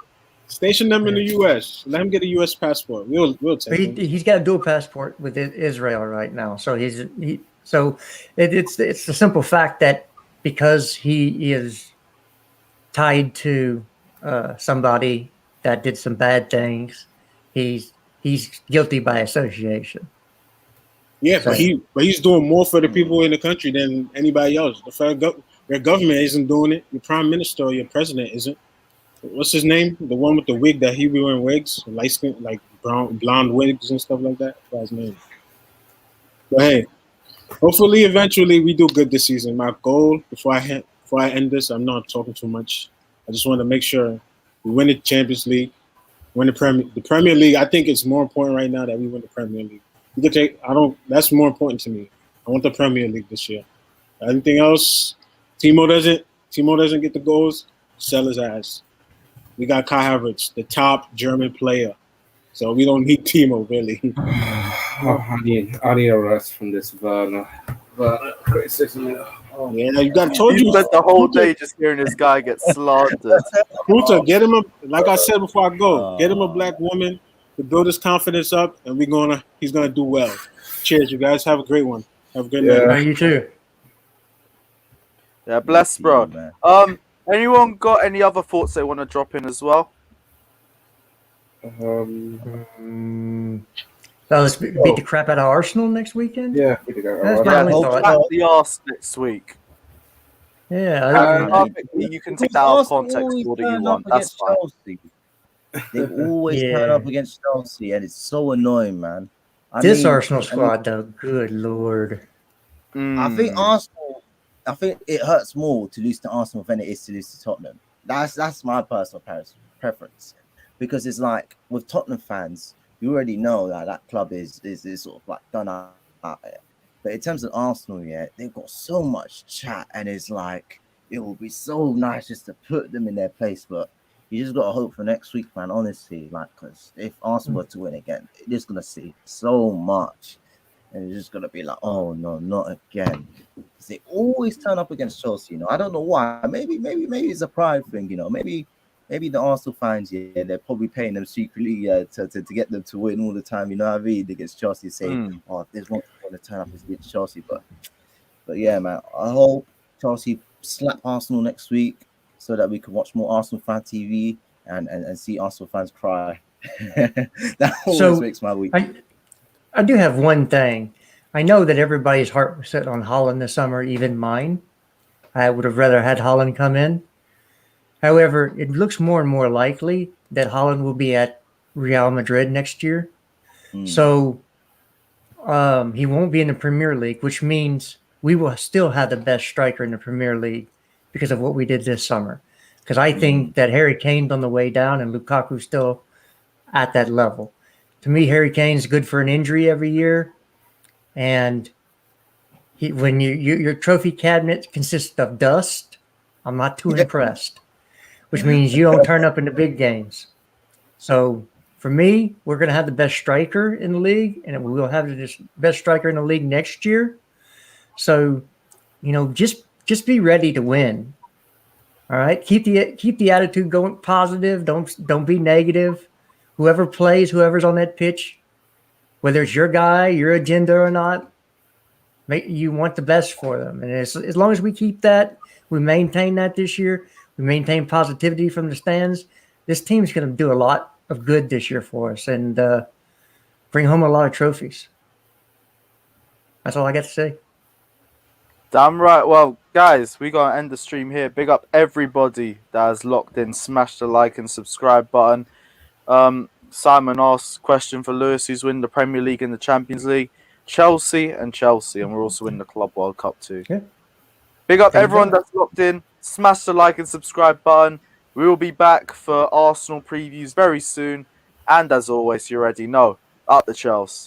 Station them in the U.S. Let him get a U.S. passport. We'll take him. He's got a dual passport with Israel right now. So it's the simple fact that because he is tied to somebody that did some bad things, he's guilty by association. Yeah, so, but he's doing more for the people in the country than anybody else. Their government isn't doing it. Your prime minister or your president isn't. What's his name? The one with the wig that he be wearing wigs, light skin, like blonde wigs and stuff like that. That's his name. But hey, hopefully, eventually, we do good this season. My goal before I end this, I'm not talking too much. I just want to make sure we win the Champions League, win the Premier League. I think it's more important right now that we win the Premier League. That's more important to me. I want the Premier League this year. Anything else? Timo doesn't get the goals. Sell his ass. We got Kai Havertz, the top German player. So we don't need Timo really. I need a rest from this Werner criticism. Yeah, you told you spent the whole day just hearing this guy get slaughtered. Kuta, get him like I said before I go, get him a black woman to build his confidence up, and he's gonna do well. Cheers, you guys. Have a great one. Have a good night. You too. Yeah, bless, bro. Anyone got any other thoughts they want to drop in as well? Let's beat the crap out of Arsenal next weekend. Yeah, We'll chat the arse next week. Yeah, you can take that out of context. What do you want? That's fine. They always turn up against Chelsea, and it's so annoying, man. This Arsenal squad, though, good lord. I think it hurts more to lose to Arsenal than it is to lose to Tottenham. That's my personal preference, because it's like with Tottenham fans, you already know that club is sort of like done out there. But in terms of Arsenal, they've got so much chat, and it's like it will be so nice just to put them in their place, but. You just got to hope for next week, man, honestly. Because if Arsenal were to win again, you're just going to see so much and you're just gonna be like, oh no, not again. 'Cause they always turn up against Chelsea. I don't know why. Maybe it's a pride thing. Maybe the Arsenal fans, yeah, they're probably paying them secretly to get them to win all the time. You know what I mean? Against Chelsea, say, oh, there's one going to turn up against Chelsea, but yeah, man, I hope Chelsea slap Arsenal next week so that we can watch more Arsenal fan TV and see Arsenal fans cry. That always makes my week. I do have one thing. I know that everybody's heart was set on Holland this summer, even mine. I would have rather had Holland come in. However, it looks more and more likely that Holland will be at Real Madrid next year. So he won't be in the Premier League, which means we will still have the best striker in the Premier League because of what we did this summer. Because I think that Harry Kane's on the way down and Lukaku's still at that level. To me, Harry Kane's good for an injury every year. And when your trophy cabinet consists of dust, I'm not too impressed, which means you don't turn up in the big games. So for me, we're going to have the best striker in the league, and we will have the best striker in the league next year. So, just be ready to win. All right, keep the attitude going positive. Don't be negative. Whoever plays, whoever's on that pitch, whether it's your guy, your agenda or not, you want the best for them. And as long as we keep that, we maintain that this year, we maintain positivity from the stands, this team's going to do a lot of good this year for us and bring home a lot of trophies. That's all I got to say. Damn right. Well, guys, we got to end the stream here. Big up everybody that has locked in. Smash the like and subscribe button. Simon asked question for Lewis, who's winning the Premier League and the Champions League. Chelsea, and we're also in the Club World Cup too. Yeah. Big up everyone that's locked in. Smash the like and subscribe button. We will be back for Arsenal previews very soon. And as always, you already know, up the Chelsea.